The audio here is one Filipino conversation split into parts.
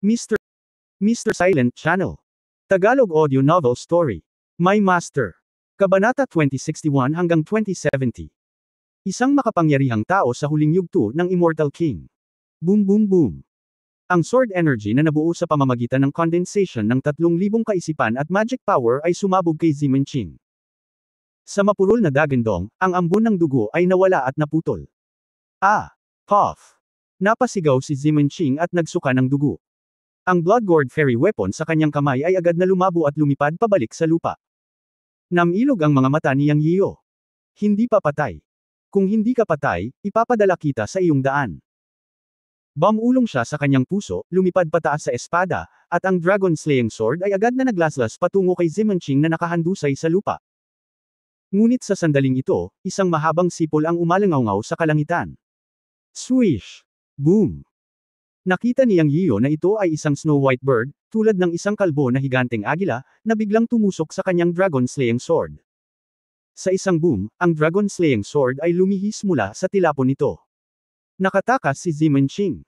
Mr. Mr. Silent Channel. Tagalog Audio Novel Story. My Master. Kabanata 2061 hanggang 2070. Isang makapangyarihang tao sa huling yugto ng Immortal King. Boom boom boom. Ang sword energy na nabuo sa pamamagitan ng condensation ng 3,000 kaisipan at magic power ay sumabog kay Zimenching. Sa mapurol na dagandong, ang ambon ng dugo ay nawala at naputol. Cough. Napasigaw si Zimenching at nagsuka ng dugo. Ang Blood Gourd Fairy Weapon sa kanyang kamay ay agad na lumabo at lumipad pabalik sa lupa. Namilog ang mga mata ni Yang Yiyo. Hindi pa patay. Kung hindi ka patay, ipapadala kita sa iyong daan. Bumulong siya sa kanyang puso, lumipad pataas sa espada, at ang Dragon Slaying Sword ay agad na naglaslas patungo kay Zimenching na nakahandusay sa lupa. Ngunit sa sandaling ito, isang mahabang sipol ang umalangaw sa kalangitan. Swish! Boom! Nakita ni Yang Yiyo na ito ay isang Snow White bird, tulad ng isang kalbo na higanteng agila, na biglang tumusok sa kanyang Dragon Slaying Sword. Sa isang boom, ang Dragon Slaying Sword ay lumihis mula sa tilapon nito. Nakatakas si Zimenching.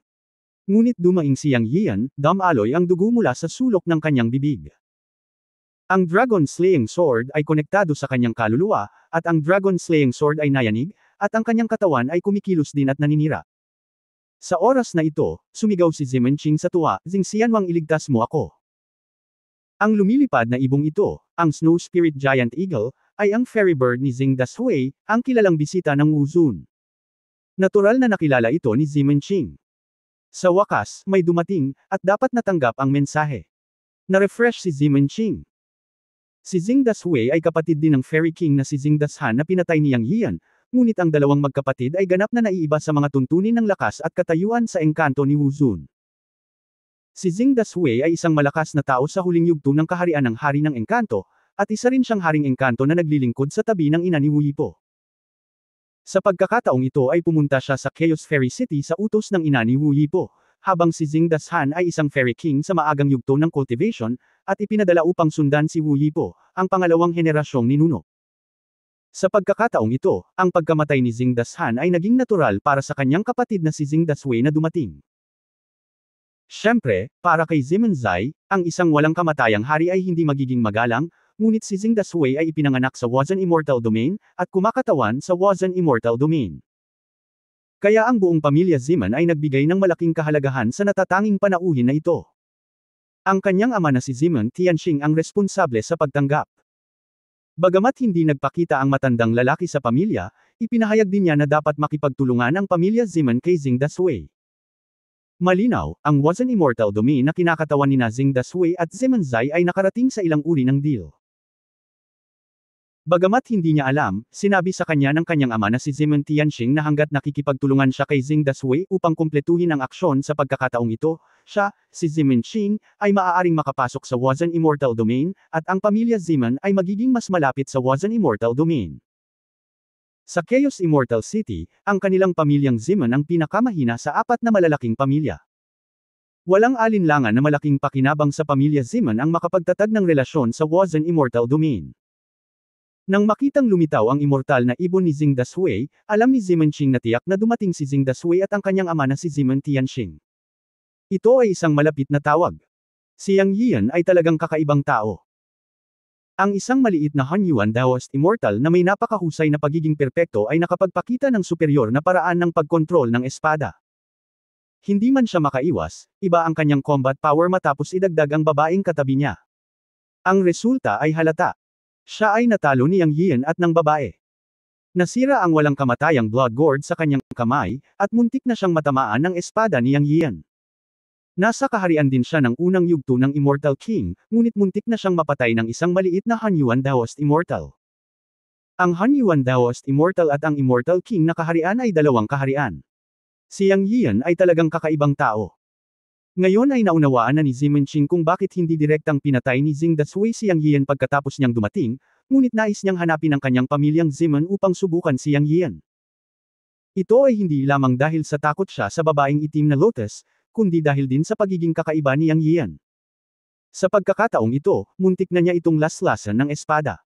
Ngunit dumaing si Yang Yian, dumaloy ang dugo mula sa sulok ng kanyang bibig. Ang Dragon Slaying Sword ay konektado sa kanyang kaluluwa, at ang Dragon Slaying Sword ay nayanig, at ang kanyang katawan ay kumikilos din at naninira. Sa oras na ito, sumigaw si Zimenching sa tuwa, Xingxianwang iligtas mo ako. Ang lumilipad na ibong ito, ang Snow Spirit Giant Eagle, ay ang fairy bird ni Xing Dashui, ang kilalang bisita ng Wuzun. Natural na nakilala ito ni Zimenching. Sa wakas, may dumating, at dapat natanggap ang mensahe. Na-refresh si Zimenching. Si Xing Dashui ay kapatid din ng Fairy King na si Xing Dashan na pinatay ni Yang Yian, ngunit ang dalawang magkapatid ay ganap na naiiba sa mga tuntunin ng lakas at katayuan sa engkanto ni Wuzun. Si Xing Dashui ay isang malakas na tao sa huling yugto ng kaharian ng Hari ng Engkanto, at isa rin siyang Haring Engkanto na naglilingkod sa tabi ng ina ni Wu Yipo. Sa pagkakataong ito ay pumunta siya sa Chaos Fairy City sa utos ng ina ni Wu Yipo, habang si Xing Dashan ay isang Fairy King sa maagang yugto ng cultivation, at ipinadala upang sundan si Wu Yipo, ang pangalawang henerasyong ninuno. Sa pagkakataong ito, ang pagkamatay ni Xing Dashan ay naging natural para sa kanyang kapatid na si Xing Dashui na dumating. Siyempre, para kay Zimenzai, ang isang walang kamatayang hari ay hindi magiging magalang, ngunit si Xing Dashui ay ipinanganak sa Wuzhen Immortal Domain, at kumakatawan sa Wuzhen Immortal Domain. Kaya ang buong pamilya Ziman ay nagbigay ng malaking kahalagahan sa natatanging panauhin na ito. Ang kanyang ama na si Ziman Tianxing ang responsable sa pagtanggap. Bagamat hindi nagpakita ang matandang lalaki sa pamilya, ipinahayag din niya na dapat makipagtulungan ang pamilya Ziman kay Xing Dashui. Malinaw, ang Wuzhen Immortal Domain na kinakatawan ni Xing Dashui at Zimenzai ay nakarating sa ilang uri ng deal. Bagamat hindi niya alam, sinabi sa kanya ng kanyang ama na si Ziman Tianxing na hanggat nakikipagtulungan siya kay Xing Dashui upang kumpletuhin ang aksyon sa pagkakataong ito, siya, si Zimenching, ay maaaring makapasok sa Wuzhen Immortal Domain, at ang pamilya Ziman ay magiging mas malapit sa Wuzhen Immortal Domain. Sa Chaos Immortal City, ang kanilang pamilyang Ziman ang pinakamahina sa apat na malalaking pamilya. Walang alinlangan na malaking pakinabang sa pamilya Ziman ang makapagtatag ng relasyon sa Wuzhen Immortal Domain. Nang makitang lumitaw ang immortal na ibon ni Xing Dashui, alam ni Zimenching na tiyak na dumating si Xing Dashui at ang kanyang ama na si Ziman Tianxing. Ito ay isang malapit na tawag. Si Yang Yian ay talagang kakaibang tao. Ang isang maliit na Hanyuan Daoist Immortal na may napakahusay na pagiging perpekto ay nakapagpakita ng superior na paraan ng pagkontrol ng espada. Hindi man siya makaiwas, iba ang kanyang combat power matapos idagdag ang babaeng katabi niya. Ang resulta ay halata. Siya ay natalo ni Yang Yian at ng babae. Nasira ang walang kamatayang Blood Gourd sa kanyang kamay, at muntik na siyang matamaan ng espada ni Yang Yian. Nasa kaharian din siya ng unang yugto ng Immortal King, ngunit muntik na siyang mapatay ng isang maliit na Hanyuan Daoist Immortal. Ang Hanyuan Daoist Immortal at ang Immortal King na kaharian ay dalawang kaharian. Si Yang Yian ay talagang kakaibang tao. Ngayon ay naunawaan na ni Zimenching kung bakit hindi direktang pinatay ni Xing Dashui si Yang Yian pagkatapos niyang dumating, ngunit nais niyang hanapin ang kanyang pamilyang Ziman upang subukan si Yang Yian. Ito ay hindi lamang dahil sa takot siya sa babaeng itim na lotus, kundi dahil din sa pagiging kakaiba ni Yang Yian. Sa pagkakataong ito, muntik na niya itong laslasan ng espada.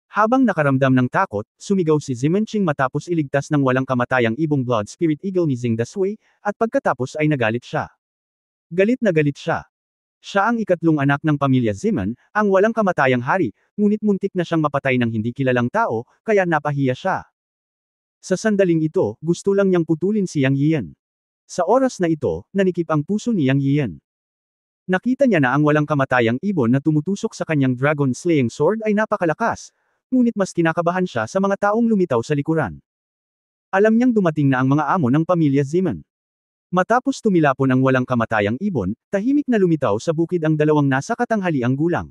Habang nakaramdam ng takot, sumigaw si Zimenching matapos iligtas ng walang kamatayang ibong Blood Spirit Eagle ni Xing Dashui, at pagkatapos ay nagalit siya. Galit na galit siya. Siya ang ikatlong anak ng pamilya Zeman, ang walang kamatayang hari, ngunit muntik na siyang mapatay ng hindi kilalang tao, kaya napahiya siya. Sa sandaling ito, gusto lang niyang putulin si Yang Yian. Sa oras na ito, nanikip ang puso ni Yang Yian. Nakita niya na ang walang kamatayang ibon na tumutusok sa kanyang dragon-slaying sword ay napakalakas, ngunit mas kinakabahan siya sa mga taong lumitaw sa likuran. Alam niyang dumating na ang mga amo ng pamilya Zeman. Matapos tumilapon ang walang kamatayang ibon, tahimik na lumitaw sa bukid ang dalawang nasa katanghaliang gulang.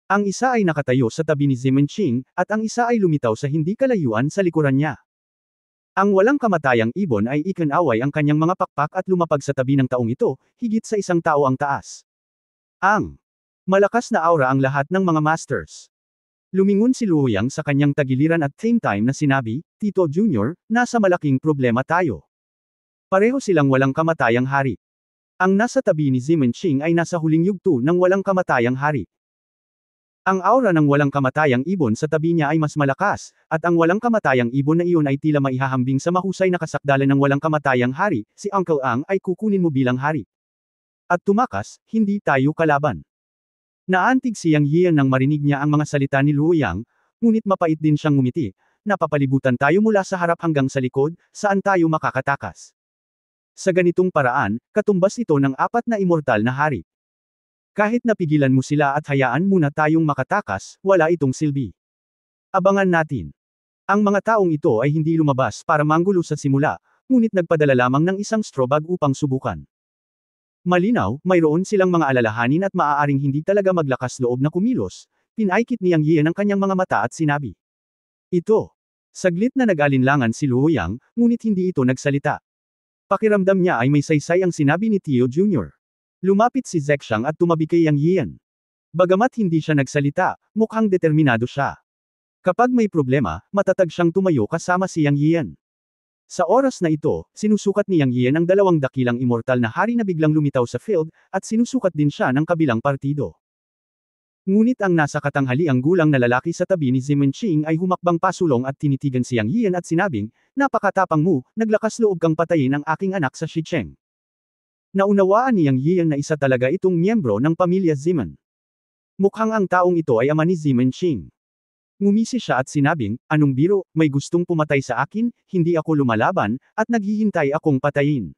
Ang isa ay nakatayo sa tabi ni Zeman Ching, at ang isa ay lumitaw sa hindi kalayuan sa likuran niya. Ang walang kamatayang ibon ay ikinaway ang kanyang mga pakpak at lumapag sa tabi ng taong ito, higit sa isang tao ang taas. Ang malakas na aura ang lahat ng mga masters. Lumingon si Luoyang sa kanyang tagiliran at same time na sinabi, Tito Junior, nasa malaking problema tayo. Pareho silang walang kamatayang hari. Ang nasa tabi ni Zeman Ching ay nasa huling yugto ng walang kamatayang hari. Ang aura ng walang kamatayang ibon sa tabi niya ay mas malakas, at ang walang kamatayang ibon na iyon ay tila maihahambing sa mahusay na kasakdalan ng walang kamatayang hari, si Uncle Ang ay kukunin mo bilang hari. At tumakas, hindi tayo kalaban. Naantig si Yang Yian nang marinig niya ang mga salita ni Luoyang, ngunit mapait din siyang ngumiti. Napapalibutan tayo mula sa harap hanggang sa likod, saan tayo makakatakas? Sa ganitong paraan, katumbas ito ng apat na immortal na hari. Kahit napigilan mo sila at hayaan muna tayong makatakas, wala itong silbi. Abangan natin. Ang mga taong ito ay hindi lumabas para manggulo sa simula, ngunit nagpadala lamang ng isang straw bag upang subukan. Malinaw, mayroon silang mga alalahanin at maaaring hindi talaga maglakas loob na kumilos. Pinaikit ni Yang Yian ang kanyang mga mata at sinabi. Ito. Saglit na nag-alinlangan si Luoyang, ngunit hindi ito nagsalita. Pakiramdam niya ay may saysay ang sinabi ni Tio Jr. Lumapit si Zexang at tumabi kay Yang Yian. Bagamat hindi siya nagsalita, mukhang determinado siya. Kapag may problema, matatag siyang tumayo kasama si Yang Yian. Sa oras na ito, sinusukat ni Yang Yian ang dalawang dakilang immortal na hari na biglang lumitaw sa field, at sinusukat din siya ng kabilang partido. Ngunit ang nasa katanghaliang gulang na lalaki sa tabi ni Zeman Ching ay humakbang pasulong at tinitigan si Yang Yian at sinabing, napakatapang mo, naglakas loob kang patayin ang aking anak sa Shicheng. Naunawaan ni Yang Yian na isa talaga itong miyembro ng pamilya Zeman. Mukhang ang taong ito ay ama ni Zeman Ching. Ngumisi siya at sinabing, anong biro, may gustong pumatay sa akin, hindi ako lumalaban, at naghihintay akong patayin.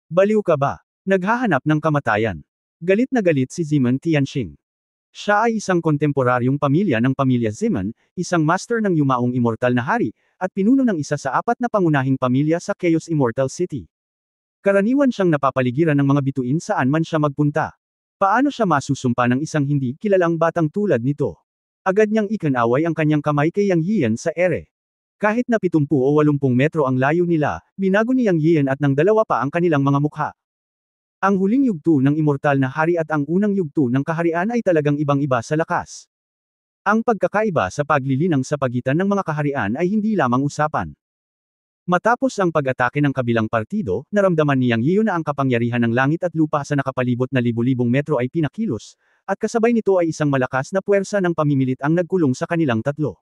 Baliw ka ba? Naghahanap ng kamatayan. Galit na galit si Zeman Tianxing. Siya ay isang kontemporaryong pamilya ng pamilya Zeman, isang master ng yumaong immortal na hari, at pinuno ng isa sa apat na pangunahing pamilya sa Chaos Immortal City. Karaniwan siyang napapaligiran ng mga bituin saan man siya magpunta. Paano siya masusumpa ng isang hindi kilalang batang tulad nito? Agad niyang ikinaway ang kanyang kamay kay Yang Yian sa ere. Kahit na 70 o 80 metro ang layo nila, binago ni Yang Yian at ng dalawa pa ang kanilang mga mukha. Ang huling yugto ng immortal na hari at ang unang yugto ng kaharian ay talagang ibang-iba sa lakas. Ang pagkakaiba sa paglilinang sa pagitan ng mga kaharian ay hindi lamang usapan. Matapos ang pag-atake ng kabilang partido, naramdaman ni Yang Yian na ang kapangyarihan ng langit at lupa sa nakapalibot na libu-libong metro ay pinakilos, at kasabay nito ay isang malakas na puwersa ng pamimilit ang nagkulong sa kanilang tatlo.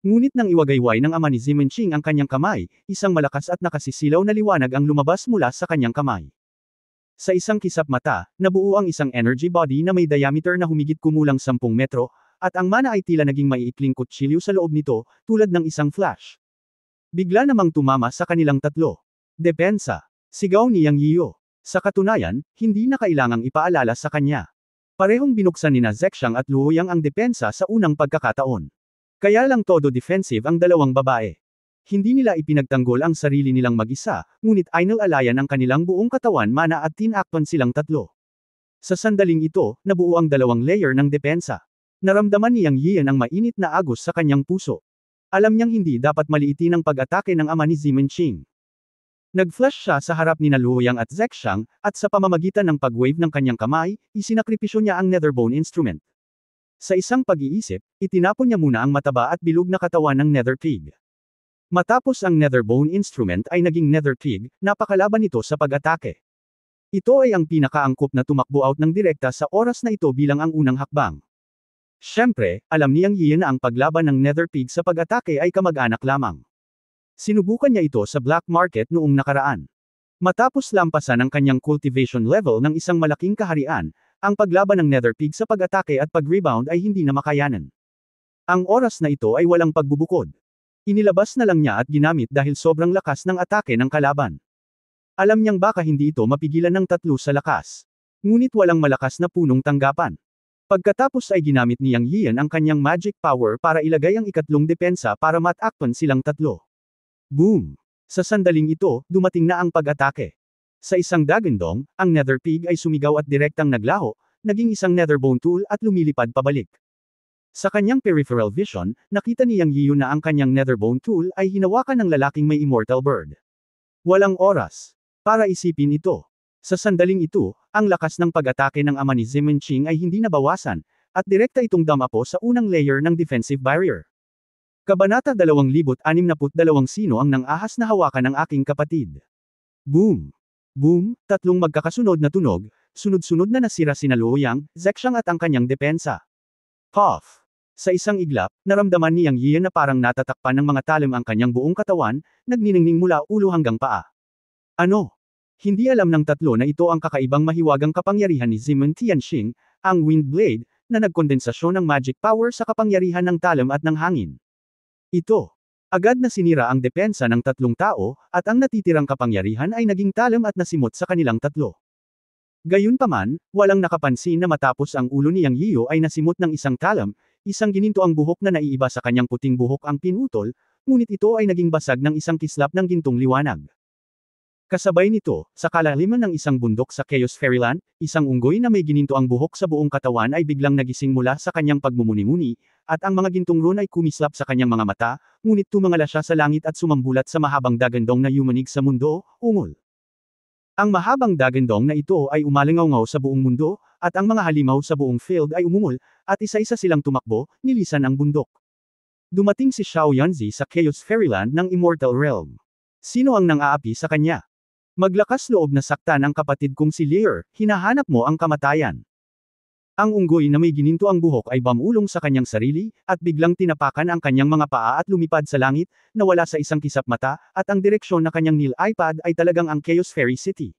Ngunit nang iwagayway ng ama ni Zeman Ching ang kanyang kamay, isang malakas at nakasisilaw na liwanag ang lumabas mula sa kanyang kamay. Sa isang kisap mata, nabuo ang isang energy body na may diameter na humigit kumulang 10 metro, at ang mana ay tila naging maiikling kutsilyo sa loob nito, tulad ng isang flash. Bigla namang tumama sa kanilang tatlo. Depensa. Sigaw ni Yang Yiyo. Sa katunayan, hindi na kailangang ipaalala sa kanya. Parehong binuksan ni Zexang at Luoyang ang depensa sa unang pagkakataon. Kaya lang todo defensive ang dalawang babae. Hindi nila ipinagtanggol ang sarili nilang mag-isa, ngunit inalalayan ang kanilang buong katawan mana at tinakpan silang tatlo. Sa sandaling ito, nabuo ang dalawang layer ng depensa. Naramdaman ni Yang Yian ang mainit na agos sa kanyang puso. Alam niyang hindi dapat maliitin ang pag-atake ng ama ni Zeman Ching. Nag-flash siya sa harap ni Luoyang at Zexang, at sa pamamagitan ng pag-wave ng kanyang kamay, isinakripisyo niya ang Netherbone instrument. Sa isang pag-iisip, itinapon niya muna ang mataba at bilog na katawan ng Nether Pig. Matapos ang Netherbone instrument ay naging Nether Pig, napakalaban nito sa pag-atake. Ito ay ang pinakaangkop na tumakbo out ng direkta sa oras na ito bilang ang unang hakbang. Siyempre, alam ni Yang Yian na ang paglaban ng Nether Pig sa pag-atake ay kamag-anak lamang. Sinubukan niya ito sa black market noong nakaraan. Matapos lampasan ang kanyang cultivation level ng isang malaking kaharian, ang paglaban ng Nether Pig sa pag-atake at pag-rebound ay hindi na makayanan. Ang oras na ito ay walang pagbubukod. Inilabas na lang niya at ginamit dahil sobrang lakas ng atake ng kalaban. Alam niyang baka hindi ito mapigilan ng tatlo sa lakas. Ngunit walang malakas na punong tanggapan. Pagkatapos ay ginamit ni Yang Yian ang kanyang magic power para ilagay ang ikatlong depensa para matakpan silang tatlo. Boom! Sa sandaling ito, dumating na ang pag-atake. Sa isang dagandong, ang Nether Pig ay sumigaw at direktang naglaho, naging isang Netherbone tool at lumilipad pabalik. Sa kanyang peripheral vision, nakita ni Yang Yiu na ang kanyang Netherbone tool ay hinawakan ng lalaking may immortal bird. Walang oras para isipin ito. Sa sandaling ito, ang lakas ng pag-atake ng ama ni Zimenching ay hindi nabawasan, at direkta itong damapo sa unang layer ng defensive barrier. Kabanata 2062 Sino ang nang-ahas na hawakan ng aking kapatid? Boom! Boom! Tatlong magkakasunod na tunog, sunod-sunod na nasira sina Luoyang, Zexang at ang kanyang depensa. Puff! Sa isang iglap, naramdaman ni Yang Yian na parang natatakpan ng mga talim ang kanyang buong katawan, nagniningning mula ulo hanggang paa. Ano? Hindi alam ng tatlo na ito ang kakaibang mahiwagang kapangyarihan ni Zimen Tianxing, ang Wind Blade, na nagkondensasyon ng magic power sa kapangyarihan ng talim at ng hangin. Ito. Agad na sinira ang depensa ng tatlong tao, at ang natitirang kapangyarihan ay naging talim at nasimot sa kanilang tatlo. Gayunpaman, walang nakapansin na matapos ang ulo ni Yang Yiu ay nasimot ng isang talim, isang gininto ang buhok na naiiba sa kanyang puting buhok ang pinutol, ngunit ito ay naging basag ng isang kislap ng gintong liwanag. Kasabay nito, sa kalaliman ng isang bundok sa Chaos Fairyland, isang unggoy na may gininto ang buhok sa buong katawan ay biglang nagising mula sa kanyang pagmumuni-muni, at ang mga gintong rune ay kumislap sa kanyang mga mata, ngunit tumangala siya sa langit at sumambulat sa mahabang dagandong na yumanig sa mundo, ungol. Ang mahabang dagandong na ito ay umalingaw sa buong mundo, at ang mga halimaw sa buong field ay umungol, at isa-isa silang tumakbo, nilisan ang bundok. Dumating si Xiao Yanzi sa Chaos Fairyland ng Immortal Realm. Sino ang nang-aapi sa kanya? Maglakas loob na saktan ang kapatid kong si Lear, hinahanap mo ang kamatayan. Ang unggoy na may gininto ang buhok ay bamulong sa kanyang sarili, at biglang tinapakan ang kanyang mga paa at lumipad sa langit, nawala sa isang kisap mata, at ang direksyon na kanyang nil-iPad ay talagang ang Chaos Fairy City.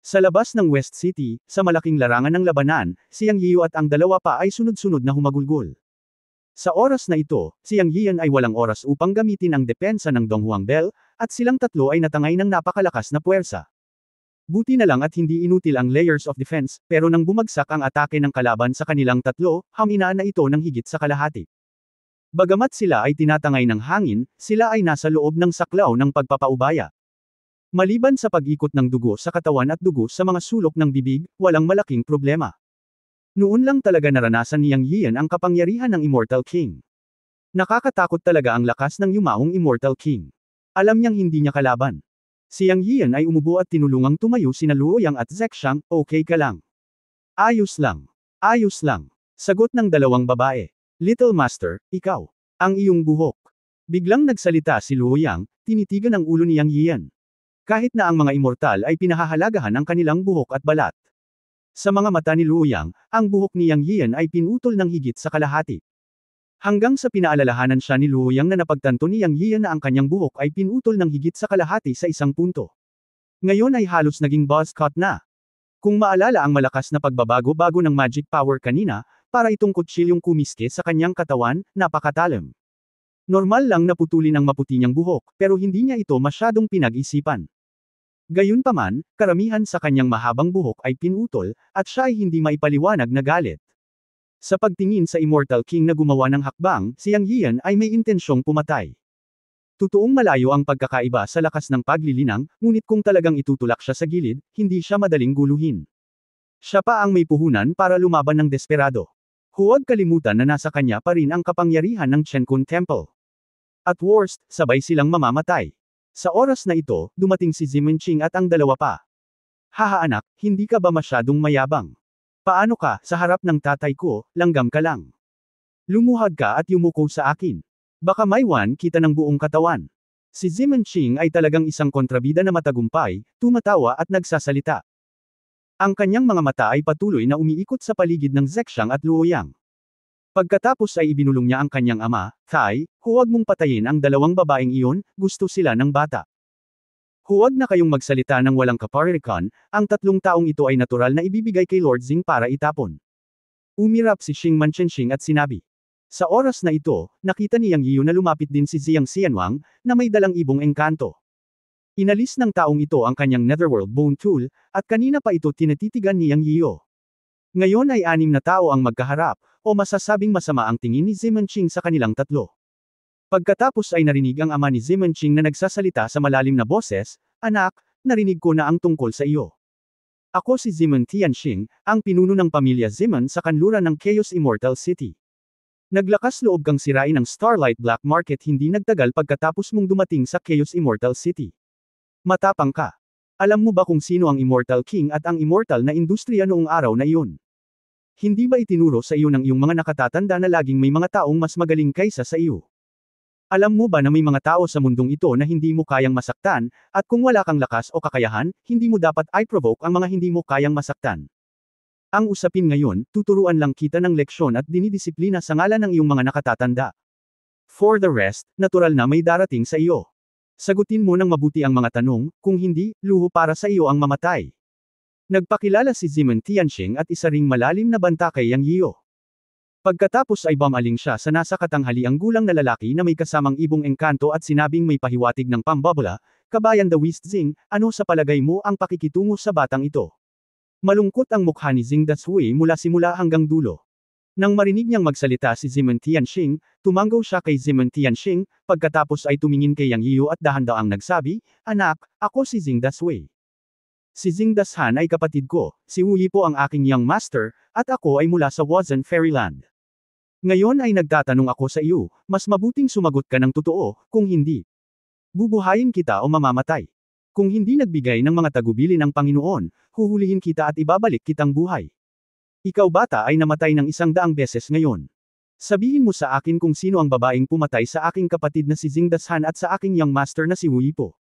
Sa labas ng West City, sa malaking larangan ng labanan, si Yang Yiu at ang dalawa pa ay sunod-sunod na humagulgol. Sa oras na ito, si Yang Yian ay walang oras upang gamitin ang depensa ng Donghuang Bell, at silang tatlo ay natangay ng napakalakas na puwersa. Buti na lang at hindi inutil ang layers of defense, pero nang bumagsak ang atake ng kalaban sa kanilang tatlo, haminaan na ito ng higit sa kalahati. Bagamat sila ay tinatangay ng hangin, sila ay nasa loob ng saklaw ng pagpapaubaya. Maliban sa pag-ikot ng dugo sa katawan at dugo sa mga sulok ng bibig, walang malaking problema. Noon lang talaga naranasan ni Yang Yian ang kapangyarihan ng Immortal King. Nakakatakot talaga ang lakas ng yumaong Immortal King. Alam niyang hindi niya kalaban. Si Yang Yian ay umubo at tinulungang tumayo sina Luoyang at Zexang, okay ka lang. Ayos lang. Ayos lang. Sagot ng dalawang babae. Little Master, ikaw. Ang iyong buhok. Biglang nagsalita si Luoyang, tinitigan ang ulo ni Yang Yian. Kahit na ang mga immortal ay pinahahalagahan ang kanilang buhok at balat. Sa mga mata ni Luoyang, ang buhok ni Yang Yian ay pinutol ng higit sa kalahati. Hanggang sa pinaalalahanan siya ni Luoyang na napagtanto ni Yang Yian na ang kanyang buhok ay pinutol ng higit sa kalahati sa isang punto. Ngayon ay halos naging buzz cut na. Kung maalala ang malakas na pagbabago-bago ng magic power kanina, para itong kutsilyong kumiske sa kanyang katawan, napakatalim. Normal lang na putulin ang maputi niyang buhok, pero hindi niya ito masyadong pinag-isipan. Gayunpaman, karamihan sa kanyang mahabang buhok ay pinutol, at siya ay hindi maipaliwanag na galit. Sa pagtingin sa Immortal King na gumawa ng hakbang, si Yang Yian ay may intensyong pumatay. Totoong malayo ang pagkakaiba sa lakas ng paglilinang, ngunit kung talagang itutulak siya sa gilid, hindi siya madaling guluhin. Siya pa ang may puhunan para lumaban ng desperado. Huwag kalimutan na nasa kanya pa rin ang kapangyarihan ng Chenkun Temple. At worst, sabay silang mamamatay. Sa oras na ito, dumating si Zimenching at ang dalawa pa. Haha anak, hindi ka ba masyadong mayabang? Paano ka, sa harap ng tatay ko, langgam ka lang. Lumuhad ka at yumuko sa akin. Baka maiwan kita ng buong katawan. Si Zimenching ay talagang isang kontrabida na matagumpay, tumatawa at nagsasalita. Ang kanyang mga mata ay patuloy na umiikot sa paligid ng Zexang at Luoyang. Pagkatapos ay ibinulong niya ang kanyang ama, Thai, huwag mong patayin ang dalawang babaeng iyon, gusto sila ng bata. Huwag na kayong magsalita ng walang kaparirikan, ang tatlong taong ito ay natural na ibibigay kay Lord Xing para itapon. Umirap si Xing Manchensing at sinabi. Sa oras na ito, nakita ni Yang Yiyu na lumapit din si Jiang Xianwang, na may dalang ibong engkanto. Inalis ng taong ito ang kanyang Netherworld Bone Tool, at kanina pa ito tinatitigan ni Yang Yiyu. Ngayon ay 6 na tao ang magkaharap, o masasabing masama ang tingin ni Zimenching sa kanilang tatlo. Pagkatapos ay narinig ang ama ni Zimenching na nagsasalita sa malalim na boses, Anak, narinig ko na ang tungkol sa iyo. Ako si Zimen Tianxing, ang pinuno ng pamilya Zimen sa kanluran ng Chaos Immortal City. Naglakas loob kang sirain ang Starlight Black Market hindi nagtagal pagkatapos mong dumating sa Chaos Immortal City. Matapang ka. Alam mo ba kung sino ang Immortal King at ang immortal na industriya noong araw na iyon? Hindi ba itinuro sa iyo ng iyong mga nakatatanda na laging may mga taong mas magaling kaysa sa iyo? Alam mo ba na may mga tao sa mundong ito na hindi mo kayang masaktan, at kung wala kang lakas o kakayahan, hindi mo dapat i-provoke ang mga hindi mo kayang masaktan. Ang usapin ngayon, tuturuan lang kita ng leksyon at dinidisiplina sa ngalan ng iyong mga nakatatanda. For the rest, natural na may darating sa iyo. Sagutin mo ng mabuti ang mga tanong, kung hindi, luho para sa iyo ang mamatay. Nagpakilala si Zimen Tianxing at isa ring malalim na banta kay Yang Yiyu. Pagkatapos ay bumaling siya sa nasa katanghaliang gulang na lalaki na may kasamang ibong engkanto at sinabing may pahiwatig ng pambabula, Kabayan the West Xing, ano sa palagay mo ang pakikitungo sa batang ito? Malungkot ang mukha ni Xing Dashui mula simula hanggang dulo. Nang marinig niyang magsalita si Zimen Tianxing, tumanggaw siya kay Zimen Tianxing, pagkatapos ay tumingin kay Yang Yiyu at dahan-daang nagsabi, Anak, ako si Xing Dashui. Si Xing Dashan ay kapatid ko, si Wu Yi po ang aking young master, at ako ay mula sa Wazan Fairyland. Ngayon ay nagtatanong ako sa iyo, mas mabuting sumagot ka ng totoo, kung hindi. Bubuhayin kita o mamamatay. Kung hindi nagbigay ng mga tagubilin ng Panginoon, huhulihin kita at ibabalik kitang buhay. Ikaw bata ay namatay ng 100 beses ngayon. Sabihin mo sa akin kung sino ang babaeng pumatay sa aking kapatid na si Xing Dashan at sa aking young master na si Wu Yi po.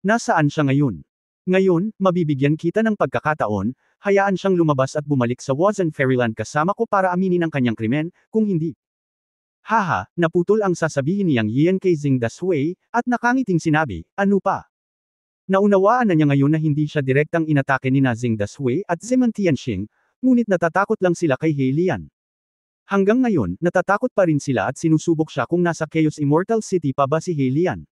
Nasaan siya ngayon? Ngayon, mabibigyan kita ng pagkakataon, hayaan siyang lumabas at bumalik sa Wazan Fairyland kasama ko para aminin ang kanyang krimen, kung hindi. Haha, naputol ang sasabihin ni Yang Yian kay Xing Dashui, at nakangiting sinabi, ano pa? Naunawaan na niya ngayon na hindi siya direktang inatake ni Xing Dashui at Zimen Tianxing, ngunit natatakot lang sila kay He Lian. Hanggang ngayon, natatakot pa rin sila at sinusubok siya kung nasa Chaos Immortal City pa ba si He Lian.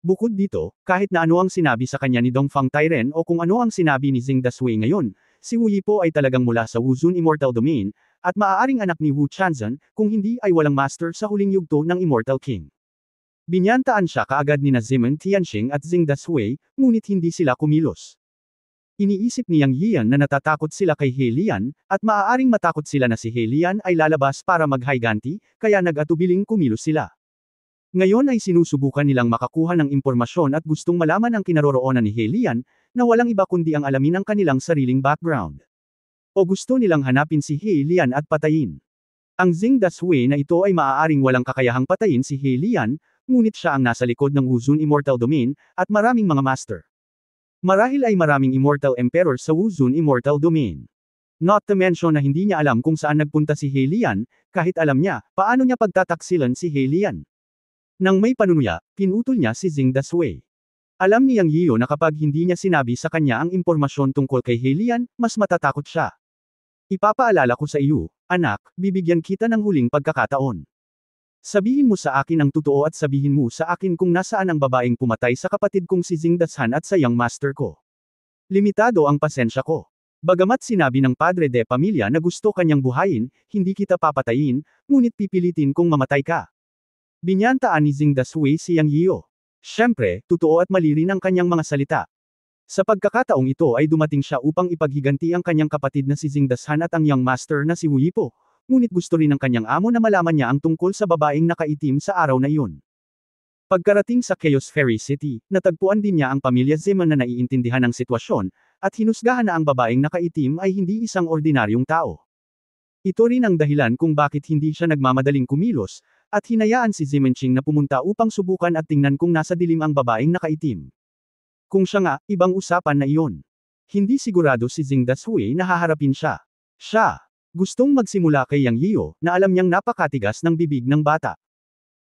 Bukod dito, kahit na ano ang sinabi sa kanya ni Dongfang Tairen o kung ano ang sinabi ni Xing Dashui ngayon, si Wu Yi po ay talagang mula sa Wuzun Immortal Domain, at maaaring anak ni Wu Chanzan, kung hindi ay walang master sa huling yugto ng Immortal King. Binyantaan siya kaagad ni Zimen Tianxing at Xing Dashui, ngunit hindi sila kumilos. Iniisip ni Yang Yian na natatakot sila kay He Lian, at maaaring matakot sila na si He Lian ay lalabas para maghayganti, kaya nag-atubiling kumilos sila. Ngayon ay sinusubukan nilang makakuha ng impormasyon at gustong malaman ang kinaroroonan ni He Lian, na walang iba kundi ang alamin ang kanilang sariling background. O gusto nilang hanapin si He Lian at patayin. Ang Xing Dashui na ito ay maaaring walang kakayahang patayin si He Lian, ngunit siya ang nasa likod ng Wuzun Immortal Domain, at maraming mga master. Marahil ay maraming Immortal Emperor sa Wuzun Immortal Domain. Not to mention na hindi niya alam kung saan nagpunta si He Lian, kahit alam niya, paano niya pagtataksilan si He Lian. Nang may panunuya, pinutol niya si Xing Dashui. Alam ni Yang Yiyu na kapag hindi niya sinabi sa kanya ang impormasyon tungkol kay He Lian, mas matatakot siya. Ipapaalala ko sa iyo, anak, bibigyan kita ng huling pagkakataon. Sabihin mo sa akin ang totoo at sabihin mo sa akin kung nasaan ang babaeng pumatay sa kapatid kong si Xing Dashan at sa young master ko. Limitado ang pasensya ko. Bagamat sinabi ng Padre de Pamilya na gusto kanyang buhayin, hindi kita papatayin, ngunit pipilitin kong mamatay ka. Binyantaan ni Xing Dashui si Yang Yiyu. Siyempre, totoo at mali rin ang kanyang mga salita. Sa pagkakataong ito ay dumating siya upang ipaghiganti ang kanyang kapatid na si Xing Dashan at ang young master na si Wu Yi po, ngunit gusto rin ng kanyang amo na malaman niya ang tungkol sa babaeng nakaitim sa araw na iyon. Pagkarating sa Chaos Fairy City, natagpuan din niya ang pamilya Zimen na naiintindihan ang sitwasyon, at hinusgahan na ang babaeng nakaitim ay hindi isang ordinaryong tao. Ito rin ang dahilan kung bakit hindi siya nagmamadaling kumilos, at hinayaan si Zimenching na pumunta upang subukan at tingnan kung nasa dilim ang babaeng nakaitim. Kung siya nga, ibang usapan na iyon. Hindi sigurado si Xing Dashui na haharapin siya. Siya, gustong magsimula kay Yang Yiyu, na alam niyang napakatigas ng bibig ng bata.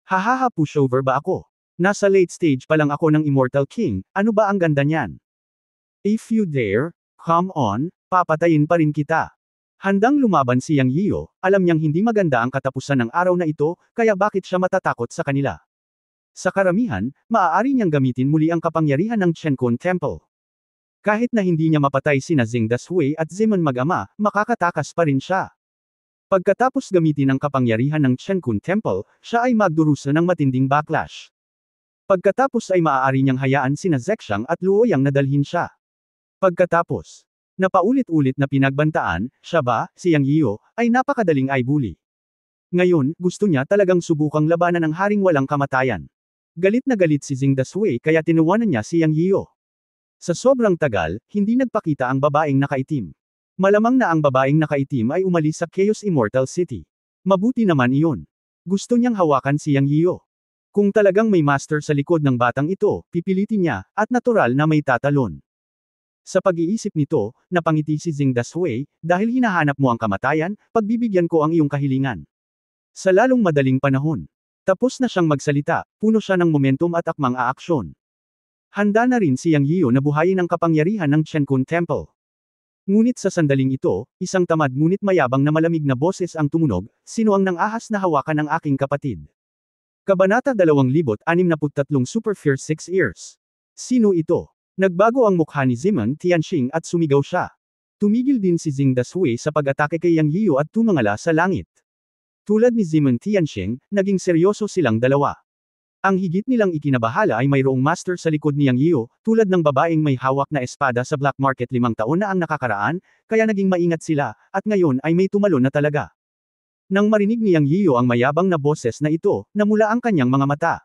Hahaha pushover ba ako? Nasa late stage pa lang ako ng Immortal King, ano ba ang ganda niyan? If you dare, come on, papatayin pa rin kita. Handang lumaban si Yang Yiyo, alam niyang hindi maganda ang katapusan ng araw na ito, kaya bakit siya matatakot sa kanila? Sa karamihan, maaari niyang gamitin muli ang kapangyarihan ng Chenkun Temple. Kahit na hindi niya mapatay sina Zing Dashui at Ziman mag-ama, makakatakas pa rin siya. Pagkatapos gamitin ang kapangyarihan ng Chenkun Temple, siya ay magdurusa ng matinding backlash. Pagkatapos ay maaari niyang hayaan sina Zexang at Luoyang na dalhin siya. Pagkatapos, napaulit-ulit na pinagbantaan, siya ba, si Yang Yiyo, ay napakadaling bully. Ngayon, gusto niya talagang subukang labanan ang haring walang kamatayan. Galit na galit si Zing Dashui kaya tinuwanan niya si Yang Yiyo. Sa sobrang tagal, hindi nagpakita ang babaeng nakaitim. Malamang na ang babaeng nakaitim ay umalis sa Chaos Immortal City. Mabuti naman iyon. Gusto niyang hawakan si Yang Yiyo. Kung talagang may master sa likod ng batang ito, pipilitin niya, at natural na may tatalon. Sa pag-iisip nito, napangiti si Zing Dashui, dahil hinahanap mo ang kamatayan, pagbibigyan ko ang iyong kahilingan. Sa lalong madaling panahon. Tapos na siyang magsalita, puno siya ng momentum at akmang aaksyon. Handa na rin si Yang Yiyo na buhayin ang kapangyarihan ng Chenkun Temple. Ngunit sa sandaling ito, isang tamad ngunit mayabang na malamig na boses ang tumunog, sino ang nang-ahas na hawakan ng aking kapatid? Kabanata 2063 Super Fierce 6 Ears. Sino ito? Nagbago ang mukha ni Ziman Tianxing at sumigaw siya. Tumigil din si Zing Dashui sa pag-atake kay Yang Yiyo at tumangala sa langit. Tulad ni Ziman Tianxing, naging seryoso silang dalawa. Ang higit nilang ikinabahala ay mayroong master sa likod ni Yang Yiyo, tulad ng babaeng may hawak na espada sa black market 5 taon na ang nakakaraan, kaya naging maingat sila, at ngayon ay may tumalon na talaga. Nang marinig ni Yang Yiyo ang mayabang na boses na ito, namula ang kanyang mga mata.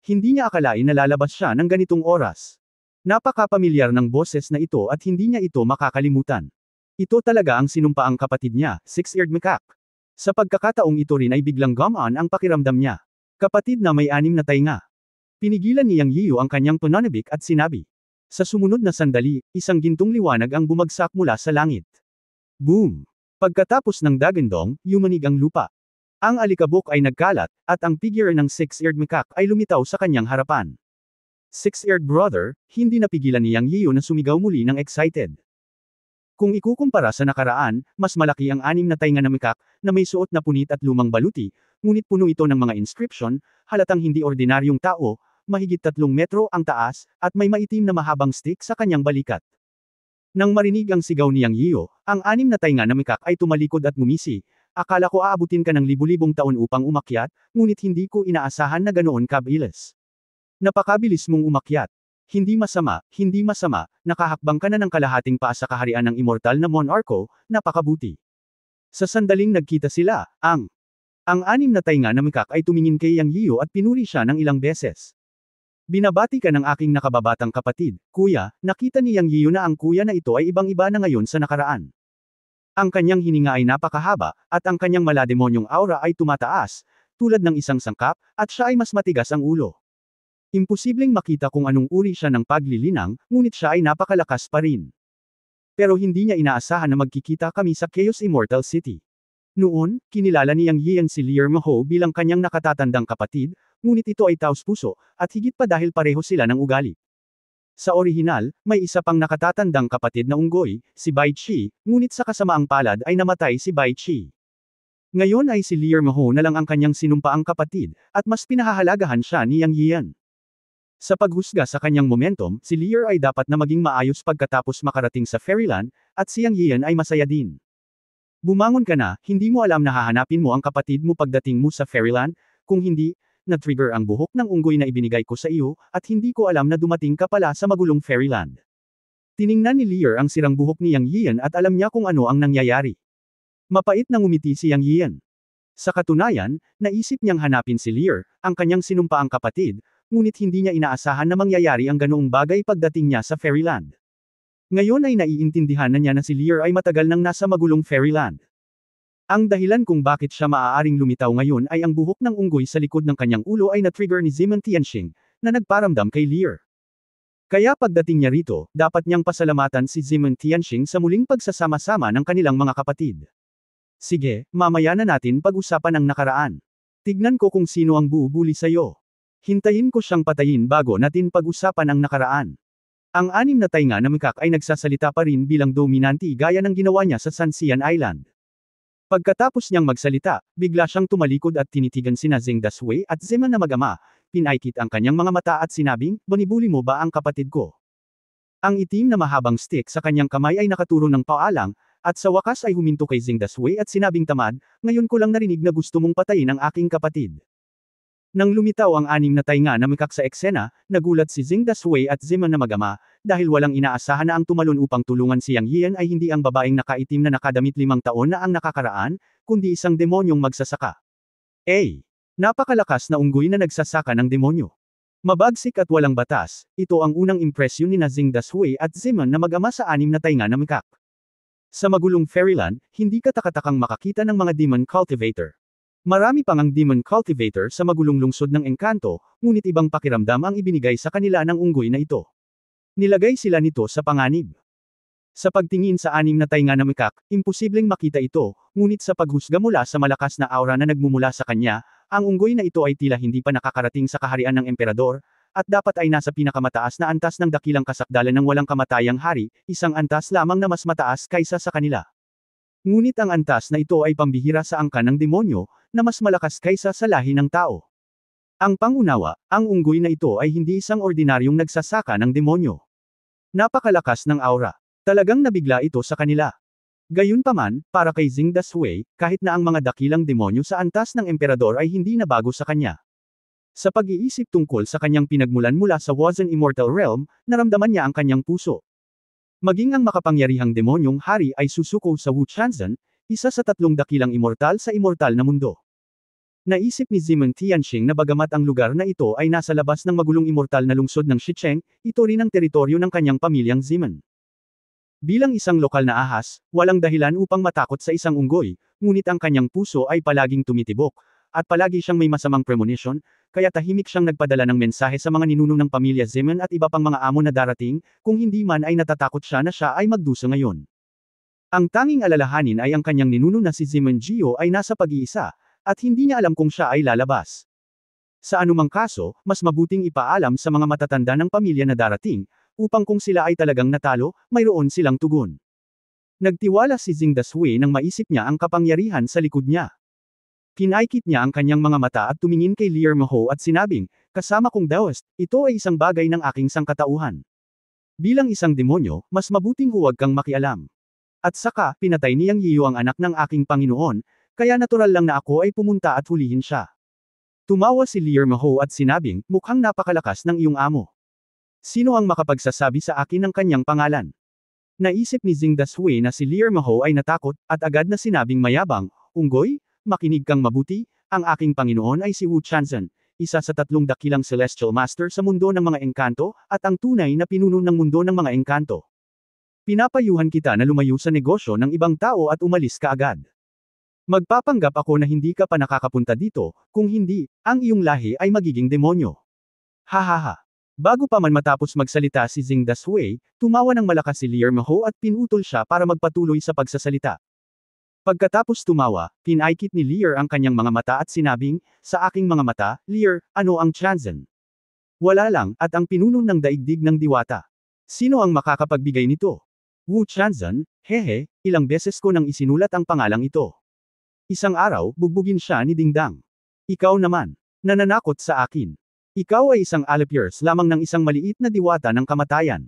Hindi niya akalain na lalabas siya ng ganitong oras. Napaka-pamilyar ng boses na ito at hindi niya ito makakalimutan. Ito talaga ang sinumpaang kapatid niya, Six-Eared Macaque. Sa pagkakataong ito rin ay biglang gumaan ang pakiramdam niya. Kapatid na may 6 na tainga. Pinigilan ni Yang Yiyo ang kanyang pananabik at sinabi. Sa sumunod na sandali, isang gintong liwanag ang bumagsak mula sa langit. Boom! Pagkatapos ng dagandong, yumanig ang lupa. Ang alikabok ay nagkalat, at ang figure ng Six-Eared Macaque ay lumitaw sa kanyang harapan. Six-Eared Brother, hindi napigilan ni Yang Yiyo na sumigaw muli ng excited. Kung ikukumpara sa nakaraan, mas malaki ang 6 na tainga na macaque, na may suot na punit at lumang baluti, ngunit puno ito ng mga inscription, halatang hindi ordinaryong tao, mahigit 3 metro ang taas, at may maitim na mahabang stick sa kanyang balikat. Nang marinig ang sigaw ni Yang Yiyo, ang 6 na tainga na macaque ay tumalikod at ngumisi. Akala ko aabutin ka ng libu-libong taon upang umakyat, ngunit hindi ko inaasahan na ganoon kabilis. Napakabilis mong umakyat. Hindi masama, nakahakbang ka na ng kalahating paa sa kaharian ng immortal na Monarcho, napakabuti. Sa sandaling nagkita sila, ang 6 na tainga na macaque ay tumingin kay Yang Yiyo at pinuri siya ng ilang beses. Binabati ka ng aking nakababatang kapatid, kuya, nakita ni Yang Yiyo na ang kuya na ito ay ibang-iba na ngayon sa nakaraan. Ang kanyang hininga ay napakahaba, at ang kanyang malademonyong aura ay tumataas, tulad ng isang sangkap, at siya ay mas matigas ang ulo. Imposibleng makita kung anong uri siya ng paglilinang, ngunit siya ay napakalakas pa rin. Pero hindi niya inaasahan na magkikita kami sa Chaos Immortal City. Noon, kinilala ni Yang Yian si Lier Maho bilang kanyang nakatatandang kapatid, ngunit ito ay taos-puso, at higit pa dahil pareho sila ng ugali. Sa orihinal, may isa pang nakatatandang kapatid na unggoy, si Bai Qi, ngunit sa kasamaang palad ay namatay si Bai Qi. Ngayon ay si Lier Maho na lang ang kanyang sinumpaang kapatid, at mas pinahahalagahan siya ni Yang Yian. Sa paghusga sa kanyang momentum, si Lier ay dapat na maging maayos pagkatapos makarating sa Fairyland, at si Yang Yian ay masaya din. Bumangon ka na, hindi mo alam na hahanapin mo ang kapatid mo pagdating mo sa Fairyland, kung hindi, na-trigger ang buhok ng unggoy na ibinigay ko sa iyo, at hindi ko alam na dumating ka pala sa magulong Fairyland. Tiningnan ni Lier ang sirang buhok ni Yang Yian at alam niya kung ano ang nangyayari. Mapait na ngumiti si Yang Yian. Sa katunayan, naisip niyang hanapin si Lier, ang kanyang sinumpaang kapatid, ngunit hindi niya inaasahan na mangyayari ang ganoong bagay pagdating niya sa Fairyland. Ngayon ay naiintindihan na niya na si Lier ay matagal nang nasa magulong Fairyland. Ang dahilan kung bakit siya maaaring lumitaw ngayon ay ang buhok ng unggoy sa likod ng kanyang ulo ay na-trigger ni Ziman Tianxing, na nagparamdam kay Lier. Kaya pagdating niya rito, dapat niyang pasalamatan si Ziman Tianxing sa muling pagsasama-sama ng kanilang mga kapatid. Sige, mamaya na natin pag-usapan ang nakaraan. Tignan ko kung sino ang bubuli sa'yo. Hintayin ko siyang patayin bago natin pag-usapan ang nakaraan. Ang anim na tainga na mikak ay nagsasalita pa rin bilang dominante gaya ng ginawa niya sa Sansian Island. Pagkatapos niyang magsalita, bigla siyang tumalikod at tinitigan sina Zeng Daswei at Zeman na mag-ama, pinaikit ang kanyang mga mata at sinabing, "Banibuli mo ba ang kapatid ko?" Ang itim na mahabang stick sa kanyang kamay ay nakaturo ng paalang, at sa wakas ay huminto kay Zeng Daswei at sinabing tamad, "Ngayon ko lang narinig na gusto mong patayin ang aking kapatid." Nang lumitaw ang anim na tainga na mikak sa eksena, nagulat si Zeng Daswei at Zeman na mag-ama, dahil walang inaasahan na ang tumalon upang tulungan si Yang Yian ay hindi ang babaeng nakaitim na nakadamit 5 taon na ang nakakaraan, kundi isang demonyong magsasaka. Napakalakas na unggoy na nagsasaka ng demonyo. Mabagsik at walang batas, ito ang unang impresyon ni Zeng Daswei at Zeman na mag-ama sa anim na tainga na mikak. Sa magulong fairyland, hindi ka takatakang makakita ng mga demon cultivator. Marami pang ang demon cultivator sa magulong lungsod ng engkanto, ngunit ibang pakiramdam ang ibinigay sa kanila ng unggoy na ito. Nilagay sila nito sa panganib. Sa pagtingin sa anim na tainga na mikak, imposibleng makita ito, ngunit sa paghusga mula sa malakas na aura na nagmumula sa kanya, ang unggoy na ito ay tila hindi pa nakakarating sa kaharian ng emperador, at dapat ay nasa pinakamataas na antas ng dakilang kasakdalan ng walang kamatayang hari, isang antas lamang na mas mataas kaysa sa kanila. Ngunit ang antas na ito ay pambihira sa angkan ng demonyo, na mas malakas kaysa sa lahi ng tao. Ang pangunawa, ang unggoy na ito ay hindi isang ordinaryong nagsasaka ng demonyo. Napakalakas ng aura. Talagang nabigla ito sa kanila. Gayunpaman, para kay Zeng Daswei, kahit na ang mga dakilang demonyo sa antas ng emperador ay hindi na bago sa kanya. Sa pag-iisip tungkol sa kanyang pinagmulan mula sa Wazen Immortal Realm, naramdaman niya ang kanyang puso. Maging ang makapangyarihang demonyong hari ay susuko sa Wu Chanzhen, isa sa 3 dakilang immortal sa immortal na mundo. Naisip ni Zeman Tianxing na bagamat ang lugar na ito ay nasa labas ng magulong immortal na lungsod ng Shicheng, ito rin ang teritoryo ng kanyang pamilyang Zeman. Bilang isang lokal na ahas, walang dahilan upang matakot sa isang unggoy, ngunit ang kanyang puso ay palaging tumitibok, at palagi siyang may masamang premonition, kaya tahimik siyang nagpadala ng mensahe sa mga ninuno ng pamilya Zeman at iba pang mga amo na darating, kung hindi man ay natatakot siya na siya ay magdusa ngayon. Ang tanging alalahanin ay ang kanyang ninuno na si Zeman Gio ay nasa pag-iisa, at hindi niya alam kung siya ay lalabas. Sa anumang kaso, mas mabuting ipaalam sa mga matatanda ng pamilya na darating, upang kung sila ay talagang natalo, mayroon silang tugon. Nagtiwala si Zeng Daswei nang maisip niya ang kapangyarihan sa likod niya. Pinaikit niya ang kanyang mga mata at tumingin kay Lier Maho at sinabing, "Kasama kong Daoist, ito ay isang bagay ng aking sangkatauhan. Bilang isang demonyo, mas mabuting huwag kang makialam. At saka, pinatay ni Yang Yiyu ang anak ng aking Panginoon, kaya natural lang na ako ay pumunta at hulihin siya." Tumawa si Lier Maho at sinabing, "Mukhang napakalakas ng iyong amo. Sino ang makapagsasabi sa akin ng kanyang pangalan?" Naisip ni Zeng Daswei na si Lier Maho ay natakot, at agad na sinabing mayabang, "Unggoy, makinig kang mabuti, ang aking Panginoon ay si Wu Chanzhen, isa sa 3 dakilang celestial master sa mundo ng mga engkanto, at ang tunay na pinuno ng mundo ng mga engkanto. Pinapayuhan kita na lumayo sa negosyo ng ibang tao at umalis ka agad. Magpapanggap ako na hindi ka pa nakakapunta dito, kung hindi, ang iyong lahi ay magiging demonyo." Hahaha. Bago pa man matapos magsalita si Zeng Daswei, tumawa ng malakas si Lier Maho at pinutol siya para magpatuloy sa pagsasalita. Pagkatapos tumawa, pinaikit ni Lier ang kanyang mga mata at sinabing, "Sa aking mga mata, Lier, ano ang Chanzhen? Wala lang, at ang pinuno ng daigdig ng diwata. Sino ang makakapagbigay nito? Wu Chanzhen, hehe, ilang beses ko nang isinulat ang pangalang ito. Isang araw, bugbugin siya ni Dingdang. Ikaw naman, nananakot sa akin. Ikaw ay isang alipyers lamang ng isang maliit na diwata ng kamatayan.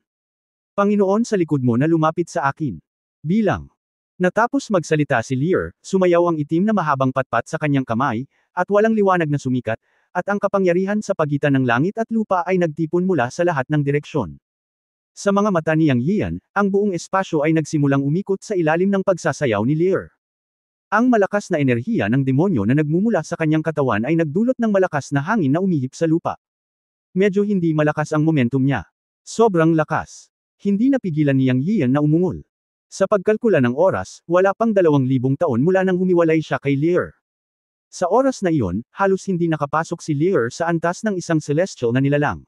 Panginoon sa likod mo na lumapit sa akin. Bilang." Natapos magsalita si Lier, sumayaw ang itim na mahabang patpat sa kanyang kamay, at walang liwanag na sumikat, at ang kapangyarihan sa pagitan ng langit at lupa ay nagtipon mula sa lahat ng direksyon. Sa mga mata ni Yang Yian, ang buong espasyo ay nagsimulang umikot sa ilalim ng pagsasayaw ni Lier. Ang malakas na enerhiya ng demonyo na nagmumula sa kanyang katawan ay nagdulot ng malakas na hangin na umihip sa lupa. Medyo hindi malakas ang momentum niya. Sobrang lakas. Hindi napigilan ni Yang Yian na umungol. Sa pagkalkula ng oras, wala pang 2,000 taon mula nang humiwalay siya kay Lier. Sa oras na iyon, halos hindi nakapasok si Lier sa antas ng isang celestial na nilalang.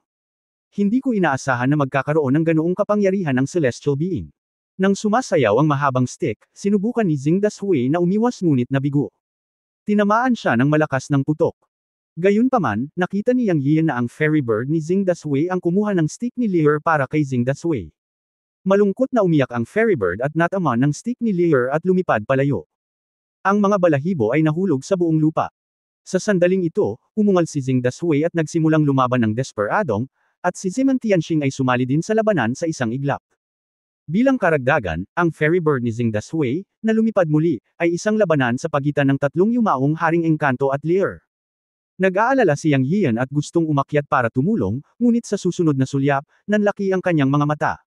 Hindi ko inaasahan na magkakaroon ng ganoong kapangyarihan ng celestial being. Nang sumasayaw ang mahabang stick, sinubukan ni Zeng Daswei na umiwas ngunit nabigo. Tinamaan siya ng malakas ng putok. Gayunpaman, nakita ni Yang Yian na ang fairy bird ni Xing Daswei ang kumuha ng stick ni Lear para kay Xing Daswei. Malungkot na umiyak ang fairy bird at natama ng stick ni Lear at lumipad palayo. Ang mga balahibo ay nahulog sa buong lupa. Sa sandaling ito, umungal si Xing Daswei at nagsimulang lumaban ng desperadong, at si Ziman Tianxing ay sumali din sa labanan sa isang iglap. Bilang karagdagan, ang fairy bird ni Xing Daswei, na lumipad muli, ay isang labanan sa pagitan ng tatlong yumaong Haring Engkanto at Lear. Nag-aalala si Yang Yian at gustong umakyat para tumulong, ngunit sa susunod na sulyap, nanlaki ang kanyang mga mata.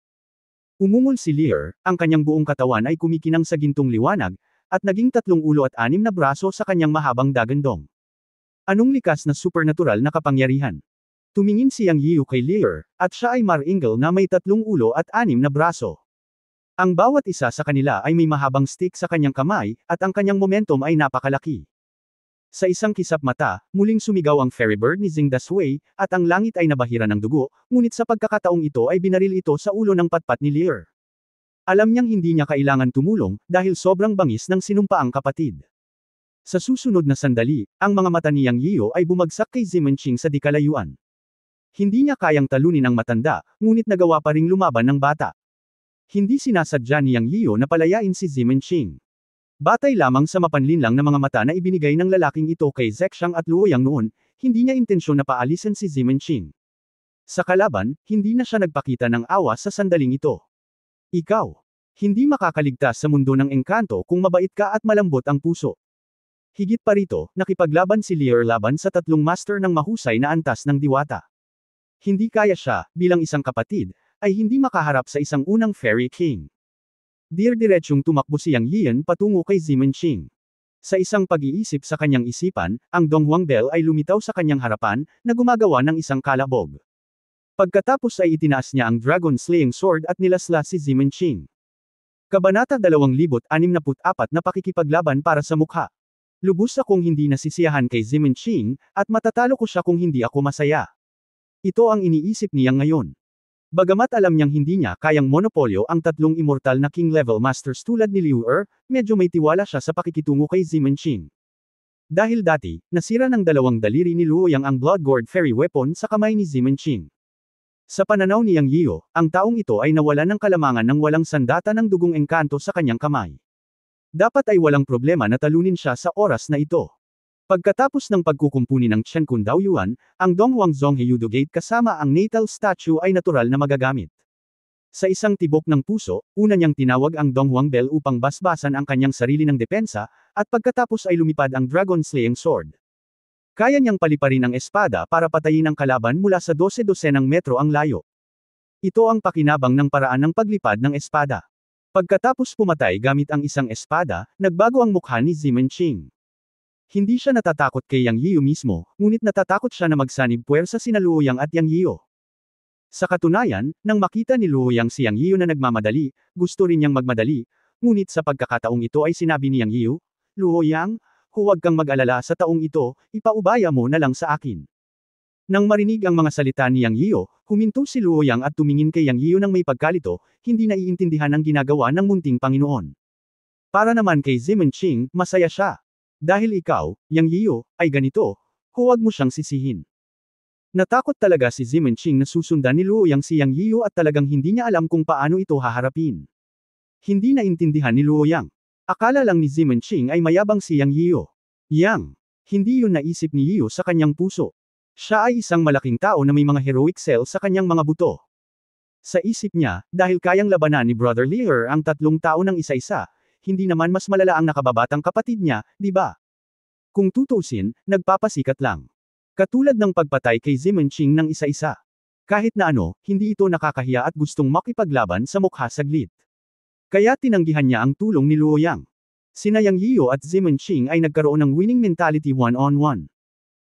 Umungol si Lear, ang kanyang buong katawan ay kumikinang sa gintong liwanag, at naging 3 ulo at 6 na braso sa kanyang mahabang dagandong. Anong likas na supernatural na kapangyarihan? Tumingin si Yang Yiu kay Lear, at siya ay Mar-Ingle na may 3 ulo at 6 na braso. Ang bawat isa sa kanila ay may mahabang stick sa kanyang kamay, at ang kanyang momentum ay napakalaki. Sa isang kisap mata, muling sumigaw ang fairy bird ni Xing Daswei, at ang langit ay nabahira ng dugo, ngunit sa pagkakataong ito ay binaril ito sa ulo ng patpat ni Lear. Alam niyang hindi niya kailangan tumulong, dahil sobrang bangis ng sinumpaang kapatid. Sa susunod na sandali, ang mga mata ni Yang Yiu ay bumagsak kay Zimenching sa di kalayuan. Hindi niya kayang talunin ang matanda, ngunit nagawa pa ring lumaban ng bata. Hindi sinasadya ni Yang Yiu na palayain si Zimenching. Batay lamang sa mapanlinlang na mga mata na ibinigay ng lalaking ito kay Zexang at Luoyang noon, hindi niya intensyon na paalisin si Zimenching. Sa kalaban, hindi na siya nagpakita ng awa sa sandaling ito. Ikaw, hindi makakaligtas sa mundo ng engkanto kung mabait ka at malambot ang puso. Higit pa rito, nakipaglaban si Lear laban sa 3 master ng mahusay na antas ng diwata. Hindi kaya siya, bilang isang kapatid, ay hindi makaharap sa isang unang fairy king. Dir-diretsyong tumakbo si Yang Yian patungo kay Zimenching. Sa isang pag-iisip sa kanyang isipan, ang Donghuang Bell ay lumitaw sa kanyang harapan, na gumagawa ng isang kalabog. Pagkatapos ay itinaas niya ang Dragon Slaying Sword at nilasla si Zimenching. Kabanata 2064 na pakikipaglaban para sa mukha. Lubos akong hindi nasisiyahan kay Zimenching, at matatalo ko siya kung hindi ako masaya. Ito ang iniisip niya ngayon. Bagamat alam niyang hindi niya kayang monopolyo ang 3 immortal na king-level masters tulad ni Liu Er, medyo may tiwala siya sa pakikitungo kay Zimenching. Dahil dati, nasira ng 2 daliri ni Luoyang ang Blood Gourd Fairy Weapon sa kamay ni Zimenching. Sa pananaw ni Yang Yiu, ang taong ito ay nawalan ng kalamangan ng walang sandata ng dugong engkanto sa kanyang kamay. Dapat ay walang problema na talunin siya sa oras na ito. Pagkatapos ng pagkukumpuni ng Chen Kun Daoyuan, ang Donghuang Zhonghe Gate kasama ang natal statue ay natural na magagamit. Sa isang tibok ng puso, una niyang tinawag ang Donghuang Bell upang basbasan ang kanyang sarili ng depensa, at pagkatapos ay lumipad ang Dragon Slaying Sword. Kaya niyang paliparin ang espada para patayin ang kalaban mula sa 12-12 metro ang layo. Ito ang pakinabang ng paraan ng paglipad ng espada. Pagkatapos pumatay gamit ang isang espada, nagbago ang mukha ni Zimenching. Hindi siya natatakot kay Yang Yiu mismo, ngunit natatakot siya na magsanib puwersa sina Luoyang at Yang Yiu. Sa katunayan, nang makita ni Luoyang si Yang Yiu na nagmamadali, gusto rin niyang magmadali, ngunit sa pagkakataong ito ay sinabi ni Yang Yiu, "Luoyang, huwag kang mag-alala sa taong ito, ipaubaya mo na lang sa akin." Nang marinig ang mga salita ni Yang Yiu, huminto si Luoyang at tumingin kay Yang Yiu nang may pagkalito, hindi naiintindihan ang ginagawa ng munting Panginoon. Para naman kay Zimenching, masaya siya. Dahil ikaw, Yang Yiu, ay ganito, huwag mo siyang sisihin. Natakot talaga si Zimenching na susundan ni Luoyang si Yang Yiu at talagang hindi niya alam kung paano ito haharapin. Hindi naintindihan ni Luoyang. Akala lang ni Zimenching ay mayabang si Yang Yiu. Yang, hindi yun naisip ni Yiu sa kanyang puso. Siya ay isang malaking tao na may mga heroic cells sa kanyang mga buto. Sa isip niya, dahil kayang labanan ni Brother Lear ang 3 tao ng isa-isa, hindi naman mas malala ang nakababatang kapatid niya, di ba? Kung tutusin, nagpapasikat lang. Katulad ng pagpatay kay Zimenching ng isa-isa. Kahit na ano, hindi ito nakakahiya at gustong makipaglaban sa mukha saglit. Kaya tinanggihan niya ang tulong ni Luoyang. Sina Yang Yiu at Zimenching ay nagkaroon ng winning mentality one-on-one.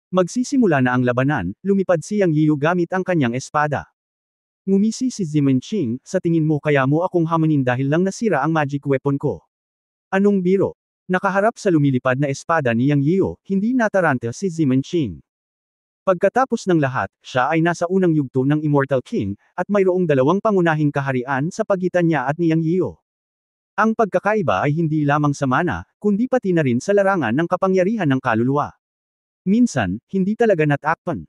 Magsisimula na ang labanan, lumipad si Yang Yiu gamit ang kanyang espada. Ngumisi si Zimenching, sa tingin mo kaya mo akong hamanin dahil lang nasira ang magic weapon ko. Anong biro? Nakaharap sa lumilipad na espada ni Yang Yiu, hindi nataranta si Zimenching. Pagkatapos ng lahat, siya ay nasa unang yugto ng Immortal King, at mayroong 2 pangunahing kaharian sa pagitan niya at ni Yang Yiu. Ang pagkakaiba ay hindi lamang sa mana, kundi pati na rin sa larangan ng kapangyarihan ng kaluluwa. Minsan, hindi talaga natakpan.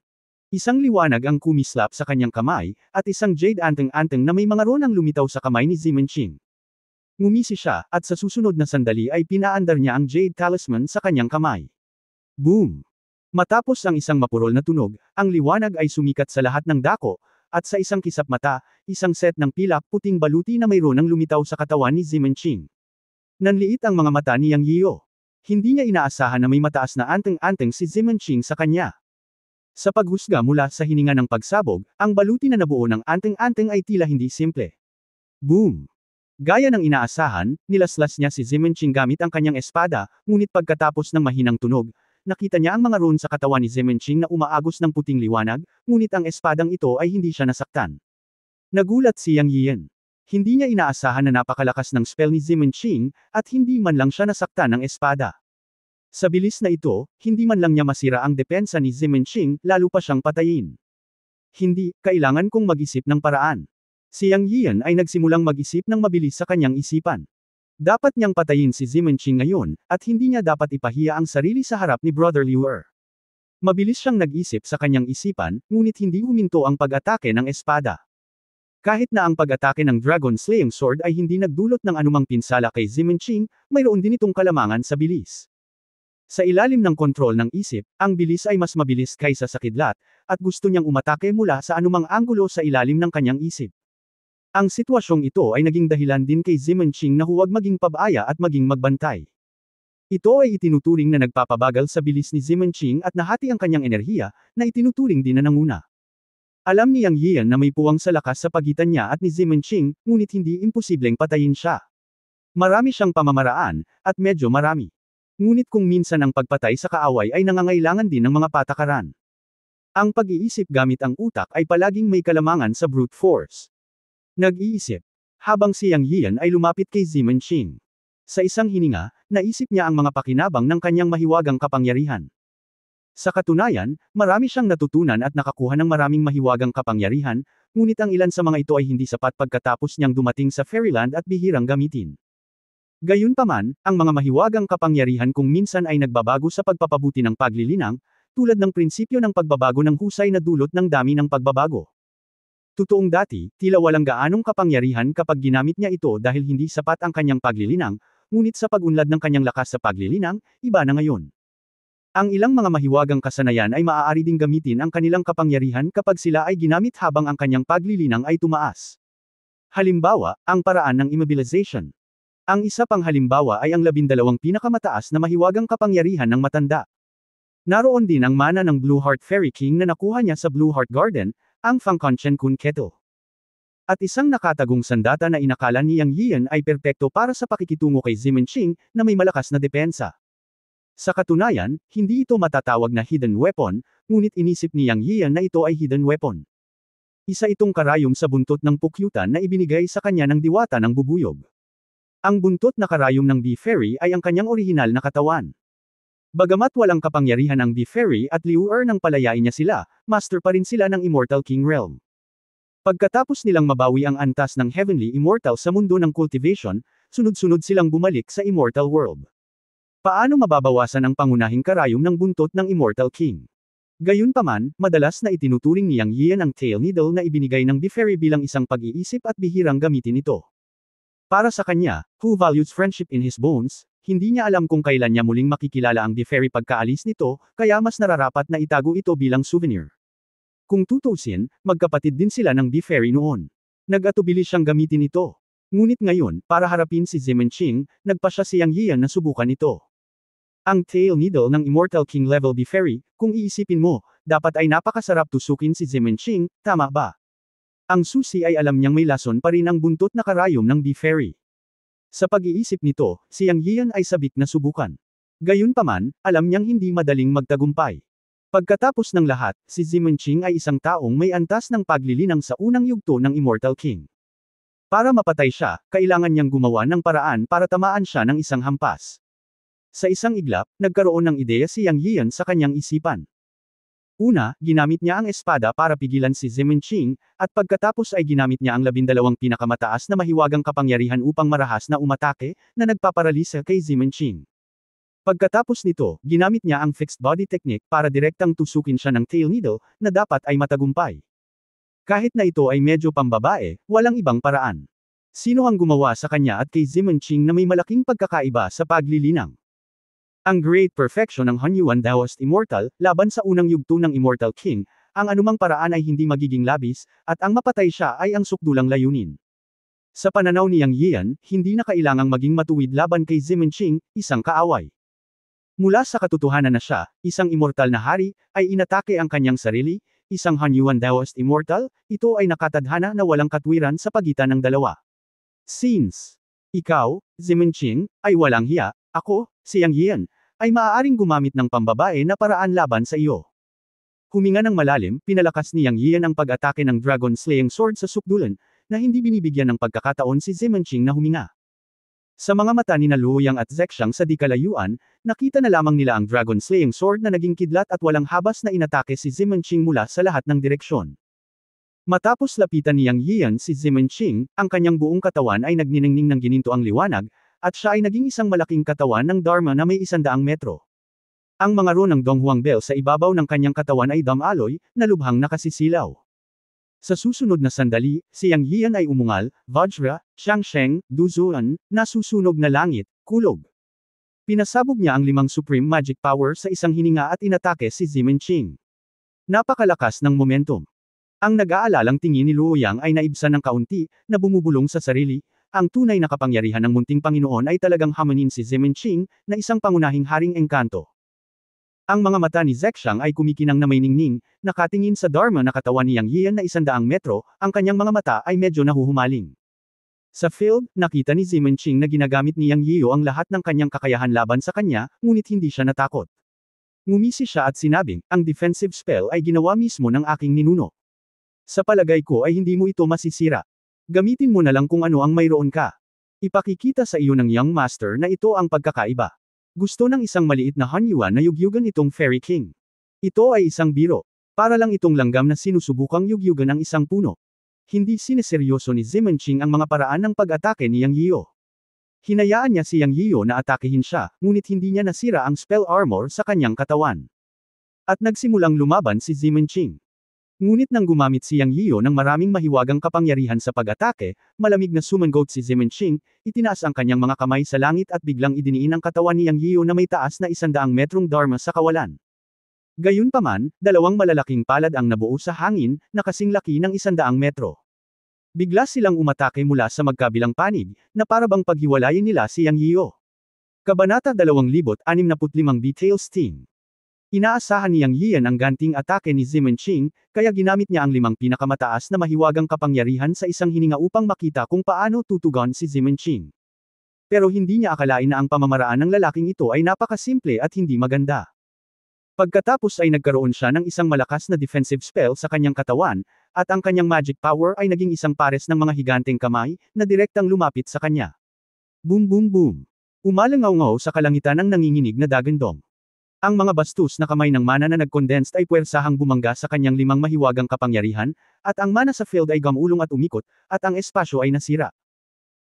Isang liwanag ang kumislap sa kanyang kamay, at isang jade anteng-anteng na may mga ronang lumitaw sa kamay ni Zimenching. Ngumisi siya, at sa susunod na sandali ay pinaandar niya ang jade talisman sa kanyang kamay. Boom! Matapos ang isang mapurol na tunog, ang liwanag ay sumikat sa lahat ng dako, at sa isang kisap mata, isang set ng pilak puting baluti na mayroon ang lumitaw sa katawan ni Zimenching. Nanliit ang mga mata ni Yang Yio. Hindi niya inaasahan na may mataas na anteng-anteng si Zimenching sa kanya. Sa paghusga mula sa hininga ng pagsabog, ang baluti na nabuo ng anteng-anteng ay tila hindi simple. Boom! Gaya ng inaasahan, nilaslas niya si Zimenching gamit ang kanyang espada, ngunit pagkatapos ng mahinang tunog, nakita niya ang mga rune sa katawan ni Zimenching na umaagos ng puting liwanag, ngunit ang espadang ito ay hindi siya nasaktan. Nagulat si Yang Yian. Hindi niya inaasahan na napakalakas ng spell ni Zimenching, at hindi man lang siya nasaktan ng espada. Sa bilis na ito, hindi man lang niya masira ang depensa ni Zimenching, lalo pa siyang patayin. Hindi, kailangan kong mag-isip ng paraan. Si Yang Yian ay nagsimulang mag-isip ng mabilis sa kanyang isipan. Dapat niyang patayin si Zimenching ngayon, at hindi niya dapat ipahiya ang sarili sa harap ni Brother Liu Er. Mabilis siyang nag-isip sa kanyang isipan, ngunit hindi huminto ang pag-atake ng espada. Kahit na ang pag-atake ng Dragon Slaying Sword ay hindi nagdulot ng anumang pinsala kay Zimenching, mayroon din itong kalamangan sa bilis. Sa ilalim ng kontrol ng isip, ang bilis ay mas mabilis kaysa sa kidlat, at gusto niyang umatake mula sa anumang anggulo sa ilalim ng kanyang isip. Ang sitwasyong ito ay naging dahilan din kay Zimenching na huwag maging pabaya at maging magbantay. Ito ay itinuturing na nagpapabagal sa bilis ni Zimenching at nahati ang kanyang enerhiya, na itinuturing din na nanguna. Alam ni Yang Yian na may puwang sa lakas sa pagitan niya at ni Zimenching, ngunit hindi imposibleng patayin siya. Marami siyang pamamaraan, at medyo marami. Ngunit kung minsan ang pagpatay sa kaaway ay nangangailangan din ng mga patakaran. Ang pag-iisip gamit ang utak ay palaging may kalamangan sa brute force. Nag-iisip. Habang si Yang Yian ay lumapit kay Zimenching. Sa isang hininga, naisip niya ang mga pakinabang ng kanyang mahiwagang kapangyarihan. Sa katunayan, marami siyang natutunan at nakakuha ng maraming mahiwagang kapangyarihan, ngunit ang ilan sa mga ito ay hindi sapat pagkatapos niyang dumating sa Fairyland at bihirang gamitin. Gayunpaman, ang mga mahiwagang kapangyarihan kung minsan ay nagbabago sa pagpapabuti ng paglilinang, tulad ng prinsipyo ng pagbabago ng husay na dulot ng dami ng pagbabago. Totoong dati, tila walang gaanong kapangyarihan kapag ginamit niya ito dahil hindi sapat ang kanyang paglilinang, ngunit sa pag-unlad ng kanyang lakas sa paglilinang, iba na ngayon. Ang ilang mga mahiwagang kasanayan ay maaari ding gamitin ang kanilang kapangyarihan kapag sila ay ginamit habang ang kanyang paglilinang ay tumaas. Halimbawa, ang paraan ng immobilization. Ang isa pang halimbawa ay ang 12 pinakamataas na mahiwagang kapangyarihan ng matanda. Naroon din ang mana ng Blue Heart Fairy King na nakuha niya sa Blue Heart Garden, ang Fangkonchen Kun Kettle. At isang nakatagong sandata na inakala ni Yang Yian ay perpekto para sa pakikitungo kay Zimenching, na may malakas na depensa. Sa katunayan, hindi ito matatawag na hidden weapon, ngunit inisip ni Yang Yian na ito ay hidden weapon. Isa itong karayom sa buntot ng pukyutan na ibinigay sa kanya ng diwata ng bubuyog. Ang buntot na karayom ng Bee Fairy ay ang kanyang orihinal na katawan. Bagamat walang kapangyarihan ang Bee Fairy at Liu Er nang palayain niya sila, master pa rin sila ng Immortal King Realm. Pagkatapos nilang mabawi ang antas ng Heavenly Immortal sa mundo ng cultivation, sunod-sunod silang bumalik sa Immortal World. Paano mababawasan ang pangunahing karayom ng buntot ng Immortal King? Gayunpaman, madalas na itinuturing ni Yang Yian ang Tail Needle na ibinigay ng Bee Fairy bilang isang pag-iisip at bihirang gamitin ito. Para sa kanya, who values friendship in his bones, hindi niya alam kung kailan niya muling makikilala ang Bee Fairy pagkaalis nito, kaya mas nararapat na itago ito bilang souvenir. Kung tutuusin, magkapatid din sila ng Bee Fairy noon. Nag-atubili siyang gamitin ito. Ngunit ngayon, para harapin si Zimenching, nagpasya si Yang Yian na subukan ito. Ang Tail Needle ng Immortal King Level Bee Fairy, kung iisipin mo, dapat ay napakasarap tusukin si Zimenching, tama ba? Ang susi ay alam niyang may lason pa rin ang buntot na karayom ng Bee Fairy. Sa pag-iisip nito, si Yang Yian ay sabik na subukan. Gayunpaman, alam niyang hindi madaling magtagumpay. Pagkatapos ng lahat, si Zimenching ay isang taong may antas ng paglilinang sa unang yugto ng Immortal King. Para mapatay siya, kailangan niyang gumawa ng paraan para tamaan siya ng isang hampas. Sa isang iglap, nagkaroon ng ideya si Yang Yian sa kanyang isipan. Una, ginamit niya ang espada para pigilan si Zimenching, at pagkatapos ay ginamit niya ang 12 pinakamataas na mahiwagang kapangyarihan upang marahas na umatake, na nagpaparalisa kay Zimenching. Pagkatapos nito, ginamit niya ang fixed body technique para direktang tusukin siya ng tail needle, na dapat ay matagumpay. Kahit na ito ay medyo pambabae, walang ibang paraan. Sino ang gumawa sa kanya at kay Zimenching na may malaking pagkakaiba sa paglilinang? Ang great perfection ng Hunyuan Daoist Immortal, laban sa unang yugto ng Immortal King, ang anumang paraan ay hindi magiging labis, at ang mapatay siya ay ang sukdulang layunin. Sa pananaw ni Yang Yian, hindi na kailangang maging matuwid laban kay Zimenching, isang kaaway. Mula sa katotohanan na siya, isang immortal na hari, ay inatake ang kanyang sarili, isang Hunyuan Daoist Immortal, ito ay nakatadhana na walang katwiran sa pagitan ng dalawa. Since ikaw, Zimenching, ay walang hiya, ako, si Yang Yian, ay maaaring gumamit ng pambabae na paraan laban sa iyo. Huminga ng malalim, pinalakas ni Yang Yian ang pag-atake ng Dragon Slaying Sword sa sukdulan, na hindi binibigyan ng pagkakataon si Zimenching na huminga. Sa mga mata ni Luoyang at Zexang sa di kalayuan, nakita na lamang nila ang Dragon Slaying Sword na naging kidlat at walang habas na inatake si Zimenching mula sa lahat ng direksyon. Matapos lapitan ni Yang Yian si Zimenching, ang kanyang buong katawan ay nagniningning ng gininto ang liwanag, at siya ay naging isang malaking katawan ng Dharma na may 100 metro. Ang mga ro ng Donghuang Bell sa ibabaw ng kanyang katawan ay damaloy, na lubhang nakasisilaw. Sa susunod na sandali, si Yang Yian ay umungal, Vajra, Xiangsheng, Duzuan, nasusunog na langit, kulog. Pinasabog niya ang 5 supreme magic power sa isang hininga at inatake si Zimenching. Napakalakas ng momentum. Ang nag-aalalang tingin ni Luoyang ay naibsan ng kaunti, na bumubulong sa sarili, ang tunay na kapangyarihan ng munting Panginoon ay talagang hamanin si Zimenching, na isang pangunahing haring engkanto. Ang mga mata ni Zexang ay kumikinang na may ningning, nakatingin sa Dharma na katawan ni Yang Yian na 100 metro, ang kanyang mga mata ay medyo nahuhumaling. Sa field, nakita ni Zimenching na ginagamit ni Yang Yiyo ang lahat ng kanyang kakayahan laban sa kanya, ngunit hindi siya natakot. Ngumisi siya at sinabing, ang defensive spell ay ginawa mismo ng aking ninuno. Sa palagay ko ay hindi mo ito masisira. Gamitin mo na lang kung ano ang mayroon ka. Ipakikita sa iyo ng Young Master na ito ang pagkakaiba. Gusto ng isang maliit na Hunyuan na yugyugan itong Fairy King. Ito ay isang biro. Para lang itong langgam na sinusubukang yugyugan ang isang puno. Hindi sineseryoso ni Zimenching ang mga paraan ng pag-atake ni Yang Yiyo. Hinayaan niya si Yang Yiyo na atakehin siya, ngunit hindi niya nasira ang spell armor sa kanyang katawan. At nagsimulang lumaban si Zimenching. Ngunit nang gumamit si Yang Yiyo ng maraming mahiwagang kapangyarihan sa pag-atake, malamig na sumangot si Zimenching, itinaas ang kanyang mga kamay sa langit at biglang idiniin ang katawan ni Yang Yiyo na may taas na 100 metrong Dharma sa kawalan. Gayunpaman, 2 malalaking palad ang nabuo sa hangin, na kasing laki ng 100 metro. Bigla silang umatake mula sa magkabilang panig, na parabang paghiwalayin nila si Yang Yiyo. Kabanata 2065 Details Team. Inaasahan ni Yang Yian ang ganting atake ni Zimenching, kaya ginamit niya ang 5 pinakamataas na mahiwagang kapangyarihan sa isang hininga upang makita kung paano tutugon si Zimenching. Pero hindi niya akalain na ang pamamaraan ng lalaking ito ay napakasimple at hindi maganda. Pagkatapos ay nagkaroon siya ng isang malakas na defensive spell sa kanyang katawan, at ang kanyang magic power ay naging isang pares ng mga higanteng kamay, na direktang lumapit sa kanya. Boom boom boom. Umalangaw-ngaw sa kalangitan ng nanginginig na dagandong. Ang mga bastos na kamay ng mana na nag-condensed ay puwersahang bumangga sa kanyang 5 mahiwagang kapangyarihan, at ang mana sa field ay gamulong at umikot, at ang espasyo ay nasira.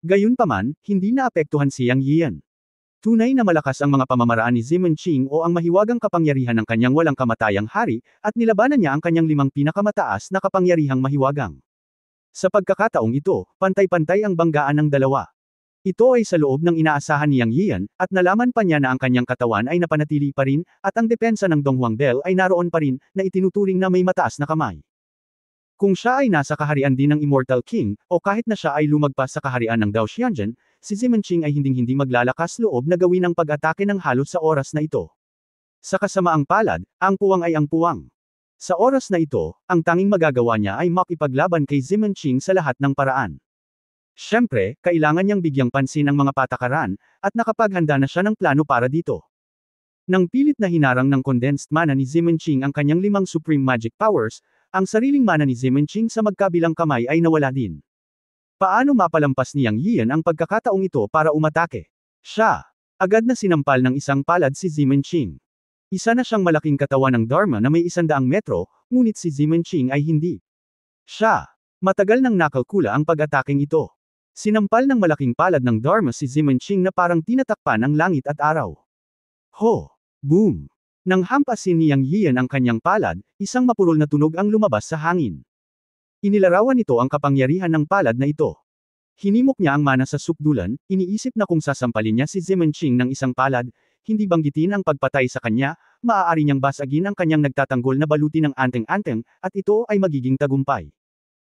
Gayunpaman, hindi naapektuhan si Yang Yian. Tunay na malakas ang mga pamamaraan ni Zimenching o ang mahiwagang kapangyarihan ng kanyang walang kamatayang hari, at nilabanan niya ang kanyang 5 pinakamataas na kapangyarihang mahiwagang. Sa pagkakataong ito, pantay-pantay ang banggaan ng dalawa. Ito ay sa loob ng inaasahan ni Yang Yian, at nalaman pa niya na ang kanyang katawan ay napanatili pa rin, at ang depensa ng Donghuang Bell ay naroon pa rin, na itinuturing na may mataas na kamay. Kung siya ay nasa kaharian din ng Immortal King, o kahit na siya ay lumagpas sa kaharian ng Dao Xianzhen, si Zimenching ay hinding-hindi maglalakas loob na gawin ang pag-atake ng halos sa oras na ito. Sa kasamaang palad, ang puwang ay ang puwang. Sa oras na ito, ang tanging magagawa niya ay makipaglaban kay Zimenching sa lahat ng paraan. Siyempre, kailangan niyang bigyang pansin ang mga patakaran, at nakapaghanda na siya ng plano para dito. Nang pilit na hinarang ng condensed mana ni Zimenching ang kanyang 5 supreme magic powers, ang sariling mana ni Zimenching sa magkabilang kamay ay nawala din. Paano mapalampas ni Yang Yian ang pagkakataong ito para umatake? Siya agad na sinampal ng isang palad si Zimenching. Isa na siyang malaking katawan ng Dharma na may 100 metro, ngunit si Zimenching ay hindi. Siya matagal nang nakalkula ang pag-ataking ito. Sinampal ng malaking palad ng Dharma si Zimenching na parang tinatakpan ang langit at araw. Ho! Boom! Nang hampasin ni Yang Yian ang kanyang palad, isang mapurol na tunog ang lumabas sa hangin. Inilarawan nito ang kapangyarihan ng palad na ito. Hinimok niya ang mana sa sukdulan, iniisip na kung sasampalin niya si Zimenching ng isang palad, hindi banggitin ang pagpatay sa kanya, maaari niyang basagin ang kanyang nagtatanggol na baluti ng anteng-anteng, at ito ay magiging tagumpay.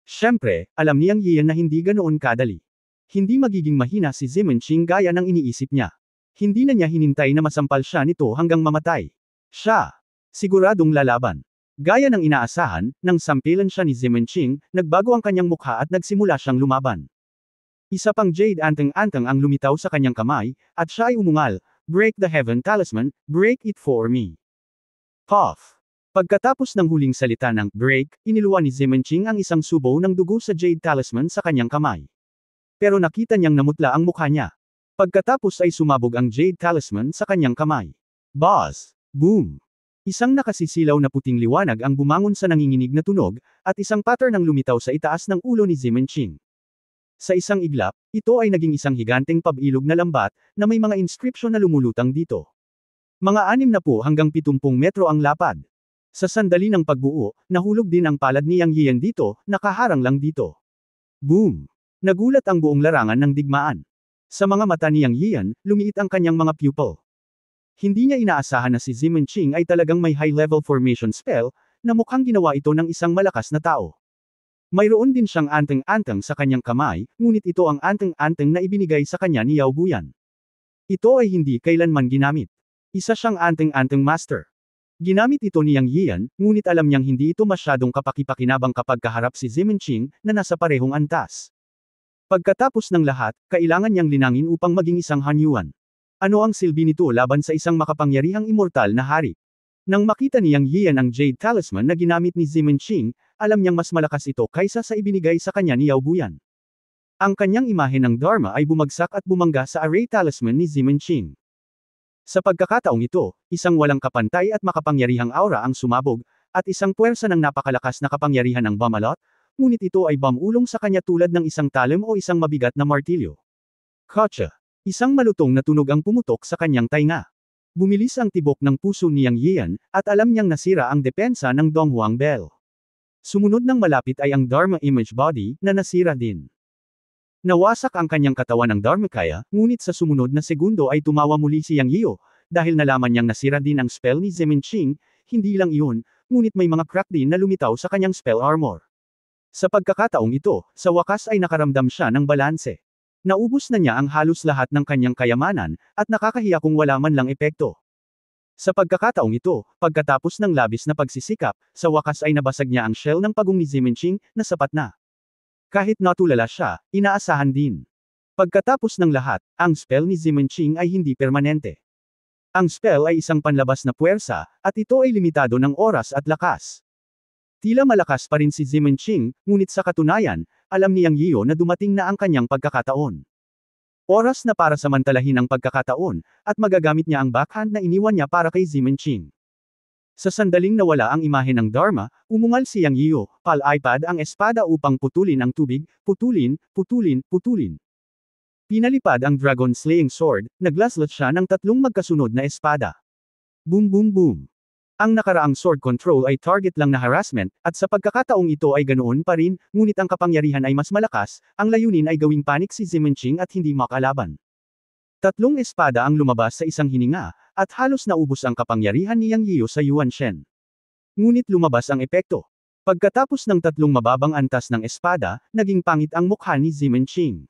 Siyempre, alam niyang Yian na hindi ganoon kadali. Hindi magiging mahina si Zimenching gaya ng iniisip niya. Hindi na niya hinintay na masampal siya nito hanggang mamatay. Siya, siguradong lalaban. Gaya ng inaasahan, nang sampilan siya ni Zimenching, nagbago ang kanyang mukha at nagsimula siyang lumaban. Isa pang jade anteng-anteng ang lumitaw sa kanyang kamay, at siya ay umungal, "Break the heaven talisman, break it for me." Puff! Pagkatapos ng huling salita ng break, iniluwa ni Zimenching ang isang subo ng dugo sa jade talisman sa kanyang kamay. Pero nakita niyang namutla ang mukha niya. Pagkatapos ay sumabog ang jade talisman sa kanyang kamay. Buzz! Boom! Isang nakasisilaw na puting liwanag ang bumangon sa nanginginig na tunog, at isang pattern ang lumitaw sa itaas ng ulo ni Zimenching. Sa isang iglap, ito ay naging isang higanteng pabilog na lambat, na may mga inskripsyon na lumulutang dito. Mga 60 hanggang 70 metro ang lapad. Sa sandali ng pagbuo, nahulog din ang palad ni Yang Yian dito, nakaharang lang dito. Boom! Nagulat ang buong larangan ng digmaan. Sa mga mata ni Yang Yian, lumiit ang kanyang mga pupil. Hindi niya inaasahan na si Zimenching ay talagang may high-level formation spell, na mukhang ginawa ito ng isang malakas na tao. Mayroon din siyang anteng-anteng sa kanyang kamay, ngunit ito ang anteng-anteng na ibinigay sa kanya ni Yao Buyan. Ito ay hindi kailanman ginamit. Isa siyang anteng-anteng master. Ginamit ito ni Yang Yian, ngunit alam niyang hindi ito masyadong kapaki-pakinabang kapag kaharap si Zimenching, na nasa parehong antas. Pagkatapos ng lahat, kailangan niyang linangin upang maging isang hanyuan. Ano ang silbi nito laban sa isang makapangyarihang immortal na hari? Nang makita ni Yang Yian ang Jade Talisman na ginamit ni Zimenching, alam niyang mas malakas ito kaysa sa ibinigay sa kanya ni Yao Buyan. Ang kanyang imahe ng Dharma ay bumagsak at bumangga sa Array Talisman ni Zimenching. Sa pagkakataong ito, isang walang kapantay at makapangyarihang aura ang sumabog, at isang puwersa ng napakalakas na kapangyarihan ng Bamalot, ngunit ito ay bamulong sa kanya tulad ng isang talim o isang mabigat na martilyo. Kotsa! Isang malutong na tunog ang pumutok sa kanyang tainga. Bumilis ang tibok ng puso ni Yang Yian, at alam niyang nasira ang depensa ng Donghuang Bell. Sumunod ng malapit ay ang Dharma Image Body, na nasira din. Nawasak ang kanyang katawan ng Dharmakaya, ngunit sa sumunod na segundo ay tumawa muli si Yang Yiu, dahil nalaman niyang nasira din ang spell ni Zimenching, hindi lang iyon, ngunit may mga crack din na lumitaw sa kanyang spell armor. Sa pagkakataong ito, sa wakas ay nakaramdam siya ng balanse. Naubos na niya ang halos lahat ng kanyang kayamanan, at nakakahiya kung wala man lang epekto. Sa pagkakataong ito, pagkatapos ng labis na pagsisikap, sa wakas ay nabasag niya ang shell ng pagong ni Zimenching, na sapat na. Kahit natulala siya, inaasahan din. Pagkatapos ng lahat, ang spell ni Zimenching ay hindi permanente. Ang spell ay isang panlabas na puwersa, at ito ay limitado ng oras at lakas. Tila malakas pa rin si Zimenching, ngunit sa katunayan, alam ni Yang Yiu na dumating na ang kanyang pagkakataon. Oras na para samantalahin ang pagkakataon, at magagamit niya ang backhand na iniwan niya para kay Zimenching. Sa sandaling nawala ang imahe ng Dharma, umungal si Yang Yiu, pal-iPad ang espada upang putulin ang tubig, putulin, putulin, putulin. Pinalipad ang Dragon Slaying Sword, naglaslat siya ng 3 magkasunod na espada. Boom boom boom. Ang nakaraang sword control ay target lang na harassment, at sa pagkakataong ito ay ganoon pa rin, ngunit ang kapangyarihan ay mas malakas, ang layunin ay gawing panik si Zimenching at hindi makalaban. 3 espada ang lumabas sa isang hininga, at halos naubos ang kapangyarihan ni Yang Yiu sa Yuan Shen. Ngunit lumabas ang epekto. Pagkatapos ng 3 mababang antas ng espada, naging pangit ang mukha ni Zimenching.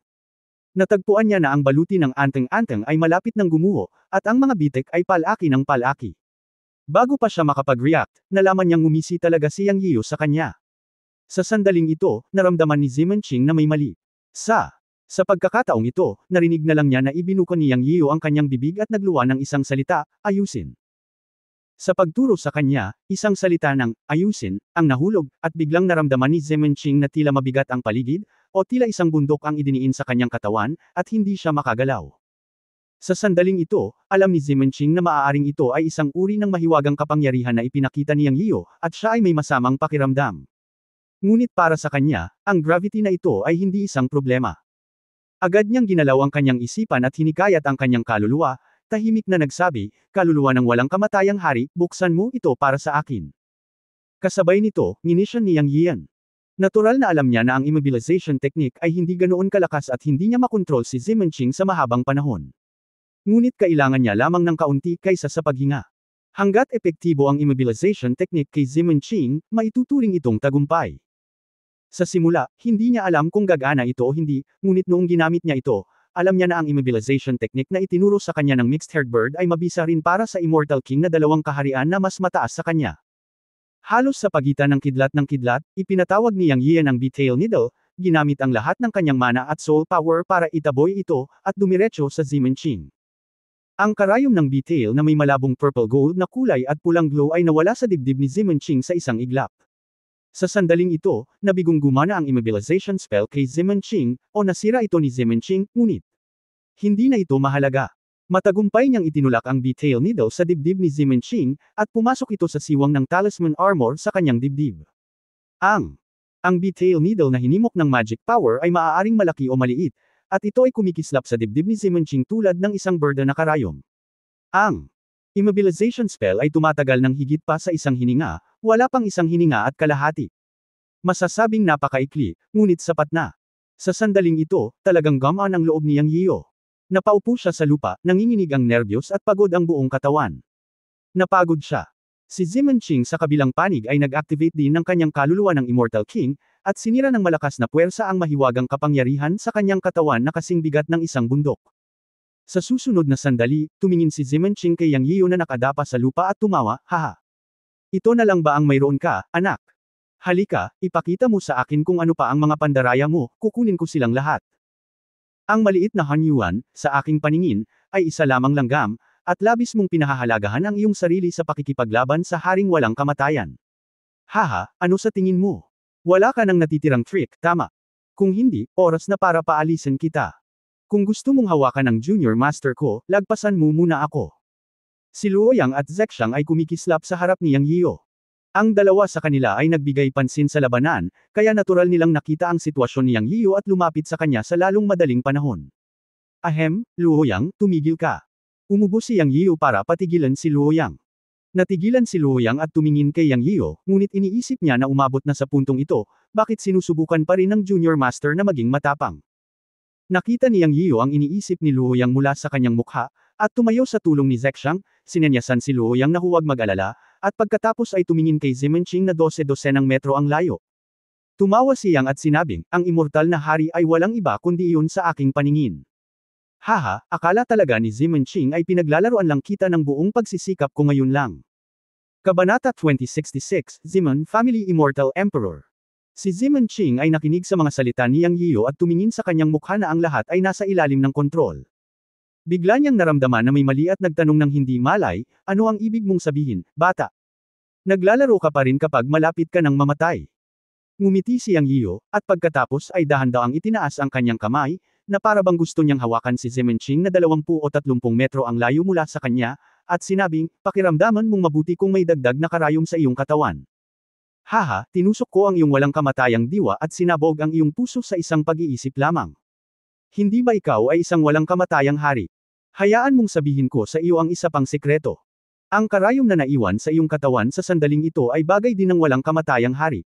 Natagpuan niya na ang baluti ng anteng-anteng ay malapit ng gumuho, at ang mga bitek ay palaki ng palaki. Bago pa siya makapag-react, nalaman niyang ngumisi talaga si Yang Yiu sa kanya. Sa sandaling ito, naramdaman ni Zimenching na may mali. Sa pagkakataong ito, narinig na lang niya na ibinuko ni Yang Yiu ang kanyang bibig at nagluwa ng isang salita, ayusin. Sa pagturo sa kanya, isang salita ng, ayusin, ang nahulog, at biglang naramdaman ni Zimenching na tila mabigat ang paligid, o tila isang bundok ang idiniin sa kanyang katawan, at hindi siya makagalaw. Sa sandaling ito, alam ni Zimenching na maaaring ito ay isang uri ng mahiwagang kapangyarihan na ipinakita ni Yang Yiu, at siya ay may masamang pakiramdam. Ngunit para sa kanya, ang gravity na ito ay hindi isang problema. Agad niyang ginalaw ang kanyang isipan at hinikayat ang kanyang kaluluwa, tahimik na nagsabi, kaluluwa ng walang kamatayang hari, buksan mo ito para sa akin. Kasabay nito, nginisyon ni Yang Yian. Natural na alam niya na ang immobilization technique ay hindi ganoon kalakas at hindi niya makontrol si Zimenching sa mahabang panahon. Ngunit kailangan niya lamang ng kaunti kaysa sa paghinga. Hanggat epektibo ang immobilization technique kay Zimenching, maituturing itong tagumpay. Sa simula, hindi niya alam kung gagana ito o hindi, ngunit noong ginamit niya ito, alam niya na ang immobilization technique na itinuro sa kanya ng mixed-haired bird ay mabisa rin para sa Immortal King na dalawang kaharian na mas mataas sa kanya. Halos sa pagitan ng kidlat, ipinatawag ni Yang Yian ang Betrayal Needle, ginamit ang lahat ng kanyang mana at soul power para itaboy ito, at dumiretso sa Zimenching. Ang karayom ng Betrayal na may malabong purple gold na kulay at pulang glow ay nawala sa dibdib ni Zimenching sa isang iglap. Sa sandaling ito, nabigong gumana ang immobilization spell kay Zimenching, o nasira ito ni Zimenching, ngunit hindi na ito mahalaga. Matagumpay niyang itinulak ang Betrayal Needle sa dibdib ni Zimenching, at pumasok ito sa siwang ng Talisman Armor sa kanyang dibdib. Ang Betrayal Needle na hinimok ng magic power ay maaaring malaki o maliit, at ito ay kumikislap sa dibdib ni Zimenching tulad ng isang bird na karayom. Ang immobilization spell ay tumatagal ng higit pa sa isang hininga, wala pang isang hininga at kalahati. Masasabing napakaikli, ngunit sapat na. Sa sandaling ito, talagang gumaan ang loob ni Yang Yiyo. Napaupo siya sa lupa, nanginginig ang nerbiyos at pagod ang buong katawan. Napagod siya. Si Zimenching sa kabilang panig ay nag-activate din ng kanyang kaluluwa ng Immortal King, at sinira ng malakas na puwersa ang mahiwagang kapangyarihan sa kanyang katawan na kasing bigat ng isang bundok. Sa susunod na sandali, tumingin si Zimenching kay Yang Yiyo na nakadapa sa lupa at tumawa, haha. Ito na lang ba ang mayroon ka, anak? Halika, ipakita mo sa akin kung ano pa ang mga pandaraya mo, kukunin ko silang lahat. Ang maliit na Han Yuan, sa aking paningin, ay isa lamang langgam, at labis mong pinahahalagahan ang iyong sarili sa pakikipaglaban sa haring walang kamatayan. Haha, ano sa tingin mo? Wala ka nang natitirang trick, tama? Kung hindi, oras na para paalisin kita. Kung gusto mong hawakan ang junior master ko, lagpasan mo muna ako. Si Luoyang at Zexang ay kumikislap sa harap ni Yang Yiyo. Ang dalawa sa kanila ay nagbigay pansin sa labanan, kaya natural nilang nakita ang sitwasyon ni Yang Yiyo at lumapit sa kanya sa lalong madaling panahon. Ahem, Luoyang, tumigil ka. Umubo si Yang Yiyo para patigilan si Luoyang. Natigilan si Luoyang at tumingin kay Yang Yiyo, ngunit iniisip niya na umabot na sa puntong ito, bakit sinusubukan pa rin ng junior master na maging matapang. Nakita ni Yang Yiyo ang iniisip ni Luoyang mula sa kanyang mukha, at tumayo sa tulong ni Zexang, sinenyasan si Luoyang na huwag mag-alala, at pagkatapos ay tumingin kay Zimenching na 12-12 metro ang layo. Tumawa si Yang at sinabing, ang immortal na hari ay walang iba kundi iyon sa aking paningin. Haha, akala talaga ni Zimenching ay pinaglalaroan lang kita ng buong pagsisikap ko ngayon lang. Kabanata 2066, Zimen Family Immortal Emperor. Si Zimenching ay nakinig sa mga salita ni Yang Yiyo at tumingin sa kanyang mukha na ang lahat ay nasa ilalim ng kontrol. Bigla niyang naramdaman na may mali at nagtanong ng hindi malay, ano ang ibig mong sabihin, bata? Naglalaro ka pa rin kapag malapit ka ng mamatay. Ngumiti si Yang Yiyo, at pagkatapos ay dahan-dahang itinaas ang kanyang kamay, na para bang gusto niyang hawakan si Zimenching na 20 o 30 metro ang layo mula sa kanya, at sinabing, pakiramdaman mong mabuti kung may dagdag na karayom sa iyong katawan. Haha, tinusok ko ang iyong walang kamatayang diwa at sinabog ang iyong puso sa isang pag-iisip lamang. Hindi ba ikaw ay isang walang kamatayang hari? Hayaan mong sabihin ko sa iyo ang isa pang sekreto. Ang karayom na naiwan sa iyong katawan sa sandaling ito ay bagay din ng walang kamatayang hari.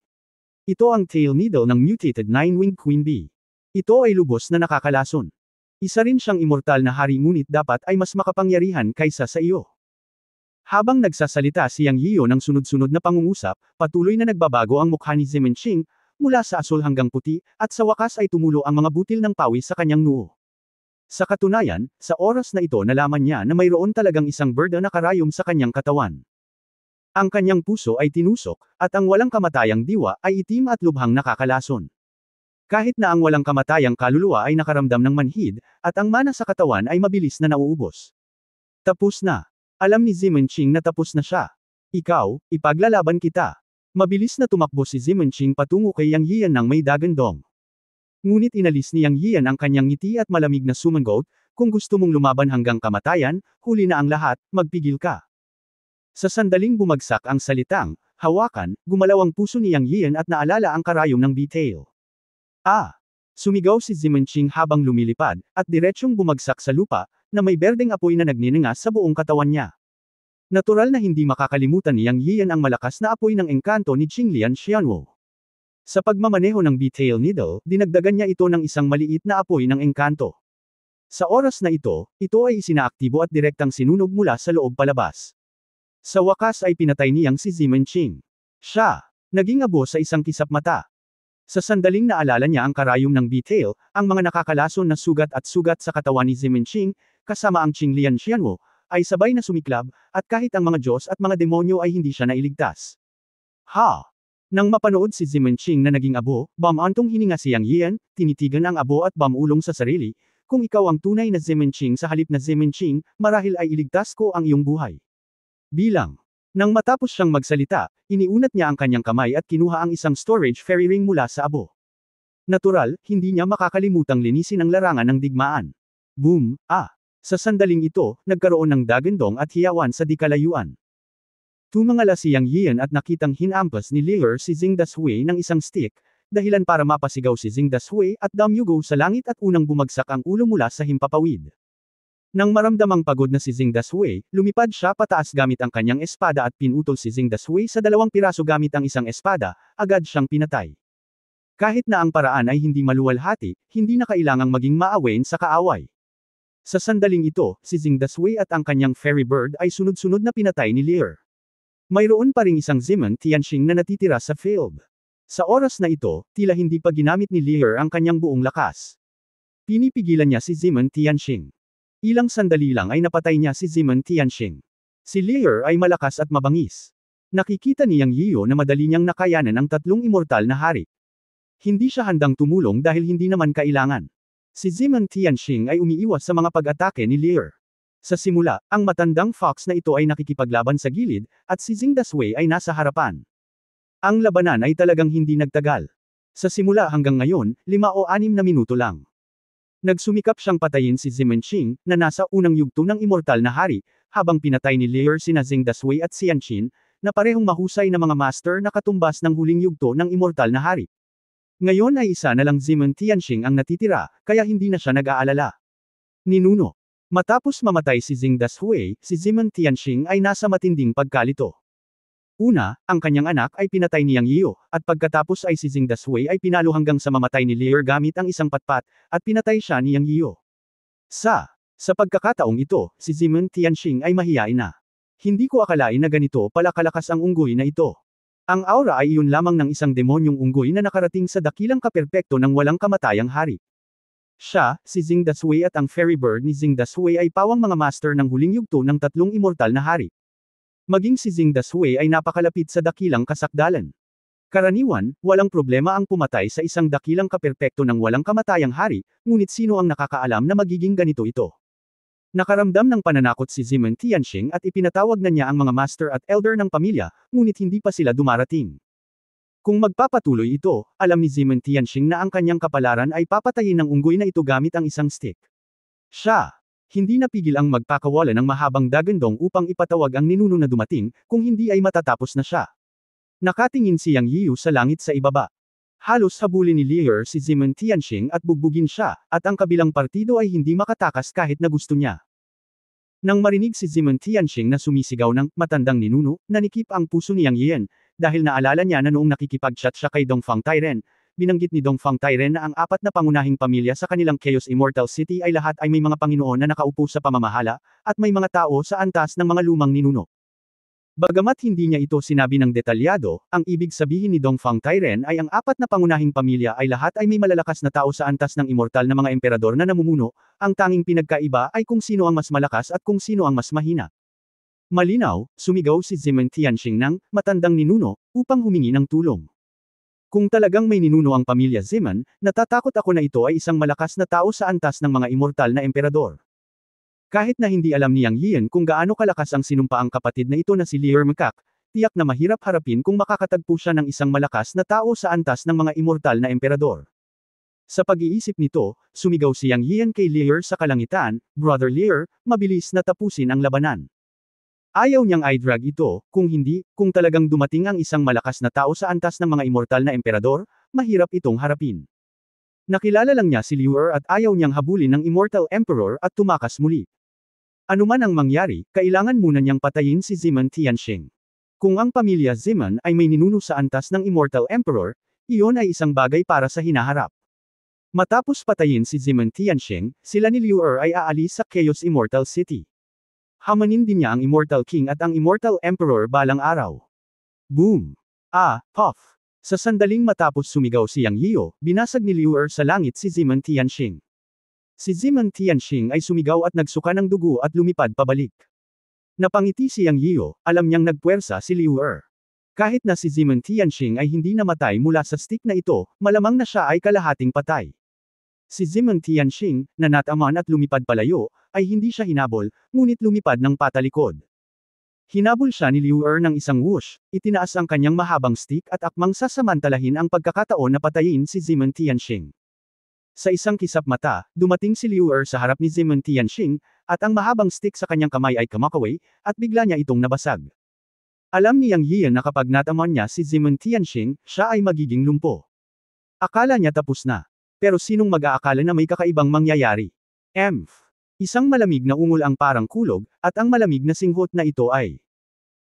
Ito ang tail needle ng mutated Nine-Winged Queen Bee. Ito ay lubos na nakakalason. Isa rin siyang immortal na hari ngunit dapat ay mas makapangyarihan kaysa sa iyo. Habang nagsasalita si Yang Yiyo ng sunod-sunod na pangungusap, patuloy na nagbabago ang mukha ni Zimenching, mula sa asul hanggang puti, at sa wakas ay tumulo ang mga butil ng pawis sa kanyang noo. Sa katunayan, sa oras na ito nalaman niya na mayroon talagang isang bird na karayom sa kanyang katawan. Ang kanyang puso ay tinusok, at ang walang kamatayang diwa ay itim at lubhang nakakalason. Kahit na ang walang kamatayang kaluluwa ay nakaramdam ng manhid, at ang mana sa katawan ay mabilis na nauubos. Tapos na. Alam ni Zimenching na tapos na siya. Ikaw, ipaglalaban kita. Mabilis na tumakbo si Zimenching patungo kay Yang Yian nang may dagandong. Ngunit inalis ni Yang Yian ang kanyang ngiti at malamig na sumangot, kung gusto mong lumaban hanggang kamatayan, huli na ang lahat, magpigil ka. Sa sandaling bumagsak ang salitang, hawakan, gumalaw ang puso ni Yang Yian at naalala ang karayom ng Betrayal. Sumigaw si Zimenching habang lumilipad, at diretsyong bumagsak sa lupa, na may berdeng apoy na nagniningas sa buong katawan niya. Natural na hindi makakalimutan ni Yang Yian ang malakas na apoy ng engkanto ni Qinglian Xianwu. Sa pagmamaneho ng B-tail needle, dinagdagan niya ito ng isang maliit na apoy ng engkanto. Sa oras na ito ay isinaaktibo at direktang sinunog mula sa loob palabas. Sa wakas ay pinatay niyang si Zimenching. Siya, naging abo sa isang kisap mata. Sa sandaling naalala niya ang karayom ng B-tail, ang mga nakakalason na sugat sa katawan ni Zimenching, kasama ang Qinglian Xianwu, ay sabay na sumiklab, at kahit ang mga Diyos at mga demonyo ay hindi siya nailigtas. Nang mapanood si Zimenching na naging abo, bamantong hininga si Yang Yian, tinitigan ang abo at bamulong sa sarili, kung ikaw ang tunay na Zimenching sa halip na Zimenching, marahil ay iligtas ko ang iyong buhay. Nang matapos siyang magsalita, iniunat niya ang kanyang kamay at kinuha ang isang storage fairy ring mula sa abo. Natural, hindi niya makakalimutang linisin ang larangan ng digmaan. Boom! Sa sandaling ito, nagkaroon ng dagandong at hiyawan sa dikalayuan. Tumangala si Yang Yian at nakitang hinampas ni Lier si Xing Dashui ng isang stick, dahilan para mapasigaw si Xing Dashui at damyugo sa langit at unang bumagsak ang ulo mula sa himpapawid. Nang maramdamang pagod na si Xing Dashui, lumipad siya pataas gamit ang kanyang espada at pinutol si Xing Dashui sa 2 piraso gamit ang isang espada, agad siyang pinatay. Kahit na ang paraan ay hindi maluwalhati, hindi na kailangang maging maawain sa kaaway. Sa sandaling ito, si Xing Dashui at ang kanyang fairy bird ay sunod-sunod na pinatay ni Lier. Mayroon pa ring isang Zimen Tianxing na natitira sa field. Sa oras na ito, tila hindi pa ginamit ni Lier ang kanyang buong lakas. Pinipigilan niya si Zimen Tianxing. Ilang sandali lang ay napatay niya si Zimen Tianxing. Si Lier ay malakas at mabangis. Nakikita ni Yang Yiyo na madali niyang nakayanan ang 3 immortal na hari. Hindi siya handang tumulong dahil hindi naman kailangan. Si Zimen Tianxing ay umiiwas sa mga pag-atake ni Lier. Sa simula, ang matandang fox na ito ay nakikipaglaban sa gilid, at si Xing Dashui ay nasa harapan. Ang labanan ay talagang hindi nagtagal. Sa simula hanggang ngayon, 5 o 6 na minuto lang. Nagsumikap siyang patayin si Zimenching, na nasa unang yugto ng immortal na hari, habang pinatay ni Lier sina Xing Dashui at Xianqin, na parehong mahusay na mga master na katumbas ng huling yugto ng immortal na hari. Ngayon ay isa na lang Zimen Tianxing ang natitira, kaya hindi na siya nag-aalala. Ninuno. Matapos mamatay si Xing Dashui, si Zimen Tianxing ay nasa matinding pagkalito. Una, ang kanyang anak ay pinatay ni Yang Yiyo, at pagkatapos ay si Xing Dashui ay pinalo hanggang sa mamatay ni Lier gamit ang isang patpat, at pinatay siya ni Yang Yiyo. Sa pagkakataong ito, si Zimen Tianxing ay mahiyain na. Hindi ko akalain na ganito pala kalakas ang unggoy na ito. Ang aura ay iyon lamang ng isang demonyong unggoy na nakarating sa dakilang kaperpekto ng walang kamatayang hari. Siya, si Xing Dashui at ang fairy bird ni Xing Dashui ay pawang mga master ng huling yugto ng 3 immortal na hari. Maging si Xing Dashui ay napakalapit sa dakilang kasakdalan. Karaniwan, walang problema ang pumatay sa isang dakilang kaperpekto ng walang kamatayang hari, ngunit sino ang nakakaalam na magiging ganito ito? Nakaramdam ng pananakot si Zimen Tianxing at ipinatawag na niya ang mga master at elder ng pamilya, ngunit hindi pa sila dumarating. Kung magpapatuloy ito, alam ni Zimen Tianxing na ang kanyang kapalaran ay papatayin ng unggoy na ito gamit ang isang stick. Siya, hindi napigil ang magpakawala ng mahabang dagandong upang ipatawag ang ninuno na dumating, kung hindi ay matatapos na siya. Nakatingin si Yang Yiyu sa langit sa ibaba. Halos habulin ni Lier si Zimen Tianxing at bugbugin siya, at ang kabilang partido ay hindi makatakas kahit na gusto niya. Nang marinig si Zimen Tianxing na sumisigaw ng matandang ninuno, nanikip ang puso ni Yang Yian, dahil naalala niya na noong nakikipag-chat siya kay Dongfang Tairen, binanggit ni Dongfang Tairen na ang 4 na pangunahing pamilya sa kanilang Chaos Immortal City ay lahat ay may mga panginoon na nakaupo sa pamamahala, at may mga tao sa antas ng mga lumang ninuno. Bagamat hindi niya ito sinabi ng detalyado, ang ibig sabihin ni Dongfang Tairen ay ang 4 na pangunahing pamilya ay lahat ay may malalakas na tao sa antas ng immortal na mga emperador na namumuno, ang tanging pinagkaiba ay kung sino ang mas malakas at kung sino ang mas mahina. Malinaw, sumigaw si Zimen Tianxing ng matandang ninuno upang humingi ng tulong. Kung talagang may ninuno ang pamilya Zimen, natatakot ako na ito ay isang malakas na tao sa antas ng mga immortal na emperador. Kahit na hindi alam ni Yang Yian kung gaano kalakas ang sinumpaang kapatid na ito na si Lier Mekak, tiyak na mahirap harapin kung makakatagpo siya ng isang malakas na tao sa antas ng mga immortal na emperador. Sa pag-iisip nito, sumigaw si Yang Yian kay Lier sa kalangitan, "Brother Lier, mabilis na tapusin ang labanan." Ayaw niyang i-drag ito, kung hindi, kung talagang dumating ang isang malakas na tao sa antas ng mga immortal na emperador, mahirap itong harapin. Nakilala lang niya si Lier at ayaw niyang habulin ng Immortal Emperor at tumakas muli. Ano man ang mangyari, kailangan muna niyang patayin si Ziman Tianxing. Kung ang pamilya Ziman ay may ninuno sa antas ng Immortal Emperor, iyon ay isang bagay para sa hinaharap. Matapos patayin si Ziman Tianxing, sila ni Liu Er ay aalis sa Chaos Immortal City. Hamanin din niya ang Immortal King at ang Immortal Emperor balang araw. Boom! Puff! Sa sandaling matapos sumigaw si Yang Yio, binasag ni Liu Er sa langit si Ziman Tianxing. Si Ziman Tianxing ay sumigaw at nagsuka ng dugo at lumipad pabalik. Napangiti si Yang Yio, alam niyang nagpuwersa si Liu Er. Kahit na si Ziman Tianxing ay hindi namatay mula sa stick na ito, malamang na siya ay kalahating patay. Si Ziman Tianxing, na nataman at lumipad palayo, ay hindi siya hinabol, ngunit lumipad ng patalikod. Hinabol siya ni Liu Er ng isang whoosh, itinaas ang kanyang mahabang stick at akmang sasamantalahin ang pagkakataon na patayin si Ziman Tianxing. Sa isang kisap mata, dumating si Liu Er sa harap ni Ziman Tianxing, at ang mahabang stick sa kanyang kamay ay kamakaway, at bigla niya itong nabasag. Alam ni Yang Yian na kapag nataman niya si Ziman Tianxing, siya ay magiging lumpo. Akala niya tapos na. Pero sinong mag-aakala na may kakaibang mangyayari? Isang malamig na ungol ang parang kulog, at ang malamig na singhot na ito ay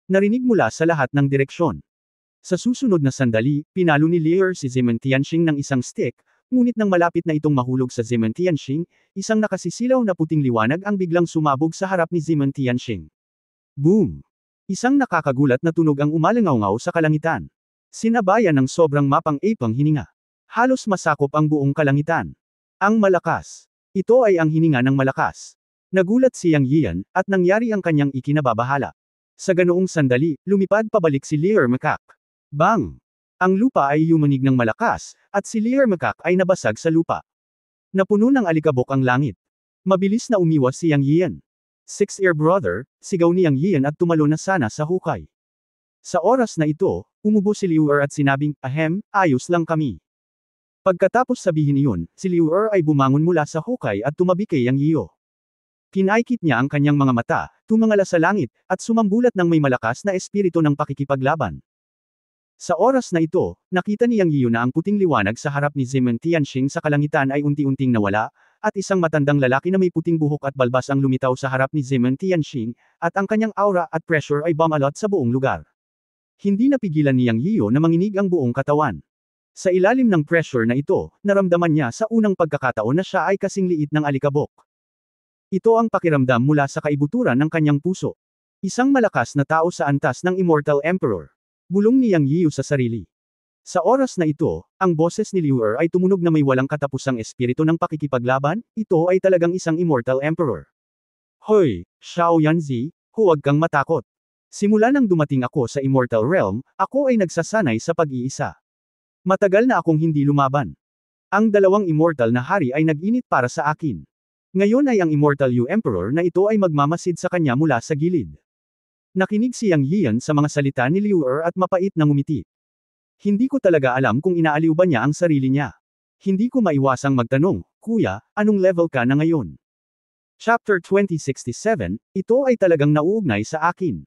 narinig mula sa lahat ng direksyon. Sa susunod na sandali, pinalo ni Liu Er si Ziman Tianxing ng isang stick, ngunit nang malapit na itong mahulog sa Ziman Tianxing, isang nakasisilaw na puting liwanag ang biglang sumabog sa harap ni Ziman Tianxing. Boom! Isang nakakagulat na tunog ang umalangaw-ngaw sa kalangitan. Sinabayan ng sobrang mapang-apang hininga. Halos masakop ang buong kalangitan. Ang malakas. Ito ay ang hininga ng malakas. Nagulat si Yang Yian, at nangyari ang kanyang ikinababahala. Sa ganoong sandali, lumipad pabalik si Lear Makak. Bang! Ang lupa ay yumanig ng malakas, at si Lear Makak ay nabasag sa lupa. Napuno ng alikabok ang langit. Mabilis na umiwas si Yang Yian. Six-Ear Brother, sigaw ni Yang Yian at tumalo na sana sa hukay. Sa oras na ito, umubo si Liu Er at sinabing, ayos lang kami. Pagkatapos sabihin iyon, si Liu Er ay bumangon mula sa hukay at tumabi kay Yang Yio. Kinaikit niya ang kanyang mga mata, tumangala sa langit, at sumambulat ng may malakas na espiritu ng pakikipaglaban. Sa oras na ito, nakita ni Yang Yio na ang puting liwanag sa harap ni Ziman Tianxing sa kalangitan ay unti-unting nawala, at isang matandang lalaki na may puting buhok at balbas ang lumitaw sa harap ni Ziman Tianxing, at ang kanyang aura at pressure ay bumalot sa buong lugar. Hindi napigilan ni Yang Yio na manginig ang buong katawan. Sa ilalim ng pressure na ito, naramdaman niya sa unang pagkakataon na siya ay kasing liit ng alikabok. Ito ang pakiramdam mula sa kaibuturan ng kanyang puso. Isang malakas na tao sa antas ng Immortal Emperor. Bulong ni Yang Yiu sa sarili. Sa oras na ito, ang boses ni Liu Er ay tumunog na may walang katapusang espiritu ng pakikipaglaban, ito ay talagang isang Immortal Emperor. Hoy, Xiao Yanzi, huwag kang matakot. Simula nang dumating ako sa Immortal Realm, ako ay nagsasanay sa pag-iisa. Matagal na akong hindi lumaban. Ang dalawang immortal na hari ay nag-init para sa akin. Ngayon ay ang Immortal Yu Emperor na ito ay magmamasid sa kanya mula sa gilid. Nakinig si Yang Yian sa mga salita ni Liu Er at mapait na ngumiti. Hindi ko talaga alam kung inaaliw ba niya ang sarili niya. Hindi ko maiwasang magtanong, Kuya, anong level ka na ngayon? Chapter 2067, ito ay talagang nauugnay sa akin.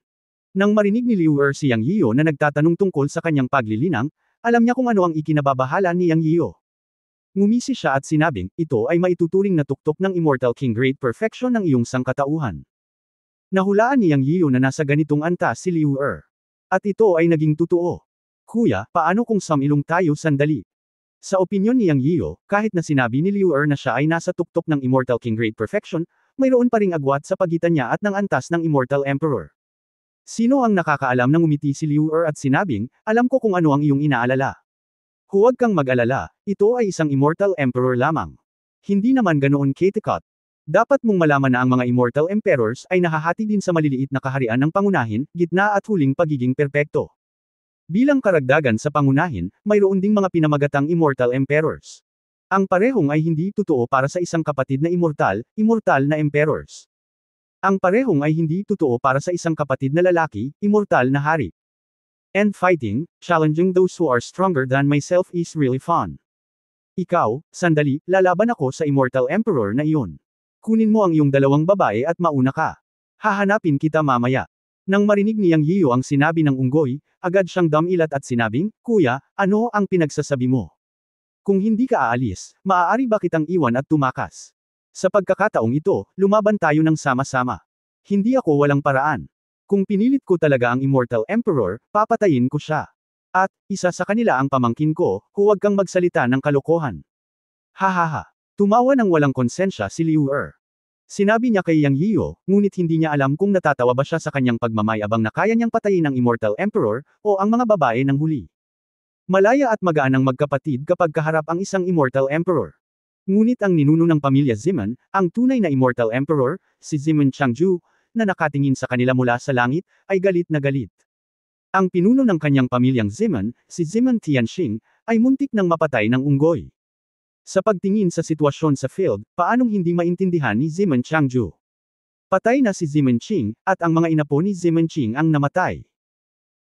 Nang marinig ni Liu Er si Yang Yio na nagtatanong tungkol sa kanyang paglilinang, alam niya kung ano ang ikinababahala ni Yang Yio. Ngumisi siya at sinabing, ito ay maituturing na tuktok ng Immortal King Great Perfection ng iyong sangkatauhan. Nahulaan ni Yang Yio na nasa ganitong antas si Liu Er. At ito ay naging totoo. Kuya, paano kung samilong tayo sandali? Sa opinyon ni Yang Yio, kahit na sinabi ni Liu Er na siya ay nasa tuktok ng Immortal King Great Perfection, mayroon pa ring agwat sa pagitan niya at ng antas ng Immortal Emperor. Sino ang nakakaalam na ngumiti si Liu Er at sinabing, alam ko kung ano ang iyong inaalala. Huwag kang mag-alala, ito ay isang Immortal Emperor lamang. Hindi naman ganoon katikot. Dapat mong malaman na ang mga Immortal Emperors ay nahahati din sa maliliit na kaharian ng pangunahin, gitna at huling pagiging perpekto. Bilang karagdagan sa pangunahin, mayroon ding mga pinamagatang Immortal Emperors. Ang parehong ay hindi totoo para sa isang kapatid na immortal na Emperors. Ang parehong ay hindi totoo para sa isang kapatid na lalaki, immortal na hari. And fighting, challenging those who are stronger than myself is really fun. Ikaw, sandali, lalaban ako sa Immortal Emperor na iyon. Kunin mo ang iyong dalawang babae at mauna ka. Hahanapin kita mamaya. Nang marinig ni Yang Yio ang sinabi ng unggoy, agad siyang damilat at sinabing, Kuya, ano ang pinagsasabi mo? Kung hindi ka aalis, maaari ba kitang iwan at tumakas? Sa pagkakataong ito, lumaban tayo ng sama-sama. Hindi ako walang paraan. Kung pinilit ko talaga ang Immortal Emperor, papatayin ko siya. At, isa sa kanila ang pamangkin ko, huwag kang magsalita ng kalokohan. Hahaha. Tumawa ng walang konsensya si Liu Er. Sinabi niya kay Yang Yio, ngunit hindi niya alam kung natatawa ba siya sa kanyang pagmamayabang na kaya niyang patayin ang Immortal Emperor, o ang mga babae ng huli. Malaya at magaan ang magkapatid kapag kaharap ang isang Immortal Emperor. Ngunit ang ninuno ng pamilya Ziman, ang tunay na Immortal Emperor, si Ziman Changju, na nakatingin sa kanila mula sa langit, ay galit na galit. Ang pinuno ng kanyang pamilyang Ziman, si Ziman Tianxing, ay muntik nang mapatay ng unggoy. Sa pagtingin sa sitwasyon sa field, paanong hindi maintindihan ni Ziman Changju? Patay na si Ziman Qing, at ang mga inapo ni Ziman Qing ang namatay.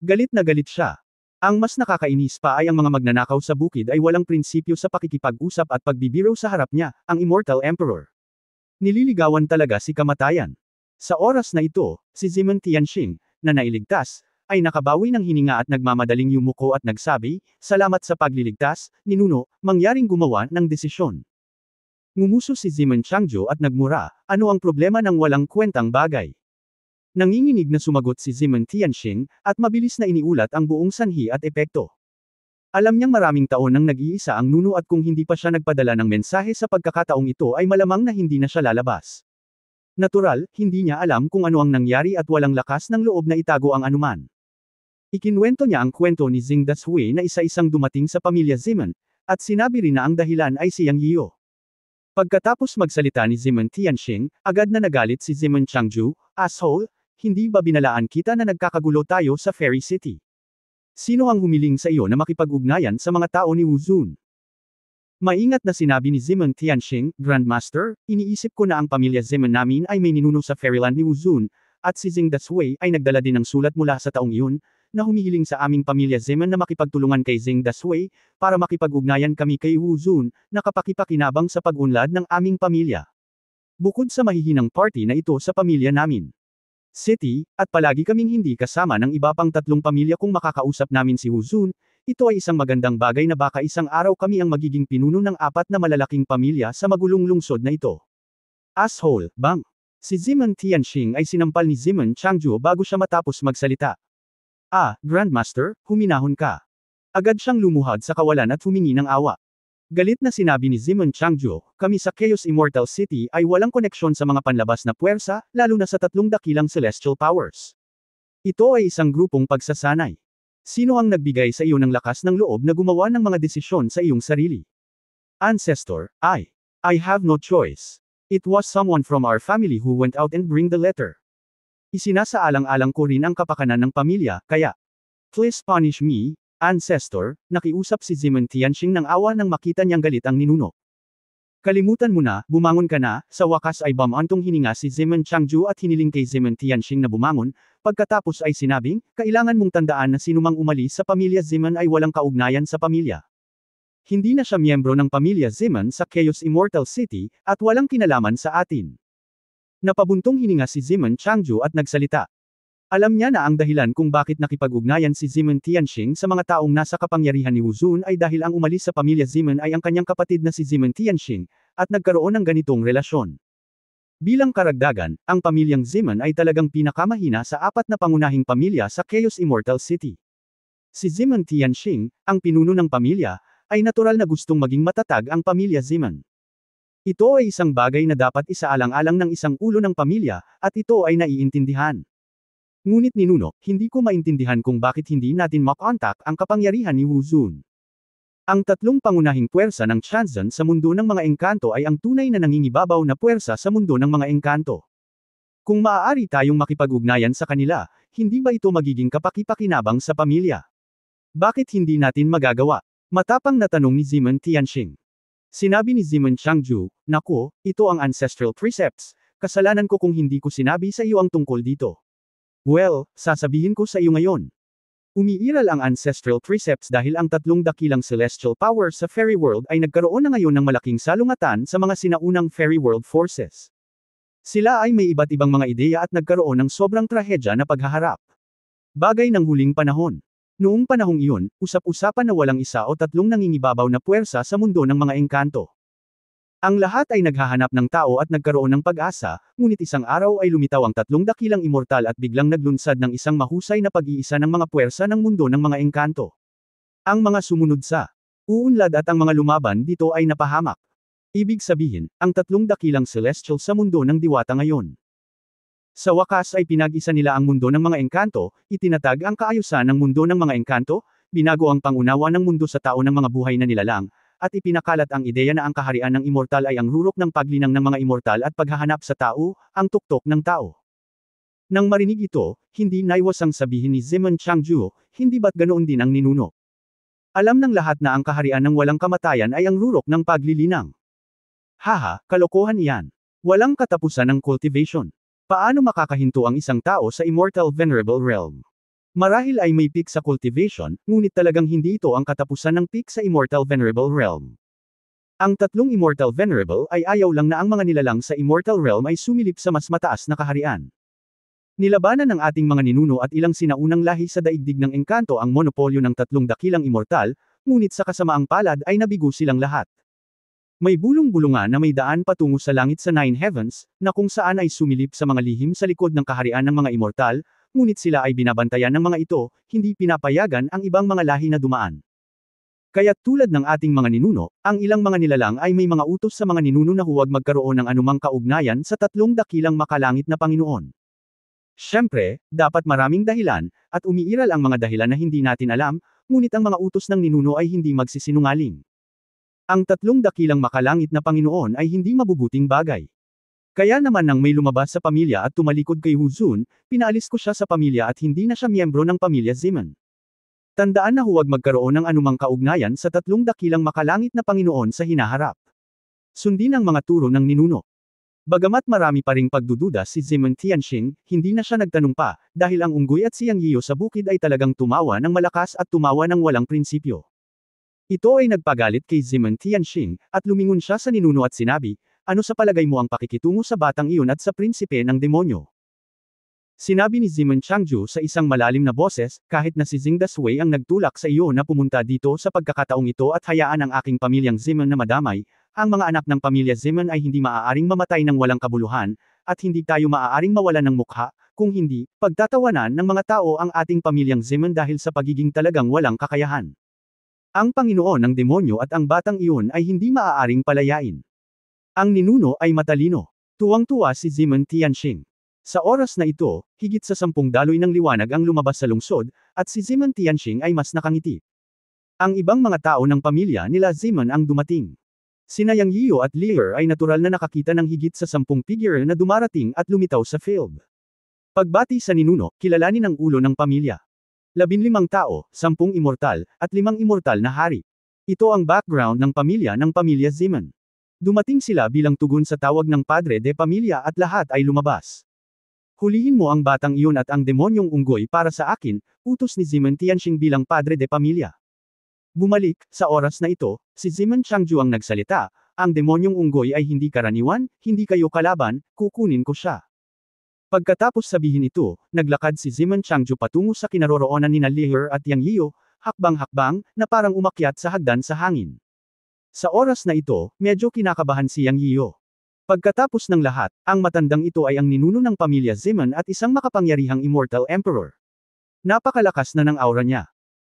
Galit na galit siya. Ang mas nakakainis pa ay ang mga magnanakaw sa bukid ay walang prinsipyo sa pakikipag-usap at pagbibiro sa harap niya, ang Immortal Emperor. Nililigawan talaga si kamatayan. Sa oras na ito, si Ziman Tianxing, na nailigtas, ay nakabawi ng hininga at nagmamadaling yumuko at nagsabi, "Salamat sa pagliligtas, ninuno, mangyaring gumawa ng desisyon." Ngumuso si Ziman Changju at nagmura, "Ano ang problema ng walang kwentang bagay?" Nanginginig na sumagot si Ziman Tianxing, at mabilis na iniulat ang buong sanhi at epekto. Alam niyang maraming taon nang nag-iisa ang nuno at kung hindi pa siya nagpadala ng mensahe sa pagkakataong ito ay malamang na hindi na siya lalabas. Natural, hindi niya alam kung ano ang nangyari at walang lakas ng loob na itago ang anuman. Ikinwento niya ang kwento ni Xing Dashui na isa-isang dumating sa pamilya Ziman, at sinabi rin na ang dahilan ay si Yang Yio. Pagkatapos magsalita ni Ziman Tianxing, agad na nagalit si Ziman Changju, "Asshole, hindi ba binalaan kita na nagkakagulo tayo sa Fairy City? Sino ang humiling sa iyo na makipag-ugnayan sa mga tao ni Wu Zun?" Maingat na sinabi ni Ziman Tianxing, "Grandmaster, iniisip ko na ang pamilya Ziman namin ay may ninuno sa Fairyland ni Wu Zun, at si Xing Dashui ay nagdala din ng sulat mula sa taong iyon, na humihiling sa aming pamilya Ziman na makipagtulungan kay Xing Dashui, para makipag-ugnayan kami kay Wu Zun, na kapakipakinabang sa pag-unlad ng aming pamilya. Bukod sa mahihinang party na ito sa pamilya namin City, at palagi kaming hindi kasama ng iba pang tatlong pamilya kung makakausap namin si Wu Zun, ito ay isang magandang bagay na baka isang araw kami ang magiging pinuno ng apat na malalaking pamilya sa magulong lungsod na ito." Asshole, bang? Si Ziman Tianxing ay sinampal ni Ziman Changju bago siya matapos magsalita. "Ah, Grandmaster, huminahon ka." Agad siyang lumuhad sa kawalan at humingi ng awa. Galit na sinabi ni Ziman Changju, "Kami sa Chaos Immortal City ay walang koneksyon sa mga panlabas na puwersa, lalo na sa tatlong dakilang celestial powers. Ito ay isang grupong pagsasanay. Sino ang nagbigay sa iyo ng lakas ng loob na gumawa ng mga desisyon sa iyong sarili?" "Ancestor, I have no choice. It was someone from our family who went out and bring the letter. Isinasaalang-alang ko rin ang kapakanan ng pamilya, kaya, please punish me, Ancestor." Nakiusap si Ziman Tianxing ng awa nang makita niyang galit ang ninuno. "Kalimutan mo na, bumangon ka na." Sa wakas ay bumantong hininga si Ziman Changju at hiniling kay Ziman Tianxing na bumangon, pagkatapos ay sinabing, "Kailangan mong tandaan na sinumang umalis sa pamilya Ziman ay walang kaugnayan sa pamilya. Hindi na siya miyembro ng pamilya Ziman sa Chaos Immortal City, at walang kinalaman sa atin." Napabuntong hininga si Ziman Changju at nagsalita. Alam niya na ang dahilan kung bakit nakipag-ugnayan si Ziman Tianxing sa mga taong nasa kapangyarihan ni Wu Zun ay dahil ang umalis sa pamilya Ziman ay ang kanyang kapatid na si Ziman Tianxing, at nagkaroon ng ganitong relasyon. Bilang karagdagan, ang pamilyang Ziman ay talagang pinakamahina sa apat na pangunahing pamilya sa Chaos Immortal City. Si Ziman Tianxing, ang pinuno ng pamilya, ay natural na gustong maging matatag ang pamilya Ziman. Ito ay isang bagay na dapat isaalang-alang ng isang ulo ng pamilya, at ito ay naiintindihan. Ngunit ninuno, hindi ko maintindihan kung bakit hindi natin makontak ang kapangyarihan ni Wu Zun. Ang tatlong pangunahing puwersa ng Chanzhen sa mundo ng mga engkanto ay ang tunay na nangingibabaw na puwersa sa mundo ng mga engkanto. Kung maaari tayong makipag-ugnayan sa kanila, hindi ba ito magiging kapakipakinabang sa pamilya? Bakit hindi natin magagawa? Matapang na tanong ni Ziman Tianxing. Sinabi ni Ziman Changju, "Naku, ito ang ancestral precepts, kasalanan ko kung hindi ko sinabi sa iyo ang tungkol dito. Well, sasabihin ko sa iyo ngayon. Umiiral ang ancestral precepts dahil ang tatlong dakilang celestial powers sa fairy world ay nagkaroon na ngayon ng malaking salungatan sa mga sinaunang fairy world forces. Sila ay may iba't ibang mga ideya at nagkaroon ng sobrang trahedya na paghaharap. Bagay ng huling panahon. Noong panahong iyon, usap-usapan na walang isa o tatlong nangingibabaw na puwersa sa mundo ng mga engkanto. Ang lahat ay naghahanap ng tao at nagkaroon ng pag-asa, ngunit isang araw ay lumitaw ang tatlong dakilang immortal at biglang naglunsad ng isang mahusay na pag-iisa ng mga puwersa ng mundo ng mga engkanto. Ang mga sumunod sa uunlad at ang mga lumaban dito ay napahamak. Ibig sabihin, ang tatlong dakilang celestial sa mundo ng diwata ngayon. Sa wakas ay pinag-isa nila ang mundo ng mga engkanto, itinatag ang kaayusan ng mundo ng mga engkanto, binago ang pangunawa ng mundo sa tao ng mga buhay na nilalang, at ipinakalat ang ideya na ang kaharian ng immortal ay ang rurok ng paglinang ng mga immortal at paghahanap sa tao, ang tuktok ng tao. Nang marinig ito, hindi naiwasang sabihin ni Ziman Changju, hindi ba't ganoon din ang ninuno? Alam ng lahat na ang kaharian ng walang kamatayan ay ang rurok ng paglilinang. Haha, kalokohan iyan. Walang katapusan ng cultivation. Paano makakahinto ang isang tao sa immortal venerable realm? Marahil ay may peak sa cultivation, ngunit talagang hindi ito ang katapusan ng peak sa immortal venerable realm. Ang tatlong immortal venerable ay ayaw lang na ang mga nilalang sa immortal realm ay sumilip sa mas mataas na kaharian. Nilabanan ng ating mga ninuno at ilang sinaunang lahi sa daigdig ng engkanto ang monopolyo ng tatlong dakilang immortal, ngunit sa kasamaang palad ay nabigo silang lahat. May bulong-bulungan na may daan patungo sa langit sa Nine Heavens, na kung saan ay sumilip sa mga lihim sa likod ng kaharian ng mga immortal, ngunit sila ay binabantayan ng mga ito, hindi pinapayagan ang ibang mga lahi na dumaan. Kaya't tulad ng ating mga ninuno, ang ilang mga nilalang ay may mga utos sa mga ninuno na huwag magkaroon ng anumang kaugnayan sa tatlong dakilang makalangit na Panginoon. Siyempre, dapat maraming dahilan, at umiiral ang mga dahilan na hindi natin alam, ngunit ang mga utos ng ninuno ay hindi magsisinungaling. Ang tatlong dakilang makalangit na Panginoon ay hindi mabubuting bagay. Kaya naman nang may lumabas sa pamilya at tumalikod kay Huzun, pinaalis ko siya sa pamilya at hindi na siya miyembro ng pamilya Ziman. Tandaan na huwag magkaroon ng anumang kaugnayan sa tatlong dakilang makalangit na Panginoon sa hinaharap. Sundin ang mga turo ng ninuno. Bagamat marami pa ring pagdududa si Ziman Tianxing, hindi na siya nagtanong pa, dahil ang unggoy at siyang Yiyo sa bukid ay talagang tumawa ng malakas at tumawa ng walang prinsipyo. Ito ay nagpagalit kay Ziman Tianxing, at lumingon siya sa ninuno at sinabi, ano sa palagay mo ang pakikitungo sa batang iyon at sa prinsipe ng demonyo? Sinabi ni Ziman Changju sa isang malalim na boses, kahit na si Xing Daswei ang nagtulak sa iyo na pumunta dito sa pagkakataong ito at hayaan ang aking pamilyang Ziman na madamay, ang mga anak ng pamilya Ziman ay hindi maaaring mamatay ng walang kabuluhan, at hindi tayo maaaring mawalan ng mukha, kung hindi, pagtatawanan ng mga tao ang ating pamilyang Ziman dahil sa pagiging talagang walang kakayahan. Ang Panginoon ng demonyo at ang batang iyon ay hindi maaaring palayain. Ang ninuno ay matalino. Tuwang-tuwa si Ziman Tianxing. Sa oras na ito, higit sa 10 daloy ng liwanag ang lumabas sa lungsod, at si Ziman Tianxing ay mas nakangiti. Ang ibang mga tao ng pamilya nila Ziman ang dumating. Sina Yang Yiyo at Lear ay natural na nakakita ng higit sa 10 figure na dumarating at lumitaw sa field. Pagbati sa ninuno, kilalanin ang ulo ng pamilya. 15 tao, 10 immortal, at 5 immortal na hari. Ito ang background ng pamilya Ziman. Dumating sila bilang tugon sa tawag ng Padre de Pamilya at lahat ay lumabas. Hulihin mo ang batang iyon at ang demonyong unggoy para sa akin, utos ni Ziman Tianxing bilang Padre de Pamilya. Bumalik, sa oras na ito, si Ziman Changju ang nagsalita, ang demonyong unggoy ay hindi karaniwan, hindi kayo kalaban, kukunin ko siya. Pagkatapos sabihin ito, naglakad si Ziman Changju patungo sa kinaroroonan nina Lear at Yang Yiyo, hakbang-hakbang, na parang umakyat sa hagdan sa hangin. Sa oras na ito, medyo kinakabahan si Yang Yiyo. Pagkatapos ng lahat, ang matandang ito ay ang ninuno ng pamilya Ziman at isang makapangyarihang immortal emperor. Napakalakas na ng aura niya.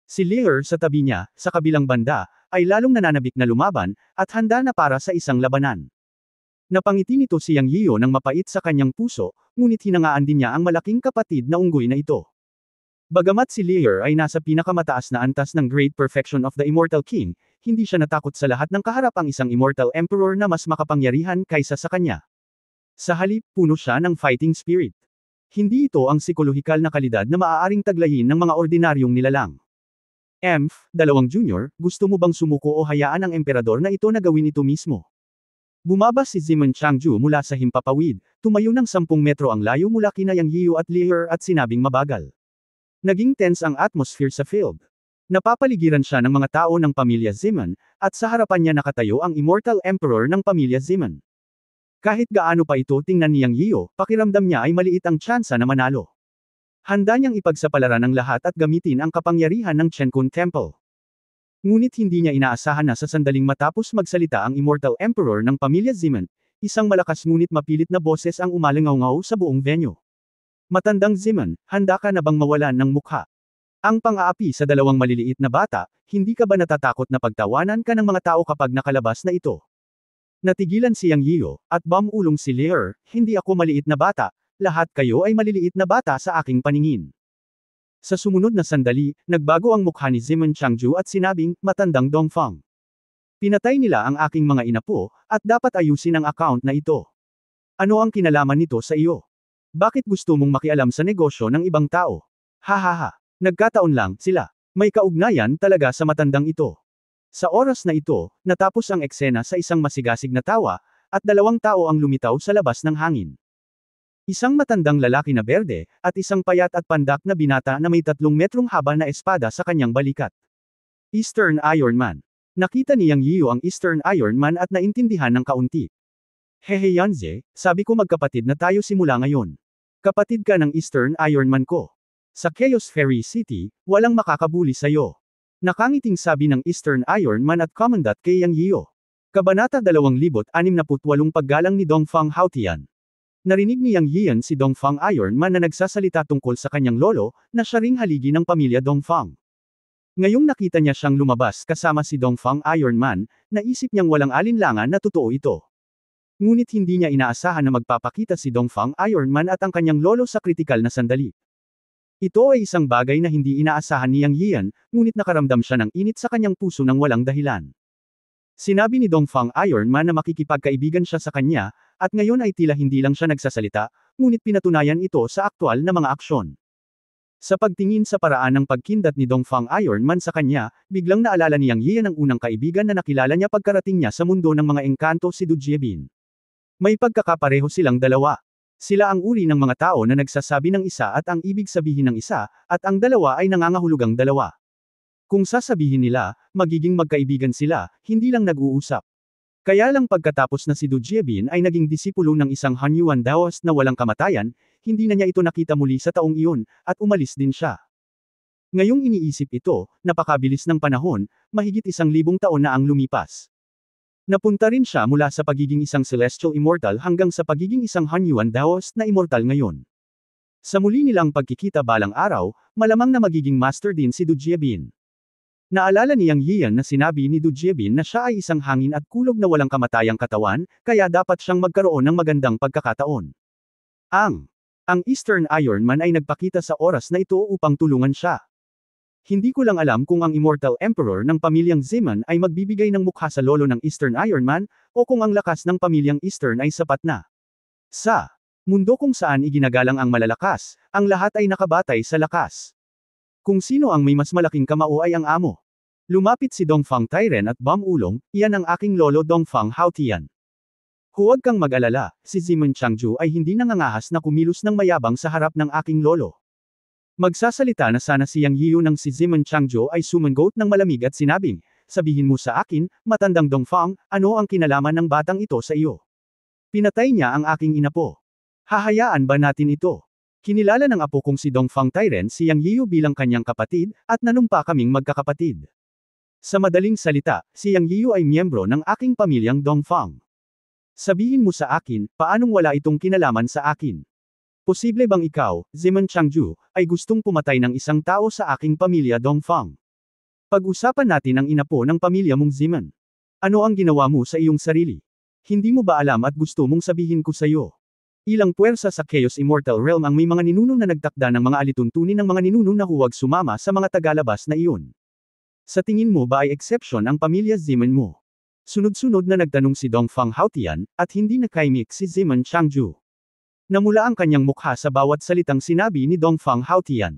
Si Lear sa tabi niya, sa kabilang banda, ay lalong nananabik na lumaban, at handa na para sa isang labanan. Napangiti nito si Yang Yiyo ng mapait sa kanyang puso, ngunit hinangaan din niya ang malaking kapatid na unggoy na ito. Bagamat si Lear ay nasa pinakamataas na antas ng Great Perfection of the Immortal King, hindi siya natakot sa lahat ng kaharap ang isang immortal emperor na mas makapangyarihan kaysa sa kanya. Sa halip, puno siya ng fighting spirit. Hindi ito ang psikolohikal na kalidad na maaaring taglayin ng mga ordinaryong nilalang. Emph, 2 Junior, gusto mo bang sumuko o hayaan ang emperador na ito na gawin ito mismo? Bumaba si Ziman Changju mula sa himpapawid, tumayo ng 10 metro ang layo mula kina Yang Yiyo at Lear at sinabing mabagal. Naging tense ang atmosphere sa field. Napapaligiran siya ng mga tao ng pamilya Ziman, at sa harapan niya nakatayo ang immortal emperor ng pamilya Ziman. Kahit gaano pa ito tingnan ni Yang Yiyo, pakiramdam niya ay maliit ang tsansa na manalo. Handa niyang ipagsapalaran ang lahat at gamitin ang kapangyarihan ng Chenkun Temple. Ngunit hindi niya inaasahan na sa sandaling matapos magsalita ang Immortal Emperor ng pamilya Zeman, isang malakas ngunit mapilit na boses ang umalingaw-ngaw sa buong venue. Matandang Zeman, handa ka na bang mawalan ng mukha? Ang pang-aapi sa dalawang maliliit na bata, hindi ka ba natatakot na pagtawanan ka ng mga tao kapag nakalabas na ito? Natigilan si Yang Yiyo, at bumulong si Leer, hindi ako maliit na bata, lahat kayo ay maliliit na bata sa aking paningin. Sa sumunod na sandali, nagbago ang mukha ni Zeman Changju at sinabing, matandang Dongfang. Pinatay nila ang aking mga inapo, at dapat ayusin ang account na ito. Ano ang kinalaman nito sa iyo? Bakit gusto mong makialam sa negosyo ng ibang tao? Hahaha. Nagkataon lang, sila. May kaugnayan talaga sa matandang ito. Sa oras na ito, natapos ang eksena sa isang masigasig na tawa, at dalawang tao ang lumitaw sa labas ng hangin. Isang matandang lalaki na berde, at isang payat at pandak na binata na may 3 metrong haba na espada sa kanyang balikat. Eastern Iron Man. Nakita ni Yang Yiyo ang Eastern Iron Man at naintindihan ng kaunti. Hehe Yanze, sabi ko magkapatid na tayo simula ngayon. Kapatid ka ng Eastern Iron Man ko. Sa Chaos Fairy City, walang makakabuli sa'yo. Nakangiting sabi ng Eastern Iron Man at Commandant kay Yang Yiyo. Kabanata 2068 Paggalang ni Dongfang Haotian. Narinig ni Yang Yiyan si Dongfang Iron Man na nagsasalita tungkol sa kanyang lolo, na siya ring haligi ng pamilya Dongfang. Ngayong nakita niya siyang lumabas kasama si Dongfang Iron Man, naisip niyang walang alinlangan na totoo ito. Ngunit hindi niya inaasahan na magpapakita si Dongfang Iron Man at ang kanyang lolo sa kritikal na sandali. Ito ay isang bagay na hindi inaasahan ni Yang Yiyan, ngunit nakaramdam siya ng init sa kanyang puso ng walang dahilan. Sinabi ni Dongfang Iron Man na makikipagkaibigan siya sa kanya, at ngayon ay tila hindi lang siya nagsasalita, ngunit pinatunayan ito sa aktwal na mga aksyon. Sa pagtingin sa paraan ng pagkindat ni Dongfang Iron Man sa kanya, biglang naalala ni Yang Yiyan ang unang kaibigan na nakilala niya pagkarating niya sa mundo ng mga engkanto si Du Jiebin. May pagkakapareho silang dalawa. Sila ang uri ng mga tao na nagsasabi ng isa at ang ibig sabihin ng isa, at ang dalawa ay nangangahulugang dalawa. Kung sasabihin nila, magiging magkaibigan sila, hindi lang nag-uusap. Kaya lang pagkatapos na si Du Jiebin ay naging disipulo ng isang Hanyuan Daoist na walang kamatayan, hindi na niya ito nakita muli sa taong iyon, at umalis din siya. Ngayong iniisip ito, napakabilis ng panahon, mahigit 1,000 taon na ang lumipas. Napunta rin siya mula sa pagiging isang Celestial Immortal hanggang sa pagiging isang Hanyuan Daoist na immortal ngayon. Sa muli nilang pagkikita balang araw, malamang na magiging master din si Du Jiebin. Naalala ni Yang Yiyan na sinabi ni Du Jiebin na siya ay isang hangin at kulog na walang kamatayang katawan, kaya dapat siyang magkaroon ng magandang pagkakataon. Ang Eastern Iron Man ay nagpakita sa oras na ito upang tulungan siya. Hindi ko lang alam kung ang Immortal Emperor ng pamilyang Zeman ay magbibigay ng mukha sa lolo ng Eastern Iron Man, o kung ang lakas ng pamilyang Eastern ay sapat na. Sa mundo kung saan iginagalang ang malalakas, ang lahat ay nakabatay sa lakas. Kung sino ang may mas malaking kamao ay ang amo. Lumapit si Dongfang Tairen at bumulong, iyan ang aking lolo Dongfang Haotian. Huwag kang mag-alala, si Zeman Changju ay hindi nangangahas na kumilos ng mayabang sa harap ng aking lolo. Magsasalita na sana si Yang Yiyo nang si Zeman Changju ay sumangot ng malamig at sinabing, sabihin mo sa akin, matandang Dongfang, ano ang kinalaman ng batang ito sa iyo? Pinatay niya ang aking inapo. Hahayaan ba natin ito? Kinilala ng apo kong si Dongfang Tairen si Yang Yiyo bilang kanyang kapatid, at nanumpa kaming magkakapatid. Sa madaling salita, si Yang Yiyo ay miyembro ng aking pamilyang Dongfang. Sabihin mo sa akin, paanong wala itong kinalaman sa akin? Posible bang ikaw, Zeman Changju, ay gustong pumatay ng isang tao sa aking pamilya Dongfang? Pag-usapan natin ang inapo ng pamilya mong Zeman. Ano ang ginawa mo sa iyong sarili? Hindi mo ba alam at gusto mong sabihin ko sa iyo? Ilang puwersa sa Chaos Immortal Realm ang may mga ninuno na nagtakda ng mga alituntunin ng mga ninuno na huwag sumama sa mga tagalabas na iyon. Sa tingin mo ba ay exception ang pamilya Zeman mo? Sunod-sunod na nagtanong si Dongfang Haotian, at hindi nakaimik si Zeman Changju. Namula ang kanyang mukha sa bawat salitang sinabi ni Dongfang Haotian.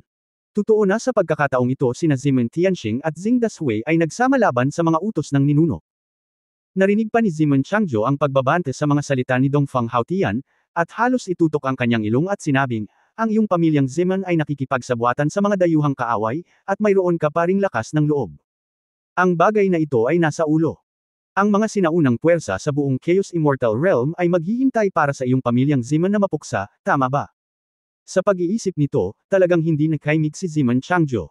Totoo na sa pagkakataong ito sina Zeman Tianxing at Xing Dashui ay nagsama laban sa mga utos ng ninuno. Narinig pa ni Zeman Changju ang pagbabante sa mga salita ni Dongfang Haotian, at halos itutok ang kanyang ilong at sinabing, ang iyong pamilyang Zeman ay nakikipagsabuatan sa mga dayuhang kaaway, at mayroon ka pa ring lakas ng loob. Ang bagay na ito ay nasa ulo. Ang mga sinaunang puwersa sa buong Chaos Immortal Realm ay maghihintay para sa iyong pamilyang Zeman na mapuksa, tama ba? Sa pag-iisip nito, talagang hindi nakaimik si Zeman Changju.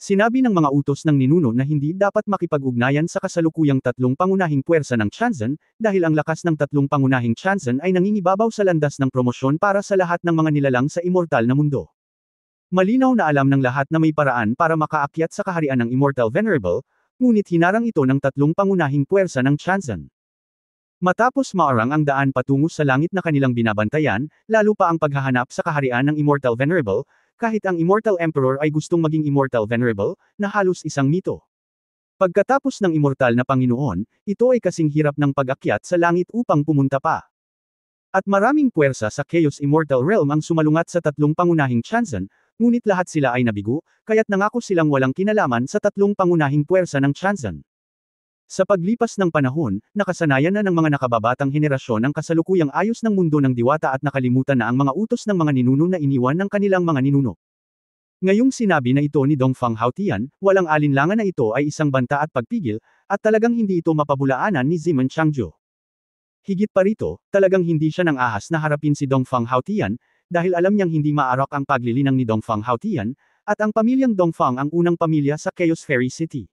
Sinabi ng mga utos ng ninuno na hindi dapat makipag-ugnayan sa kasalukuyang tatlong pangunahing puwersa ng Chanzen, dahil ang lakas ng tatlong pangunahing Chanzen ay nangingibabaw sa landas ng promosyon para sa lahat ng mga nilalang sa immortal na mundo. Malinaw na alam ng lahat na may paraan para makaakyat sa kaharian ng Immortal Venerable, ngunit hinarang ito ng tatlong pangunahing puwersa ng Chanzen. Matapos maarang ang daan patungo sa langit na kanilang binabantayan, lalo pa ang paghahanap sa kaharian ng Immortal Venerable, kahit ang Immortal Emperor ay gustong maging Immortal Venerable, na halos isang mito. Pagkatapos ng Immortal na Panginoon, ito ay kasing hirap ng pag-akyat sa langit upang pumunta pa. At maraming puwersa sa Chaos Immortal Realm ang sumalungat sa tatlong pangunahing Chanzen, ngunit lahat sila ay nabigo, kaya't nangako silang walang kinalaman sa tatlong pangunahing puwersa ng Chanzen. Sa paglipas ng panahon, nakasanayan na ng mga nakababatang henerasyon ang kasalukuyang ayos ng mundo ng diwata at nakalimutan na ang mga utos ng mga ninuno na iniwan ng kanilang mga ninuno. Ngayong sinabi na ito ni Dongfang Haotian, walang alinlangan na ito ay isang banta at pagpigil, at talagang hindi ito mapabulaanan ni Ziman Changzhou. Higit pa rito, talagang hindi siya nang ahas na harapin si Dongfang Haotian, dahil alam niyang hindi maarak ang paglilinang ni Dongfang Haotian, at ang pamilyang Dongfang ang unang pamilya sa Chaos Fairy City.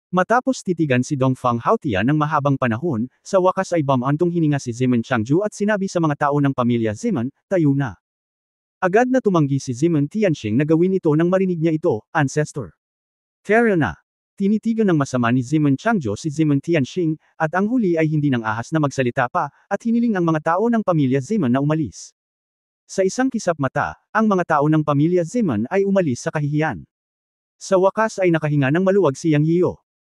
Matapos titigan si Dongfang Haotian ng mahabang panahon, sa wakas ay bumantong hininga si Ziman Changzhou at sinabi sa mga tao ng pamilya Ziman, tayo na. Agad na tumanggi si Ziman Tianxing na gawin ito nang marinig niya ito, ancestor. Tara na. Tinitigan ng masama ni Ziman Changzhou si Ziman Tianxing, at ang huli ay hindi nang ahas na magsalita pa, at hiniling ang mga tao ng pamilya Ziman na umalis. Sa isang kisap mata, ang mga tao ng pamilya Ziman ay umalis sa kahihiyan. Sa wakas ay nakahinga ng maluwag si Yang Yiyo.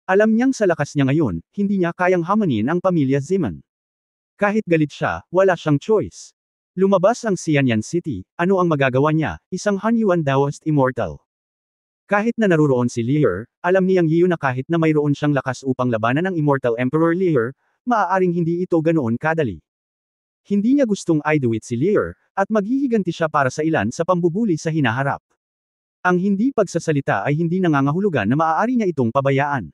Alam niyang sa lakas niya ngayon, hindi niya kayang hamanin ang pamilya Ziman. Kahit galit siya, wala siyang choice. Lumabas ang Xianyan City, ano ang magagawa niya, isang Hanyuan Daoist Immortal. Kahit na naruroon si Lier, alam ni Yang Yiyo na kahit na mayroon siyang lakas upang labanan ng Immortal Emperor Lier, maaaring hindi ito ganoon kadali. Hindi niya gustong iduit si Lier, at maghihiganti siya para sa ilan sa pambubuli sa hinaharap. Ang hindi pagsasalita ay hindi nangangahulugan na maaari niya itong pabayaan.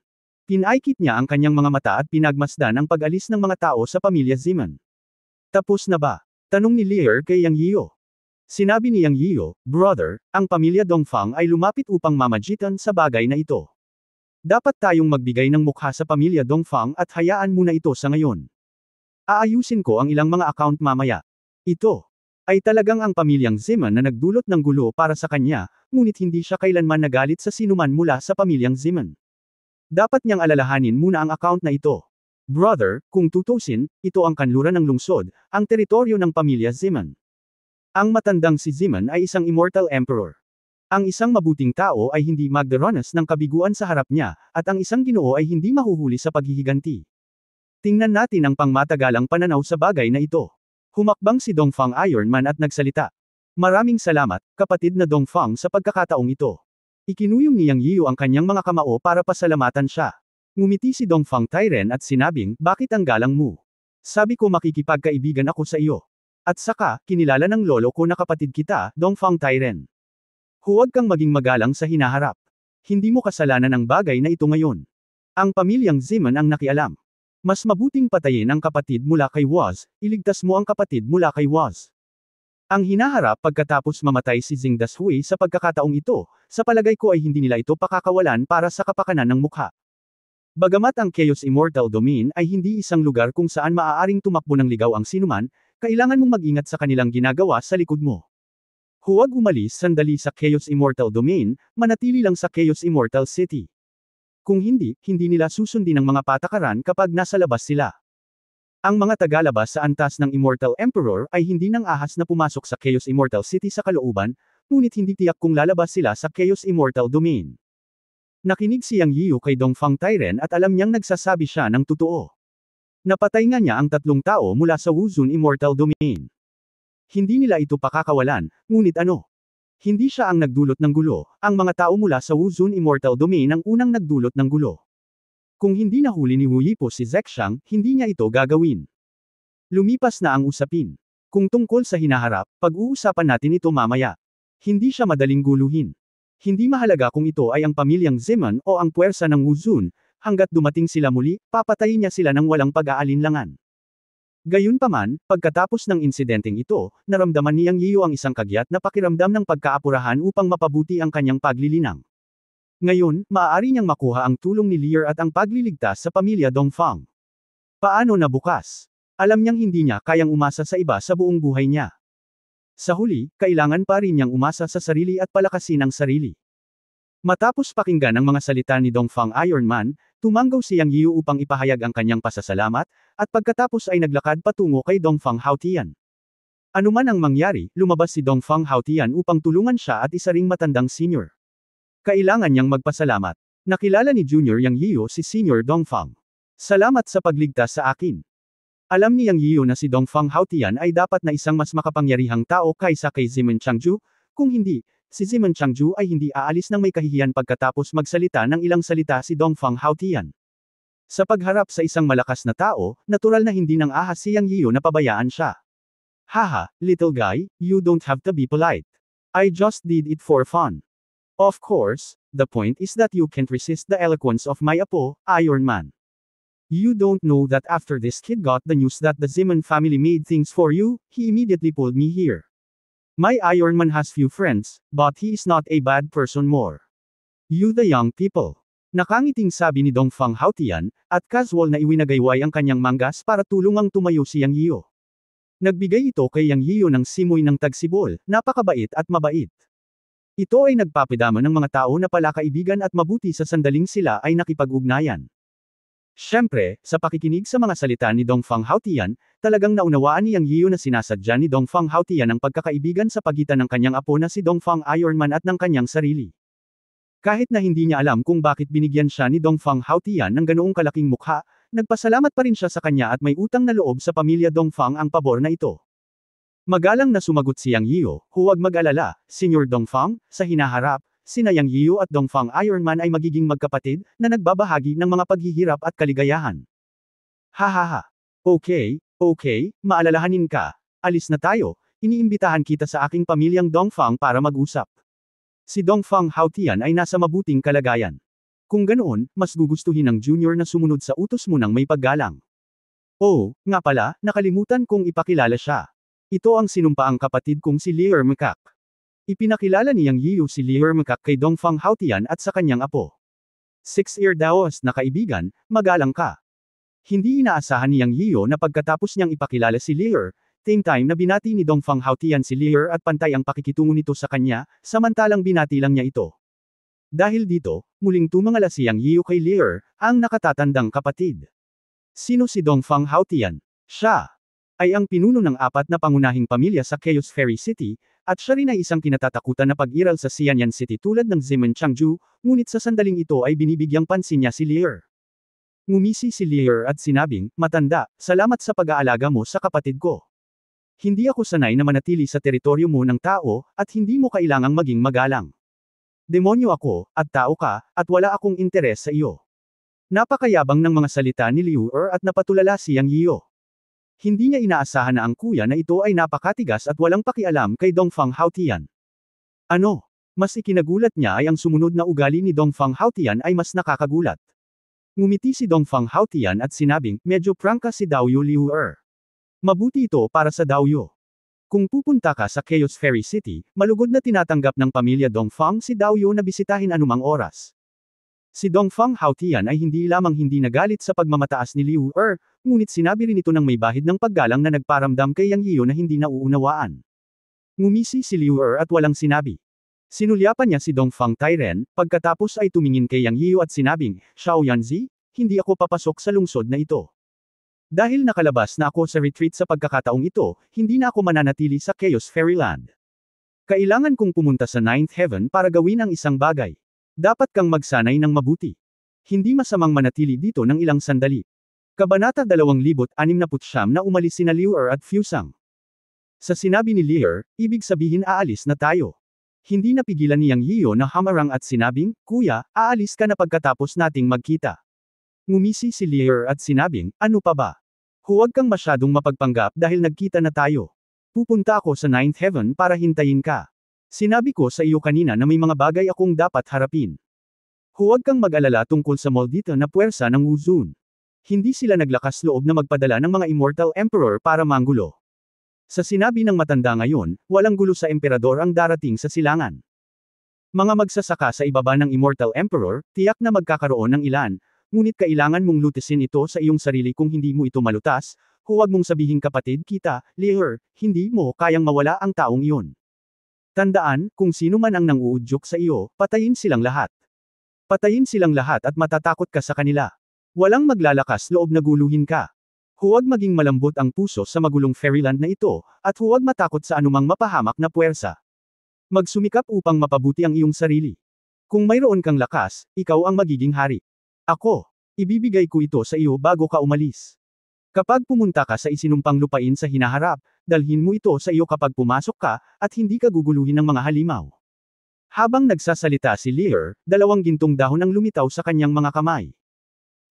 Pinaikit niya ang kanyang mga mata at pinagmasdan ang pag-alis ng mga tao sa pamilya Ziman. Tapos na ba? Tanong ni Lier kay Yang Yiyo. Sinabi ni Yang Yiyo, brother, ang pamilya Dongfang ay lumapit upang mamagitan sa bagay na ito. Dapat tayong magbigay ng mukha sa pamilya Dongfang at hayaan muna ito sa ngayon. Aayusin ko ang ilang mga account mamaya. Ito ay talagang ang pamilyang Ziman na nagdulot ng gulo para sa kanya, ngunit hindi siya kailanman nagalit sa sinuman mula sa pamilyang Ziman. Dapat niyang alalahanin muna ang account na ito. Brother, kung tutusin, ito ang kanluran ng lungsod, ang teritoryo ng pamilya Ziman. Ang matandang si Ziman ay isang Immortal Emperor. Ang isang mabuting tao ay hindi magdaranas ng kabiguan sa harap niya, at ang isang ginoo ay hindi mahuhuli sa paghihiganti. Tingnan natin ang pangmatagalang pananaw sa bagay na ito. Humakbang si Dongfang Ironman at nagsalita. Maraming salamat, kapatid na Dongfang sa pagkakataong ito. Ikinuyong ni Yang Yiyo ang kanyang mga kamao para pasalamatan siya. Ngumiti si Dongfang Tairen at sinabing, bakit ang galang mo? Sabi ko makikipagkaibigan ako sa iyo. At saka, kinilala ng lolo ko na kapatid kita, Dongfang Tairen. Huwag kang maging magalang sa hinaharap. Hindi mo kasalanan ang bagay na ito ngayon. Ang pamilyang Ziman ang nakialam. Mas mabuting patayin ang kapatid mula kay Waz, iligtas mo ang kapatid mula kay Waz. Ang hinaharap pagkatapos mamatay si Xing Dashui sa pagkakataong ito, sa palagay ko ay hindi nila ito pakakawalan para sa kapakanan ng mukha. Bagamat ang Chaos Immortal Domain ay hindi isang lugar kung saan maaaring tumakbo ng ligaw ang sinuman, kailangan mong mag-ingat sa kanilang ginagawa sa likod mo. Huwag umalis sandali sa Chaos Immortal Domain, manatili lang sa Chaos Immortal City. Kung hindi, hindi nila susundin ang mga patakaran kapag nasa labas sila. Ang mga tagalabas sa antas ng Immortal Emperor ay hindi nang ahas na pumasok sa Chaos Immortal City sa kalooban, ngunit hindi tiyak kung lalabas sila sa Chaos Immortal Domain. Nakinig si Yang Yiyo kay Dongfang Tairen at alam niyang nagsasabi siya ng totoo. Napatay nga niya ang 3 tao mula sa Wuzun Immortal Domain. Hindi nila ito pakakawalan, ngunit ano? Hindi siya ang nagdulot ng gulo, ang mga tao mula sa Wuzun Immortal Domain ang unang nagdulot ng gulo. Kung hindi nahuli ni Wu Yipo si Zexang, hindi niya ito gagawin. Lumipas na ang usapin. Kung tungkol sa hinaharap, pag-uusapan natin ito mamaya. Hindi siya madaling guluhin. Hindi mahalaga kung ito ay ang pamilyang Ziman o ang puwersa ng Wuzun, hanggat dumating sila muli, papatayin niya sila ng walang pag-aalinlangan. Gayunpaman, pagkatapos ng insidenteng ito, naramdaman ni Yang Yiyo ang isang kagyat na pakiramdam ng pagkaapurahan upang mapabuti ang kanyang paglilinang. Ngayon, maaari niyang makuha ang tulong ni Lear at ang pagliligtas sa pamilya Dongfang. Paano na bukas? Alam niyang hindi niya kayang umasa sa iba sa buong buhay niya. Sa huli, kailangan pa rin niyang umasa sa sarili at palakasin ang sarili. Matapos pakinggan ang mga salita ni Dongfang Iron Man, tumanggaw si Yang Yiu upang ipahayag ang kanyang pasasalamat, at pagkatapos ay naglakad patungo kay Dongfang Haotian. Ano man ang mangyari, lumabas si Dongfang Haotian upang tulungan siya at isa ring matandang senior. Kailangan niyang magpasalamat. Nakilala ni Junior Yang Yiu si Senior Dongfang. Salamat sa pagligtas sa akin. Alam ni Yang Yiu na si Dongfang Haotian ay dapat na isang mas makapangyarihang tao kaysa kay Zimen Changju, kung hindi, si Zimen Changju ay hindi aalis ng may kahihiyan pagkatapos magsalita ng ilang salita si Dongfang Haotian. Sa pagharap sa isang malakas na tao, natural na hindi nang ahas si Yang Yiu na pabayaan siya. Haha, little guy, you don't have to be polite. I just did it for fun. Of course, the point is that you can't resist the eloquence of my apo, Iron Man. You don't know that after this kid got the news that the Ziman family made things for you, he immediately pulled me here. My Iron Man has few friends, but he is not a bad person more. You the young people. Nakangiting sabi ni Dongfang Haotian, at casual na iwinagayway ang kanyang manggas para tulungang tumayo si Yang Yiu. Nagbigay ito kay Yang Yiu ng simoy ng tagsibol, napakabait at mabait. Ito ay nagpapadama ng mga tao na pala kaibigan at mabuti sa sandaling sila ay nakipag-ugnayan. Siyempre, sa pakikinig sa mga salita ni Dongfang Haotian, talagang naunawaan ni Yang Yiu na sinasadya ni Dongfang Haotian ang pagkakaibigan sa pagitan ng kanyang apo na si Dongfang Iron Man at ng kanyang sarili. Kahit na hindi niya alam kung bakit binigyan siya ni Dongfang Haotian ng ganoong kalaking mukha, nagpasalamat pa rin siya sa kanya at may utang na loob sa pamilya Dongfang ang pabor na ito. Magalang na sumagot si Yang Yiu, huwag mag-alala, Senior Dongfang, sa hinaharap, sina Yang Yiu at Dongfang Iron Man ay magiging magkapatid, na nagbabahagi ng mga paghihirap at kaligayahan. Hahaha. Okay, maalalahanin ka. Alis na tayo, iniimbitahan kita sa aking pamilyang Dongfang para mag-usap. Si Dongfang Haotian ay nasa mabuting kalagayan. Kung ganoon, mas gugustuhin ng Junior na sumunod sa utos mo ng may paggalang. Oh, nga pala, nakalimutan kong ipakilala siya. Ito ang sinumpaang kapatid kong si Lear Mekak. Ipinakilala ni Yang Yiu si Lear Mekak kay Dongfang Haotian at sa kanyang apo. 6-year Daos na kaibigan, magalang ka. Hindi inaasahan ni Yang Yiu na pagkatapos niyang ipakilala si Lear, same time na binati ni Dongfang Haotian si Lear at pantay ang pakikitungo nito sa kanya, samantalang binati lang niya ito. Dahil dito, muling tumangala si Yang Yiu kay Lear, ang nakatatandang kapatid. Sino si Dongfang Haotian? Siya ay ang pinuno ng 4 na pangunahing pamilya sa Chaos Fairy City, at siya rin ay isang kinatatakutan na pag-iral sa Xianyan City tulad ng Zimen Changju, ngunit sa sandaling ito ay binibigyang pansin niya si Lear. Ngumisi si Lear at sinabing, matanda, salamat sa pag-aalaga mo sa kapatid ko. Hindi ako sanay na manatili sa teritoryo mo ng tao, at hindi mo kailangang maging magalang. Demonyo ako, at tao ka, at wala akong interes sa iyo. Napakayabang ng mga salita ni Liu at napatulala si Yang Yiu. Hindi niya inaasahan na ang kuya na ito ay napakatigas at walang pakialam kay Dongfang Haotian. Ano? Mas ikinagulat niya ay ang sumunod na ugali ni Dongfang Haotian ay mas nakakagulat. Ngumiti si Dongfang Haotian at sinabing, medyo prangka si Daoyu Liu. Mabuti ito para sa Daoyu. Kung pupunta ka sa Chaos Fairy City, malugod na tinatanggap ng pamilya Dongfang si Daoyu na bisitahin anumang oras. Si Dongfang Haotian ay hindi lamang hindi nagalit sa pagmamataas ni Liu, ngunit sinabi rin ito ng may bahid ng paggalang na nagparamdam kay Yang Yiu na hindi nauunawaan. Ngumisi si Liu at walang sinabi. Sinulyapan niya si Dongfang Tairen, pagkatapos ay tumingin kay Yang Yiu at sinabing, Xiao Yanzi, hindi ako papasok sa lungsod na ito. Dahil nakalabas na ako sa retreat sa pagkakataong ito, hindi na ako mananatili sa Chaos Fairyland. Kailangan kong pumunta sa Ninth Heaven para gawin ang isang bagay. Dapat kang magsanay ng mabuti. Hindi masamang manatili dito ng ilang sandali. Kabanata 2069 na umalis sina Liu at Fusang. Sa sinabi ni Lear, ibig sabihin aalis na tayo. Hindi napigilan ni Yang Yiu na hamarang at sinabing, Kuya, aalis ka na pagkatapos nating magkita. Ngumisi si Lear at sinabing, ano pa ba? Huwag kang masyadong mapagpanggap dahil nagkita na tayo. Pupunta ako sa Ninth Heaven para hintayin ka. Sinabi ko sa iyo kanina na may mga bagay akong dapat harapin. Huwag kang mag-alala tungkol sa maldita na puwersa ng Wuzun. Hindi sila naglakas loob na magpadala ng mga Immortal Emperor para manggulo. Sa sinabi ng matanda ngayon, walang gulo sa emperador ang darating sa silangan. Mga magsasaka sa ibaba ng Immortal Emperor, tiyak na magkakaroon ng ilan, ngunit kailangan mong lutisin ito sa iyong sarili kung hindi mo ito malutas, huwag mong sabihin kapatid kita, Lear, hindi mo kayang mawala ang taong iyon. Tandaan, kung sino man ang nanguudyok sa iyo, patayin silang lahat. Patayin silang lahat at matatakot ka sa kanila. Walang maglalakas loob na guluhin ka. Huwag maging malambot ang puso sa magulong fairyland na ito, at huwag matakot sa anumang mapahamak na puwersa. Magsumikap upang mapabuti ang iyong sarili. Kung mayroon kang lakas, ikaw ang magiging hari. Ako, ibibigay ko ito sa iyo bago ka umalis. Kapag pumunta ka sa isinumpang lupain sa hinaharap, dalhin mo ito sa iyo kapag pumasok ka, at hindi ka guguluhin ng mga halimaw. Habang nagsasalita si Lear, dalawang gintong dahon ang lumitaw sa kanyang mga kamay.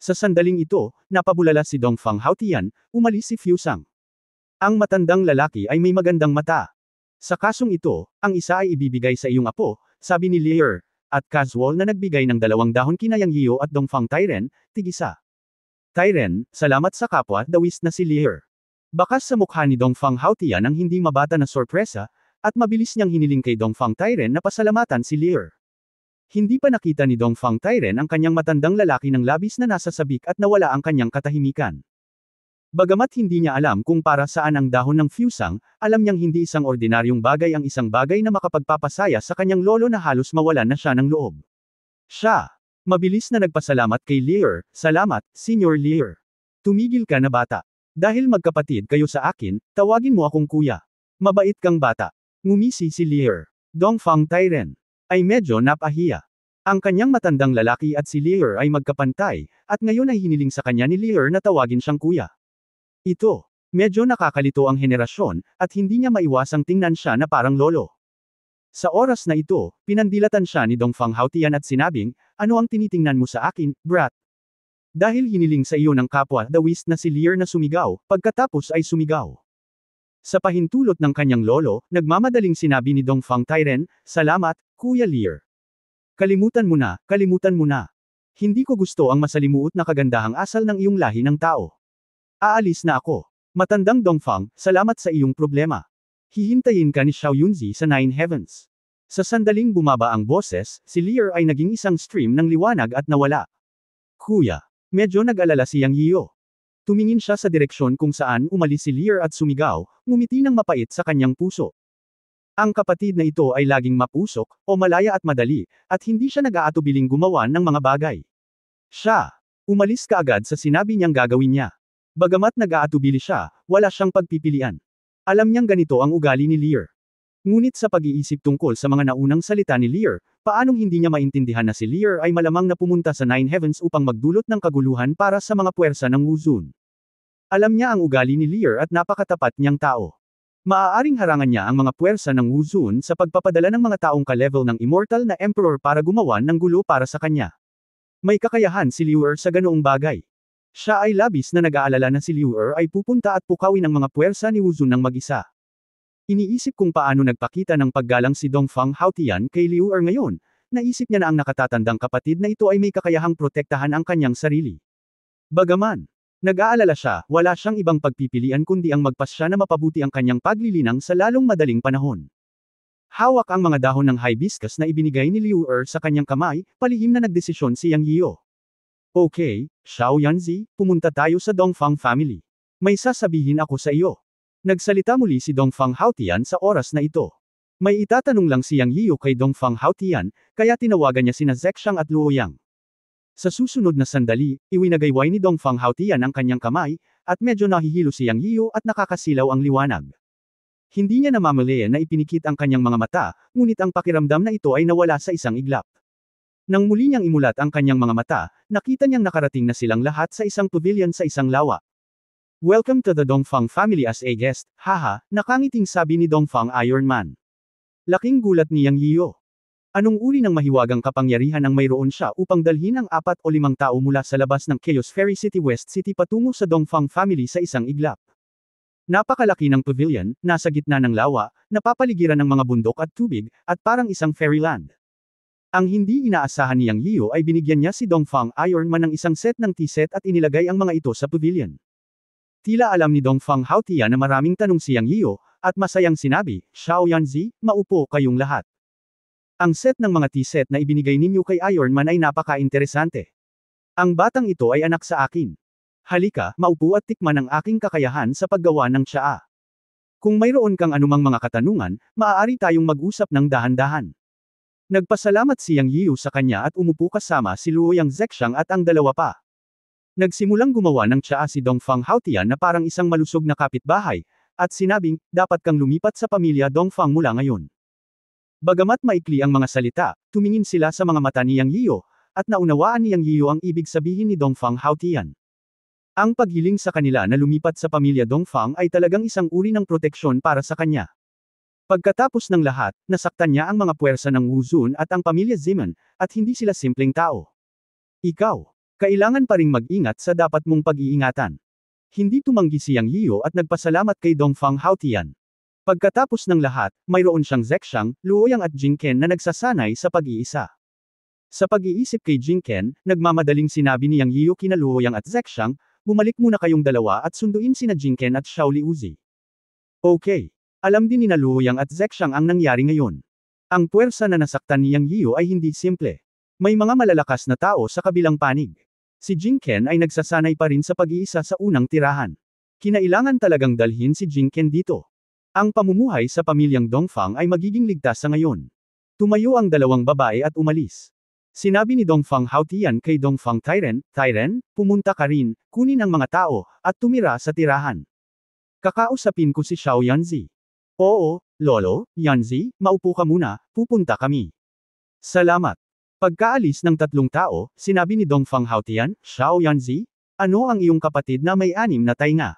Sa sandaling ito, napabulala si Dongfang Haotian, umalis si Fusang. Ang matandang lalaki ay may magandang mata. Sa kasong ito, ang isa ay ibibigay sa iyong apo, sabi ni Lear, at casual na nagbigay ng 2 dahon kina Yang Yio at Dongfang Tairen, tig-isa. Tairen, salamat sa kapwa, dawis na si Lear. Bakas sa mukha ni Dongfang Haotian ang hindi mabata na sorpresa, at mabilis niyang hiniling kay Dongfang Tairen na pasalamatan si Lear. Hindi pa nakita ni Dongfang Tairen ang kanyang matandang lalaki ng labis na nasa sabik at nawala ang kanyang katahimikan. Bagamat hindi niya alam kung para saan ang dahon ng Fusang, alam niyang hindi isang ordinaryong bagay ang isang bagay na makapagpapasaya sa kanyang lolo na halos mawalan na siya ng loob. Siya, mabilis na nagpasalamat kay Lear, salamat, Senior Lear. Tumigil ka na bata. Dahil magkapatid kayo sa akin, tawagin mo akong kuya. Mabait kang bata. Ngumisi si Lear. Dongfang Tairen ay medyo napahiya. Ang kanyang matandang lalaki at si Lear ay magkapantay, at ngayon ay hiniling sa kanya ni Lear na tawagin siyang kuya. Ito, medyo nakakalito ang henerasyon, at hindi niya maiwasang tingnan siya na parang lolo. Sa oras na ito, pinandilatan siya ni Dongfang Haotian at sinabing, ano ang tinitingnan mo sa akin, brat? Dahil hiniling sa iyo ng kapwa dawis na si Lear na sumigaw, pagkatapos ay sumigaw. Sa pahintulot ng kanyang lolo, nagmamadaling sinabi ni Dongfang Tairen, salamat, Kuya Lear. Kalimutan mo na, kalimutan mo na. Hindi ko gusto ang masalimuot na kagandahang asal ng iyong lahi ng tao. Aalis na ako. Matandang Dongfang, salamat sa iyong problema. Hihintayin ka ni Xiao Yunzi sa 9 Heavens. Sa sandaling bumaba ang boses, si Lear ay naging isang stream ng liwanag at nawala. Kuya, medyo nag-alala si Yang Yio. Tumingin siya sa direksyon kung saan umalis si Lear at sumigaw, ngumiti ng mapait sa kanyang puso. Ang kapatid na ito ay laging mapusok, o malaya at madali, at hindi siya nag-aatubiling gumawa ng mga bagay. Siya, umalis kaagad sa sinabi niyang gagawin niya. Bagamat nag-aatubili siya, wala siyang pagpipilian. Alam niyang ganito ang ugali ni Lear. Ngunit sa pag-iisip tungkol sa mga naunang salita ni Lear, paanong hindi niya maintindihan na si Lear ay malamang na pumunta sa 9 Heavens upang magdulot ng kaguluhan para sa mga puwersa ng Wuzun. Alam niya ang ugali ni Lear at napakatapat niyang tao. Maaaring harangan niya ang mga puwersa ng Wuzun sa pagpapadala ng mga taong ka-level ng Immortal na Emperor para gumawa ng gulo para sa kanya. May kakayahan si Lear sa ganoong bagay. Siya ay labis na nag-aalala na si Lear ay pupunta at pukawin ang mga puwersa ni Wuzun ng mag-isa. Iniisip kung paano nagpakita ng paggalang si Dongfang Haotian kay Lear ngayon, naisip niya na ang nakatatandang kapatid na ito ay may kakayahang protektahan ang kanyang sarili. Bagaman nag-aalala siya, wala siyang ibang pagpipilian kundi ang magpasya na mapabuti ang kanyang paglilinang sa lalong madaling panahon. Hawak ang mga dahon ng hibiscus na ibinigay ni Lear sa kanyang kamay, palihim na nagdesisyon si Yang Yio. Okay, Xiao Yanzi, pumunta tayo sa Dongfang family. May sasabihin ako sa iyo. Nagsalita muli si Dongfang Haotian sa oras na ito. May itatanong lang si Yang Yio kay Dongfang Haotian, kaya tinawagan niya sina Zexang at Luoyang. Sa susunod na sandali, iwinagayway ni Dongfang Haotian ang kanyang kamay, at medyo nahihilo si Yang Yio at nakakasilaw ang liwanag. Hindi niya namamalayan na ipinikit ang kanyang mga mata, ngunit ang pakiramdam na ito ay nawala sa isang iglap. Nang muli niyang imulat ang kanyang mga mata, nakita niyang nakarating na silang lahat sa isang pavilion sa isang lawa. Welcome to the Dongfang family as a guest, haha, nakangiting sabi ni Dongfang Iron Man. Laking gulat ni Yang Yio. Anong uri ng mahiwagang kapangyarihan ang mayroon siya upang dalhin ang 4 o 5 tao mula sa labas ng Chaos Fairy City West City patungo sa Dongfang family sa isang iglap? Napakalaki ng pavilion, nasa gitna ng lawa, napapaligiran ng mga bundok at tubig, at parang isang fairyland. Ang hindi inaasahan ni Yang Yio ay binigyan niya si Dongfang Iron Man ng isang set ng tea set at inilagay ang mga ito sa pavilion. Tila alam ni Dongfang Haotian na maraming tanong si Yang Yio, at masayang sinabi, Xiao Yanzi, maupo kayong lahat. Ang set ng mga tea set na ibinigay ninyo kay Iron Man ay napaka-interesante. Ang batang ito ay anak sa akin. Halika, maupo at tikman ang aking kakayahan sa paggawa ng tsaa. Kung mayroon kang anumang mga katanungan, maaari tayong mag-usap ng dahan-dahan. Nagpasalamat si Yang Yiu sa kanya at umupo kasama si Luo Yang Zexang at ang dalawa pa. Nagsimulang gumawa ng tsaa si Dongfang Haotian na parang isang malusog na kapitbahay, at sinabing, dapat kang lumipat sa pamilya Dongfang mula ngayon. Bagamat maikli ang mga salita, tumingin sila sa mga mata ni Yang Yiu, at naunawaan ni Yang Yiu ang ibig sabihin ni Dongfang Haotian. Ang paghiling sa kanila na lumipat sa pamilya Dongfang ay talagang isang uri ng proteksyon para sa kanya. Pagkatapos ng lahat, nasaktan niya ang mga puwersa ng Wu Zun at ang pamilya Ziman, at hindi sila simpleng tao. Ikaw, kailangan pa ring mag-ingat sa dapat mong pag-iingatan. Hindi tumanggi si Yang Yiu at nagpasalamat kay Dongfang Haotian. Pagkatapos ng lahat, mayroon siyang Zexang, Luoyang at Jingken na nagsasanay sa pag-iisa. Sa pag-iisip kay Jingken, nagmamadaling sinabi ni Yang Yiu kina Luoyang at Zexang, bumalik muna kayong dalawa at sunduin sina Jingken at Xiao Liuzi. Okay. Alam din ni Luoyang at Zexang ang nangyari ngayon. Ang puwersa na nasaktan ni Yang Yiu ay hindi simple. May mga malalakas na tao sa kabilang panig. Si Jingken ay nagsasanay pa rin sa pag-iisa sa unang tirahan. Kinailangan talagang dalhin si Jingken dito. Ang pamumuhay sa pamilyang Dongfang ay magiging ligtas sa ngayon. Tumayo ang dalawang babae at umalis. Sinabi ni Dongfang Haotian kay Dongfang Tairen, pumunta ka rin, kunin ang mga tao, at tumira sa tirahan. Kakausapin ko si Xiao Yanzi. Oo, Lolo, Yanzi, maupo ka muna, pupunta kami. Salamat. Pagkaalis ng tatlong tao, sinabi ni Dongfang Haotian, Xiao Yanzi, ano ang iyong kapatid na may 6 na tainga?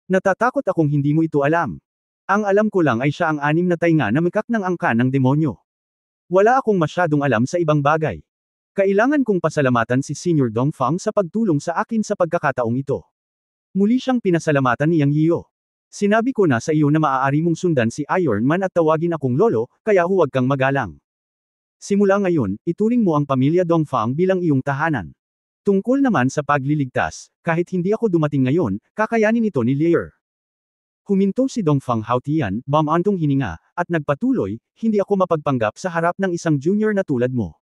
Natatakot akong hindi mo ito alam. Ang alam ko lang ay siya ang 6 na tainga na mikak ng angkan ng demonyo. Wala akong masyadong alam sa ibang bagay. Kailangan kong pasalamatan si Senior Dongfang sa pagtulong sa akin sa pagkakataong ito. Muli siyang pinasalamatan ni Yang Yiu. Sinabi ko na sa iyo na maaari mong sundan si Iron Man at tawagin akong lolo, kaya huwag kang magalang. Simula ngayon, ituring mo ang pamilya Dongfang bilang iyong tahanan. Tungkol naman sa pagliligtas, kahit hindi ako dumating ngayon, kakayanin ito ni Lear. Huminto si Dongfang Haotian, bumantong hininga, at nagpatuloy, hindi ako mapagpanggap sa harap ng isang junior na tulad mo.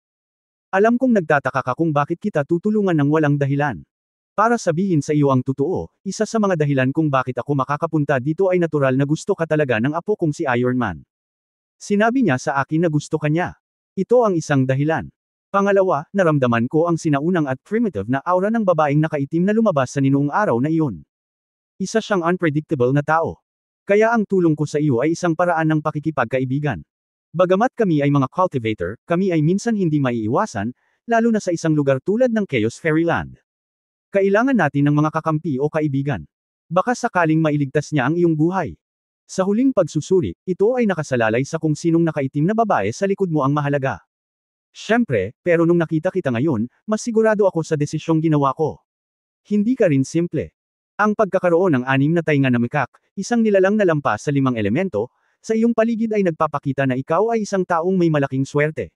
Alam kong nagtataka ka kung bakit kita tutulungan ng walang dahilan. Para sabihin sa iyo ang totoo, isa sa mga dahilan kung bakit ako makakapunta dito ay natural na gusto ka talaga ng apo kong si Iron Man. Sinabi niya sa akin na gusto ka niya. Ito ang isang dahilan. Pangalawa, naramdaman ko ang sinaunang at primitive na aura ng babaeng nakaitim na lumabas sa ninoong araw na iyon. Isa siyang unpredictable na tao. Kaya ang tulong ko sa iyo ay isang paraan ng pakikipagkaibigan. Bagamat kami ay mga cultivator, kami ay minsan hindi maiiwasan, lalo na sa isang lugar tulad ng Chaos Fairyland. Kailangan natin ng mga kakampi o kaibigan. Baka sakaling mailigtas niya ang iyong buhay. Sa huling pagsusuri, ito ay nakasalalay sa kung sinong nakaitim na babae sa likod mo ang mahalaga. Siyempre, pero nung nakita kita ngayon, mas sigurado ako sa desisyong ginawa ko. Hindi ka rin simple. Ang pagkakaroon ng 6 na tainga na mikak, isang nilalang na lampas sa 5 elemento, sa iyong paligid ay nagpapakita na ikaw ay isang taong may malaking swerte.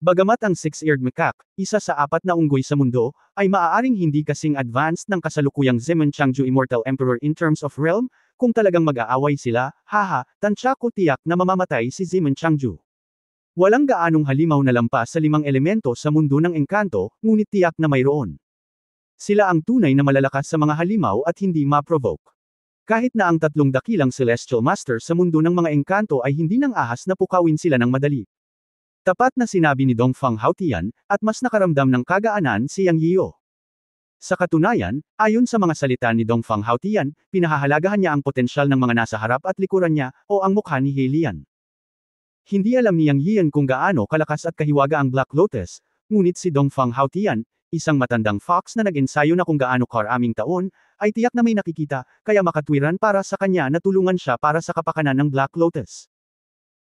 Bagamat ang 6-eared macaque, isa sa 4 na unggoy sa mundo, ay maaaring hindi kasing advanced ng kasalukuyang Zeman Changju Immortal Emperor in terms of realm, kung talagang mag-aaway sila, haha, tansya ko tiyak na mamamatay si Zeman Changju. Walang gaanong halimaw na lampas sa 5 elemento sa mundo ng engkanto, ngunit tiyak na mayroon. Sila ang tunay na malalakas sa mga halimaw at hindi ma-provoke. Kahit na ang 3 dakilang Celestial Master sa mundo ng mga engkanto ay hindi nang ahas na pukawin sila ng madali. Tapat na sinabi ni Dongfang Haotian, at mas nakaramdam ng kagaanan si Yang Yiu. Sa katunayan, ayon sa mga salita ni Dongfang Haotian, pinahahalagahan niya ang potensyal ng mga nasa harap at likuran niya, o ang mukha ni Heilian. Hindi alam ni Yang Yian kung gaano kalakas at kahiwaga ang Black Lotus, ngunit si Dongfang Haotian, isang matandang fox na nag-ensayo na kung gaano karaming taon, ay tiyak na may nakikita, kaya makatwiran para sa kanya na tulungan siya para sa kapakanan ng Black Lotus.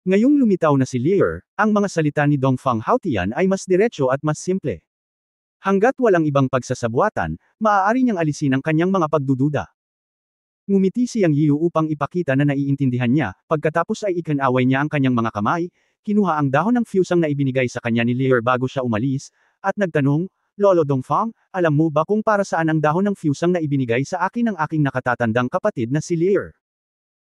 Ngayong lumitaw na si Lear, ang mga salita ni Dongfang Haotian ay mas diretso at mas simple. Hanggat walang ibang pagsasabuatan, maaari niyang alisin ang kanyang mga pagdududa. Ngumiti si Yang Yiu upang ipakita na naiintindihan niya, pagkatapos ay ikinaway niya ang kanyang mga kamay, kinuha ang dahon ng fusang na ibinigay sa kanya ni Lear bago siya umalis, at nagtanong, Lolo Dongfang, alam mo ba kung para saan ang dahon ng fusang na ibinigay sa akin ng aking nakatatandang kapatid na si Lear?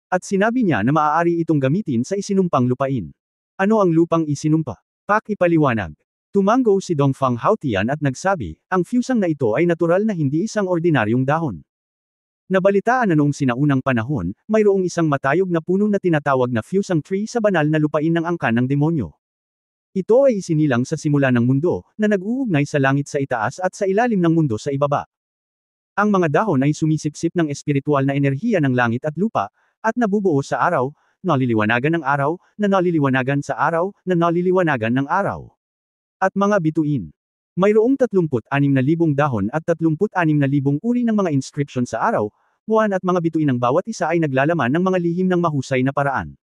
At sinabi niya na maaari itong gamitin sa isinumpang lupain. Ano ang lupang isinumpa? Pakipaliwanag. Tumango si Dongfang Haotian at nagsabi, ang fusang na ito ay natural na hindi isang ordinaryong dahon. Nabalitaan na noong sinaunang panahon, mayroong isang matayog na puno na tinatawag na fusang tree sa banal na lupain ng angkan ng demonyo. Ito ay isinilang sa simula ng mundo, na nag-uugnay sa langit sa itaas at sa ilalim ng mundo sa ibaba. Ang mga dahon ay sumisipsip ng espiritual na enerhiya ng langit at lupa, at nabubuo sa araw, naliliwanagan ng araw, na naliliwanagan sa araw, na naliliwanagan ng araw. At mga bituin. Mayroong 36,000 dahon at 36,000 uri ng mga inscription sa araw, buwan at mga bituin ng bawat isa ay naglalaman ng mga lihim ng mahusay na paraan.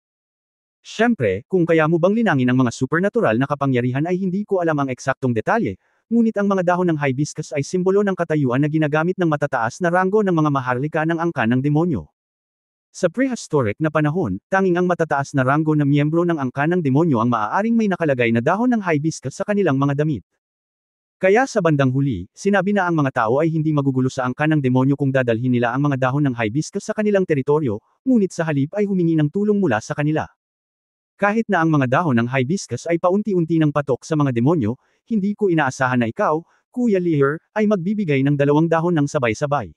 Siyempre, kung kaya mo bang linangin ang mga supernatural na kapangyarihan ay hindi ko alam ang eksaktong detalye, ngunit ang mga dahon ng hibiscus ay simbolo ng katayuan na ginagamit ng matataas na ranggo ng mga maharlika ng angkan ng demonyo. Sa prehistoric na panahon, tanging ang matataas na ranggo na miyembro ng angkan ng demonyo ang maaaring may nakalagay na dahon ng hibiscus sa kanilang mga damit. Kaya sa bandang huli, sinabi na ang mga tao ay hindi magugulo sa angkan ng demonyo kung dadalhin nila ang mga dahon ng hibiscus sa kanilang teritoryo, ngunit sa halip ay humingi ng tulong mula sa kanila. Kahit na ang mga dahon ng hibiscus ay paunti-unti ng patok sa mga demonyo, hindi ko inaasahan na ikaw, Kuya Lear, ay magbibigay ng 2 dahon ng sabay-sabay.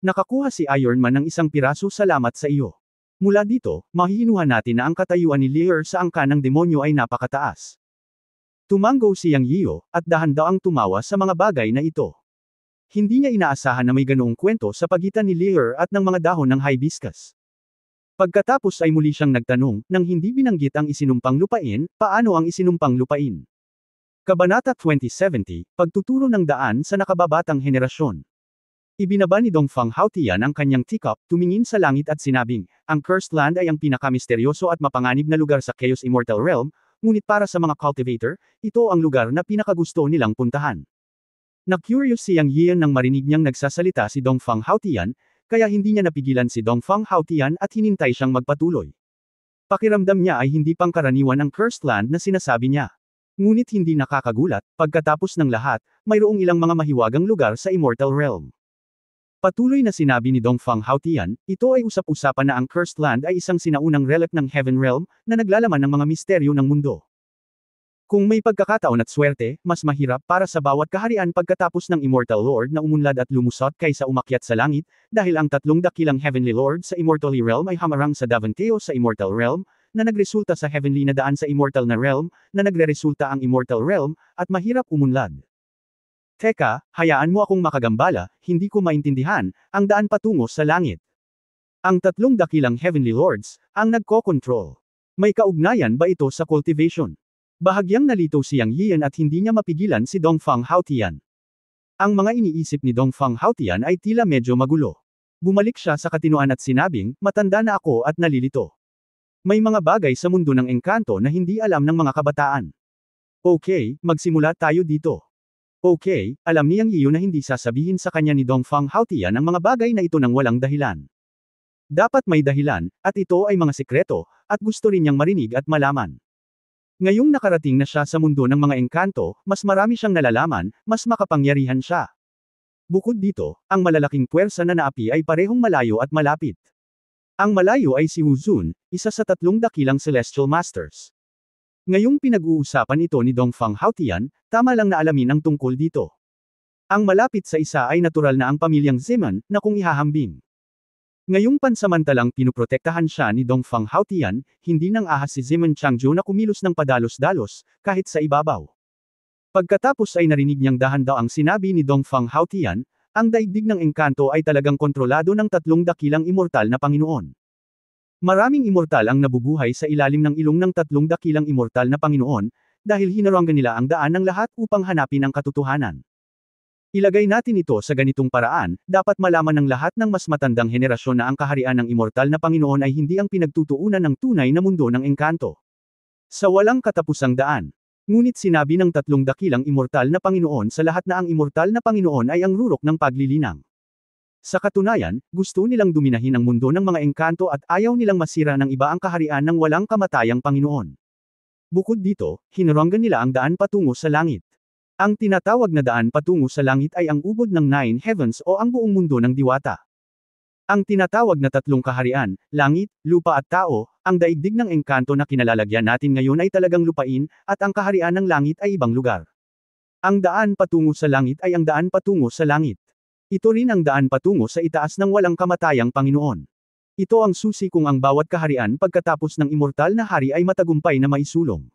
Nakakuha si Iron Man ng 1 piraso, salamat sa iyo. Mula dito, mahihinuhan natin na ang katayuan ni Lear sa angkan ng demonyo ay napakataas. Tumango si Yang Yio, at dahan-daang tumawa sa mga bagay na ito. Hindi niya inaasahan na may ganoong kwento sa pagitan ni Lear at ng mga dahon ng hibiscus. Pagkatapos ay muli siyang nagtanong, nang hindi binanggit ang isinumpang lupain, paano ang isinumpang lupain? Kabanata 2070, Pagtuturo ng daan sa nakababatang henerasyon. Ibinaba ni Dongfang Haotian ang kanyang teacup, tumingin sa langit at sinabing, ang Cursed Land ay ang pinakamisteryoso at mapanganib na lugar sa Chaos Immortal Realm, ngunit para sa mga cultivator, ito ang lugar na pinakagusto nilang puntahan. Na-curious si Yang Yian nang marinig niyang nagsasalita si Dongfang Haotian, kaya hindi niya napigilan si Dongfang Haotian at hinintay siyang magpatuloy. Pakiramdam niya ay hindi pangkaraniwan ang Cursed Land na sinasabi niya. Ngunit hindi nakakagulat, pagkatapos ng lahat, mayroong ilang mga mahiwagang lugar sa Immortal Realm. Patuloy na sinabi ni Dongfang Haotian, ito ay usap-usapan na ang Cursed Land ay isang sinaunang relic ng Heaven Realm, na naglalaman ng mga misteryo ng mundo. Kung may pagkakataon at swerte, mas mahirap para sa bawat kaharian pagkatapos ng Immortal Lord na umunlad at lumusot kaysa umakyat sa langit, dahil ang 3 dakilang Heavenly Lord sa Immortal Realm ay hamarang sa Davanteo sa Immortal Realm, na nagresulta sa Heavenly na daan sa Immortal na Realm, na nagre-resulta ang Immortal Realm, at mahirap umunlad. Teka, hayaan mo akong makagambala, hindi ko maintindihan, ang daan patungo sa langit. Ang 3 dakilang Heavenly Lords, ang nagko-control. May kaugnayan ba ito sa cultivation? Bahagyang nalito si Yang Yian at hindi niya mapigilan si Dongfang Haotian. Ang mga iniisip ni Dongfang Haotian ay tila medyo magulo. Bumalik siya sa katinoan at sinabing, matanda na ako at nalilito. May mga bagay sa mundo ng engkanto na hindi alam ng mga kabataan. Okay, magsimula tayo dito. Okay, alam ni Yang Yiu na hindi sasabihin sa kanya ni Dongfang Haotian ang mga bagay na ito nang walang dahilan. Dapat may dahilan, at ito ay mga sikreto, at gusto rin niyang marinig at malaman. Ngayong nakarating na siya sa mundo ng mga engkanto, mas marami siyang nalalaman, mas makapangyarihan siya. Bukod dito, ang malalaking puwersa na naapi ay parehong malayo at malapit. Ang malayo ay si Wu Zun, isa sa 3 dakilang Celestial Masters. Ngayong pinag-uusapan ito ni Dongfang Haotian, tama lang na alamin ang tungkol dito. Ang malapit sa isa ay natural na ang pamilyang Zeman, na kung ihahambing. Ngayong pansamantalang pinuprotektahan siya ni Dongfang Haotian, hindi nang ahas si Zeman Changzhou na kumilos ng padalos-dalos, kahit sa ibabaw. Pagkatapos ay narinig niyang dahan-daang sinabi ni Dongfang Haotian, ang daigdig ng engkanto ay talagang kontrolado ng 3 dakilang immortal na Panginoon. Maraming immortal ang nabubuhay sa ilalim ng ilong ng 3 dakilang immortal na Panginoon, dahil hinaranggan nila ang daan ng lahat upang hanapin ang katotohanan. Ilagay natin ito sa ganitong paraan, dapat malaman ng lahat ng mas matandang henerasyon na ang kaharian ng immortal na Panginoon ay hindi ang pinagtutuunan ng tunay na mundo ng engkanto. Sa walang katapusang daan. Ngunit sinabi ng 3 dakilang immortal na Panginoon sa lahat na ang immortal na Panginoon ay ang rurok ng paglilinang. Sa katunayan, gusto nilang duminahin ang mundo ng mga engkanto at ayaw nilang masira ng iba ang kaharian ng walang kamatayang Panginoon. Bukod dito, hinaranggan nila ang daan patungo sa langit. Ang tinatawag na daan patungo sa langit ay ang ubod ng 9 heavens o ang buong mundo ng diwata. Ang tinatawag na 3 kaharian, langit, lupa at tao, ang daigdig ng engkanto na kinalalagyan natin ngayon ay talagang lupain, at ang kaharian ng langit ay ibang lugar. Ang daan patungo sa langit ay ang daan patungo sa langit. Ito rin ang daan patungo sa itaas ng walang kamatayang Panginoon. Ito ang susi kung ang bawat kaharian pagkatapos ng immortal na hari ay matagumpay na maisulong.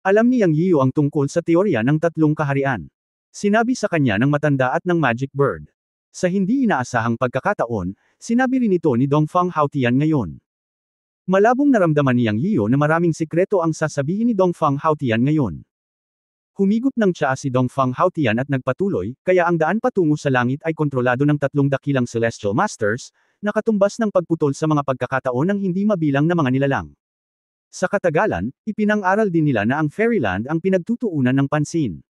Alam ni Yang Yiu ang tungkol sa teorya ng tatlong kaharian. Sinabi sa kanya ng matanda at ng Magic Bird. Sa hindi inaasahang pagkakataon, sinabi rin ito ni Dongfang Haotian ngayon. Malabong naramdaman ni Yang Yiu na maraming sikreto ang sasabihin ni Dongfang Haotian ngayon. Humigop ng tsaa si Dongfang Haotian at nagpatuloy, kaya ang daan patungo sa langit ay kontrolado ng tatlong dakilang Celestial Masters, na katumbas ng pagputol sa mga pagkakataon ng hindi mabilang na mga nilalang. Sa katagalan, ipinang-aral din nila na ang Fairyland ang pinagtutuunan ng pansin.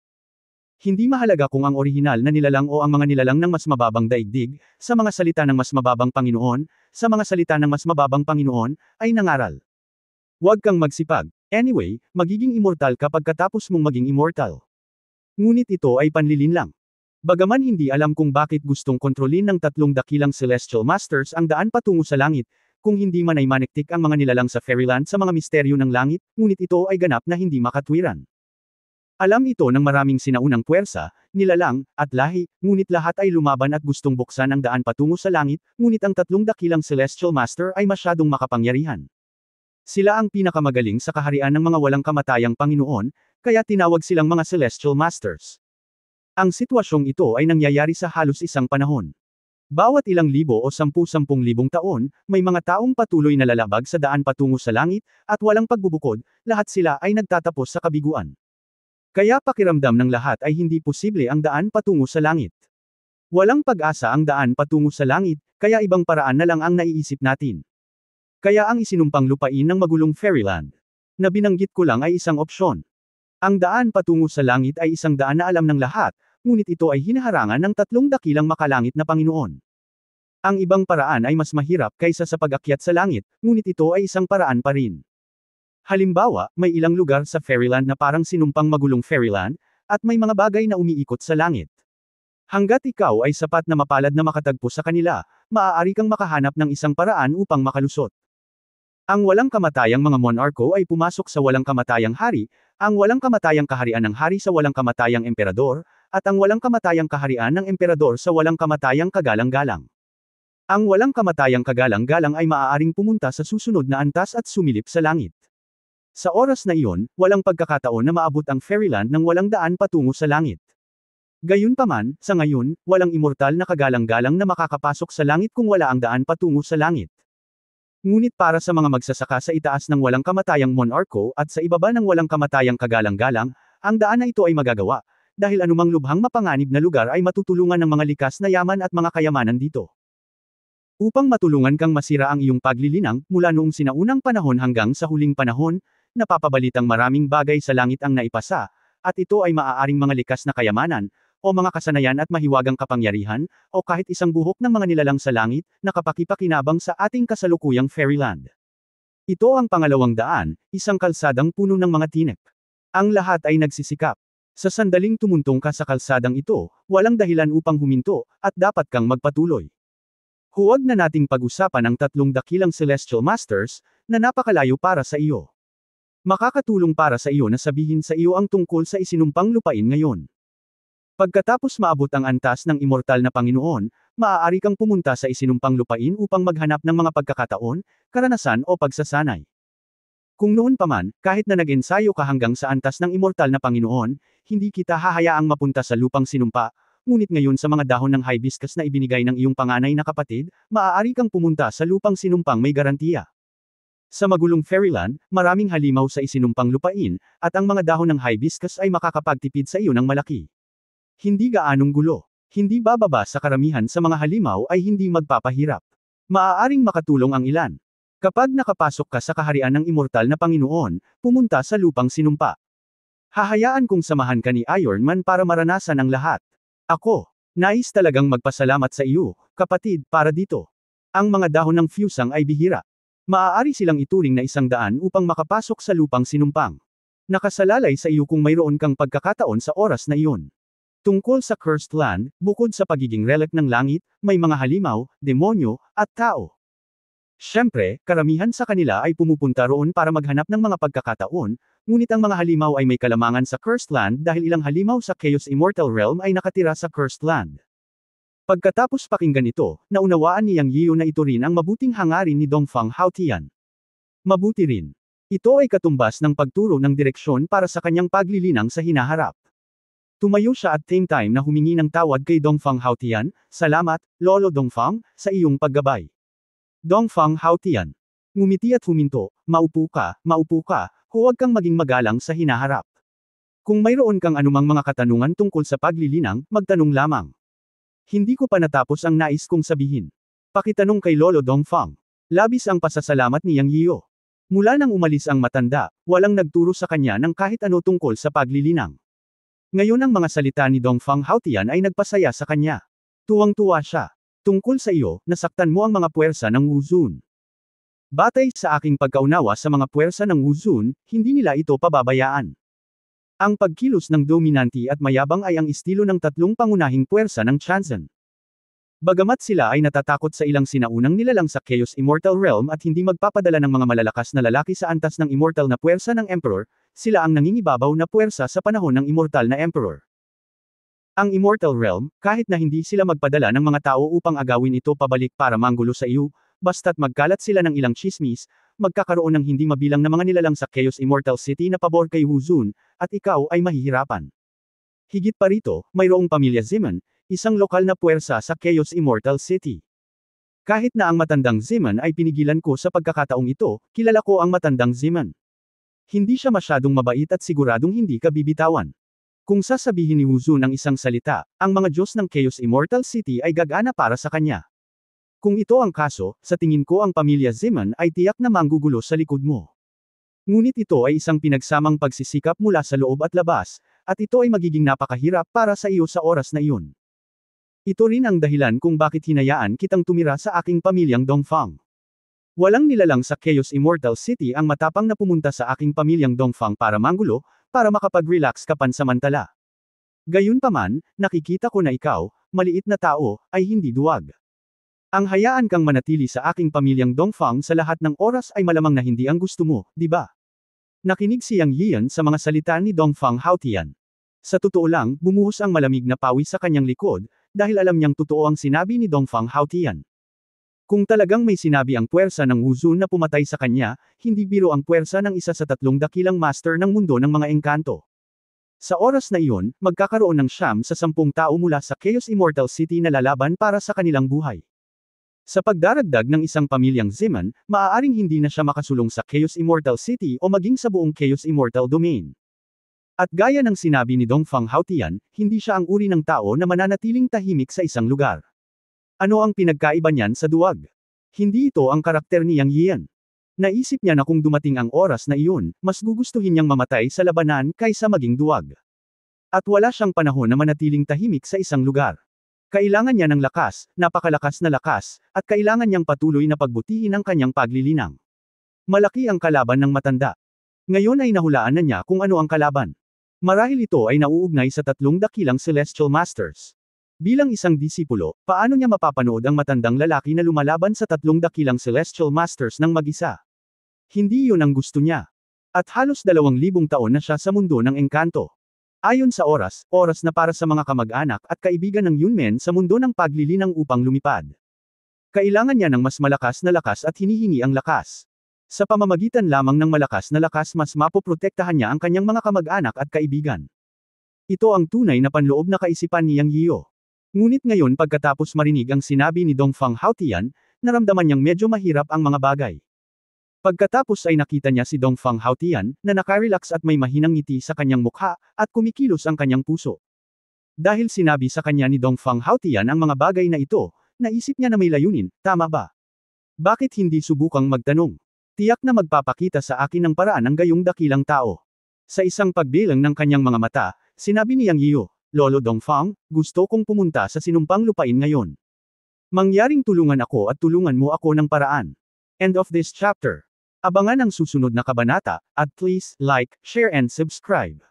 Hindi mahalaga kung ang orihinal na nilalang o ang mga nilalang ng mas mababang daigdig, sa mga salita ng mas mababang Panginoon, sa mga salita ng mas mababang Panginoon, ay nangaral. Huwag kang magsipag. Anyway, magiging immortal ka pagkatapos mong maging immortal. Ngunit ito ay panlilin lang. Bagaman hindi alam kung bakit gustong kontrolin ng tatlong dakilang Celestial Masters ang daan patungo sa langit, kung hindi man ay maniktik ang mga nilalang sa Fairyland sa mga misteryo ng langit, ngunit ito ay ganap na hindi makatwiran. Alam ito ng maraming sinaunang puwersa, nilalang, at lahi, ngunit lahat ay lumaban at gustong buksan ang daan patungo sa langit, ngunit ang tatlong dakilang Celestial Master ay masyadong makapangyarihan. Sila ang pinakamagaling sa kaharian ng mga walang kamatayang Panginoon, kaya tinawag silang mga Celestial Masters. Ang sitwasyong ito ay nangyayari sa halos isang panahon. Bawat ilang libo o 10,000 taon, may mga taong patuloy na lalabag sa daan patungo sa langit, at walang pagbubukod, lahat sila ay nagtatapos sa kabiguan. Kaya pakiramdam ng lahat ay hindi posible ang daan patungo sa langit. Walang pag-asa ang daan patungo sa langit, kaya ibang paraan na lang ang naiisip natin. Kaya ang isinumpang lupain ng magulong Fairyland na binanggit ko lang ay isang opsyon. Ang daan patungo sa langit ay isang daan na alam ng lahat, ngunit ito ay hinaharangan ng tatlong dakilang makalangit na Panginoon. Ang ibang paraan ay mas mahirap kaysa sa pag-akyat sa langit, ngunit ito ay isang paraan pa rin. Halimbawa, may ilang lugar sa Fairyland na parang sinumpang magulong Fairyland, at may mga bagay na umiikot sa langit. Hanggat ikaw ay sapat na mapalad na makatagpo sa kanila, maaari kang makahanap ng isang paraan upang makalusot. Ang walang kamatayang mga monarko ay pumasok sa walang kamatayang hari, ang walang kamatayang kaharian ng hari sa walang kamatayang emperador, at ang walang kamatayang kaharian ng emperador sa walang kamatayang kagalang-galang. Ang walang kamatayang kagalang-galang ay maaaring pumunta sa susunod na antas at sumilip sa langit. Sa oras na iyon, walang pagkakataon na maabot ang Fairyland ng walang daan patungo sa langit. Gayunpaman, sa ngayon, walang immortal na kagalang-galang na makakapasok sa langit kung wala ang daan patungo sa langit. Ngunit para sa mga magsasaka sa itaas ng walang kamatayang monarko at sa ibaba ng walang kamatayang kagalang-galang, ang daan na ito ay magagawa, dahil anumang lubhang mapanganib na lugar ay matutulungan ng mga likas na yaman at mga kayamanan dito. Upang matulungan kang masira ang iyong paglilinang, mula noong sinaunang panahon hanggang sa huling panahon, napapabalitang maraming bagay sa langit ang naipasa, at ito ay maaaring mga likas na kayamanan, o mga kasanayan at mahiwagang kapangyarihan, o kahit isang buhok ng mga nilalang sa langit, na kapakipakinabang sa ating kasalukuyang Fairyland. Ito ang pangalawang daan, isang kalsadang puno ng mga tinek. Ang lahat ay nagsisikap. Sa sandaling tumuntong ka sa kalsadang ito, walang dahilan upang huminto, at dapat kang magpatuloy. Huwag na nating pag-usapan ang tatlong dakilang Celestial Masters, na napakalayo para sa iyo. Makakatulong para sa iyo na sabihin sa iyo ang tungkol sa isinumpang lupain ngayon. Pagkatapos maabot ang antas ng immortal na Panginoon, maaari kang pumunta sa isinumpang lupain upang maghanap ng mga pagkakataon, karanasan o pagsasanay. Kung noon pa man, kahit na nag-ensayo ka hanggang sa antas ng immortal na Panginoon, hindi kita hahayaang mapunta sa lupang sinumpa, ngunit ngayon sa mga dahon ng hibiscus na ibinigay ng iyong panganay na kapatid, maaari kang pumunta sa lupang sinumpang may garantiya. Sa magulong Fairyland, maraming halimaw sa isinumpang lupain, at ang mga dahon ng hibiscus ay makakapagtipid sa iyo ng malaki. Hindi gaanong gulo. Hindi bababa sa karamihan sa mga halimaw ay hindi magpapahirap. Maaaring makatulong ang ilan. Kapag nakapasok ka sa kaharian ng immortal na Panginoon, pumunta sa lupang sinumpa. Hahayaan kong samahan ka ni Iron Man para maranasan ang lahat. Ako, nais talagang magpasalamat sa iyo, kapatid, para dito. Ang mga dahon ng fusang ay bihira. Maaari silang ituring na isang daan upang makapasok sa lupang sinumpang. Nakasalalay sa iyo kung mayroon kang pagkakataon sa oras na iyon. Tungkol sa Cursed Land, bukod sa pagiging relic ng langit, may mga halimaw, demonyo, at tao. Siyempre, karamihan sa kanila ay pumupunta roon para maghanap ng mga pagkakataon, ngunit ang mga halimaw ay may kalamangan sa Cursed Land dahil ilang halimaw sa Chaos Immortal Realm ay nakatira sa Cursed Land. Pagkatapos pakinggan ito, naunawaan ni Yang Yiu na ito rin ang mabuting hangarin ni Dongfang Haotian. Mabuti rin. Ito ay katumbas ng pagturo ng direksyon para sa kanyang paglilinang sa hinaharap. Tumayo siya at same time na humingi ng tawad kay Dongfang Haotian, "Salamat, Lolo Dongfang, sa iyong paggabay." Dongfang Haotian. Ngumiti at huminto, maupo ka, huwag kang maging magalang sa hinaharap. Kung mayroon kang anumang mga katanungan tungkol sa paglilinang, magtanong lamang. Hindi ko pa natapos ang nais kong sabihin. Pakitanong kay Lolo Dongfang. Labis ang pasasalamat ni Yang Yiu. Mula nang umalis ang matanda, walang nagturo sa kanya ng kahit ano tungkol sa paglilinang. Ngayon ang mga salita ni Dongfang Haotian ay nagpasaya sa kanya. Tuwang-tuwa siya. Tungkol sa iyo, nasaktan mo ang mga puwersa ng Wuzun. Batay sa aking pagkaunawa sa mga puwersa ng Wuzun, hindi nila ito pababayaan. Ang pagkilos ng dominanti at mayabang ay ang estilo ng tatlong pangunahing puwersa ng Chanzen. Bagamat sila ay natatakot sa ilang sinaunang nilalang sa Chaos Immortal Realm at hindi magpapadala ng mga malalakas na lalaki sa antas ng immortal na puwersa ng Emperor, sila ang nangingibabaw na puwersa sa panahon ng immortal na Emperor. Ang Immortal Realm, kahit na hindi sila magpadala ng mga tao upang agawin ito pabalik para manggulo sa iyo, basta't magkalat sila ng ilang chismis, magkakaroon ng hindi mabilang na mga nilalang sa Chaos Immortal City na pabor kay Wuzun, at ikaw ay mahihirapan. Higit pa rito, mayroong pamilya Ziman, isang lokal na puwersa sa Chaos Immortal City. Kahit na ang matandang Ziman ay pinigilan ko sa pagkakataong ito, kilala ko ang matandang Ziman. Hindi siya masyadong mabait at siguradong hindi ka bibitawan. Kung sasabihin ni Wuzun ang isang salita, ang mga Diyos ng Chaos Immortal City ay gagana para sa kanya. Kung ito ang kaso, sa tingin ko ang pamilya Ziman ay tiyak na manggugulo sa likod mo. Ngunit ito ay isang pinagsamang pagsisikap mula sa loob at labas, at ito ay magiging napakahirap para sa iyo sa oras na iyon. Ito rin ang dahilan kung bakit hinayaan kitang tumira sa aking pamilyang Dongfang. Walang nilalang sa Chaos Immortal City ang matapang na pumunta sa aking pamilyang Dongfang para manggulo, para makapag-relax ka pansamantala. Gayunpaman, nakikita ko na ikaw, maliit na tao, ay hindi duwag. Ang hayaan kang manatili sa aking pamilyang Dongfang sa lahat ng oras ay malamang na hindi ang gusto mo, di ba? Nakinig si Yang Yian sa mga salita ni Dongfang Haotian. Sa totoo lang, bumuhos ang malamig na pawis sa kanyang likod, dahil alam niyang totoo ang sinabi ni Dongfang Haotian. Kung talagang may sinabi ang puwersa ng Wuzun na pumatay sa kanya, hindi biro ang puwersa ng isa sa tatlong dakilang master ng mundo ng mga engkanto. Sa oras na iyon, magkakaroon ng 9 sa 10 tao mula sa Chaos Immortal City na lalaban para sa kanilang buhay. Sa pagdaragdag ng isang pamilyang Ziman, maaaring hindi na siya makasulong sa Chaos Immortal City o maging sa buong Chaos Immortal Domain. At gaya ng sinabi ni Dongfang Haotian, hindi siya ang uri ng tao na mananatiling tahimik sa isang lugar. Ano ang pinagkaiba niyan sa duwag? Hindi ito ang karakter ni Yang Yian. Naisip niya na kung dumating ang oras na iyon, mas gugustuhin niyang mamatay sa labanan kaysa maging duwag. At wala siyang panahon na manatiling tahimik sa isang lugar. Kailangan niya ng lakas, napakalakas na lakas, at kailangan niyang patuloy na pagbutihin ang kanyang paglilinang. Malaki ang kalaban ng matanda. Ngayon ay nahulaan na niya kung ano ang kalaban. Marahil ito ay nauugnay sa tatlong dakilang Celestial Masters. Bilang isang disipulo, paano niya mapapanood ang matandang lalaki na lumalaban sa tatlong dakilang Celestial Masters ng mag-isa? Hindi iyon ang gusto niya. At halos 2,000 taon na siya sa mundo ng engkanto. Ayon sa oras na para sa mga kamag-anak at kaibigan ng Yunmen sa mundo ng paglilinang upang lumipad. Kailangan niya ng mas malakas na lakas at hinihingi ang lakas. Sa pamamagitan lamang ng malakas na lakas mas mapoprotektahan niya ang kanyang mga kamag-anak at kaibigan. Ito ang tunay na panloob na kaisipan ni Yang Yiu. Ngunit ngayon pagkatapos marinig ang sinabi ni Dongfang Haotian, naramdaman niyang medyo mahirap ang mga bagay. Pagkatapos ay nakita niya si Dongfang Haotian, na nakarelax at may mahinang ngiti sa kanyang mukha, at kumikilos ang kanyang puso. Dahil sinabi sa kanya ni Dongfang Haotian ang mga bagay na ito, naisip niya na may layunin, tama ba? Bakit hindi subukang magtanong? Tiyak na magpapakita sa akin ng paraan ang gayong dakilang tao. Sa isang pagbilang ng kanyang mga mata, sinabi ni Yang Yiu, Lolo Dongfang, gusto kong pumunta sa sinumpang lupain ngayon. Mangyaring tulungan ako at tulungan mo ako ng paraan. End of this chapter. Abangan ang susunod na kabanata, at please, like, share and subscribe.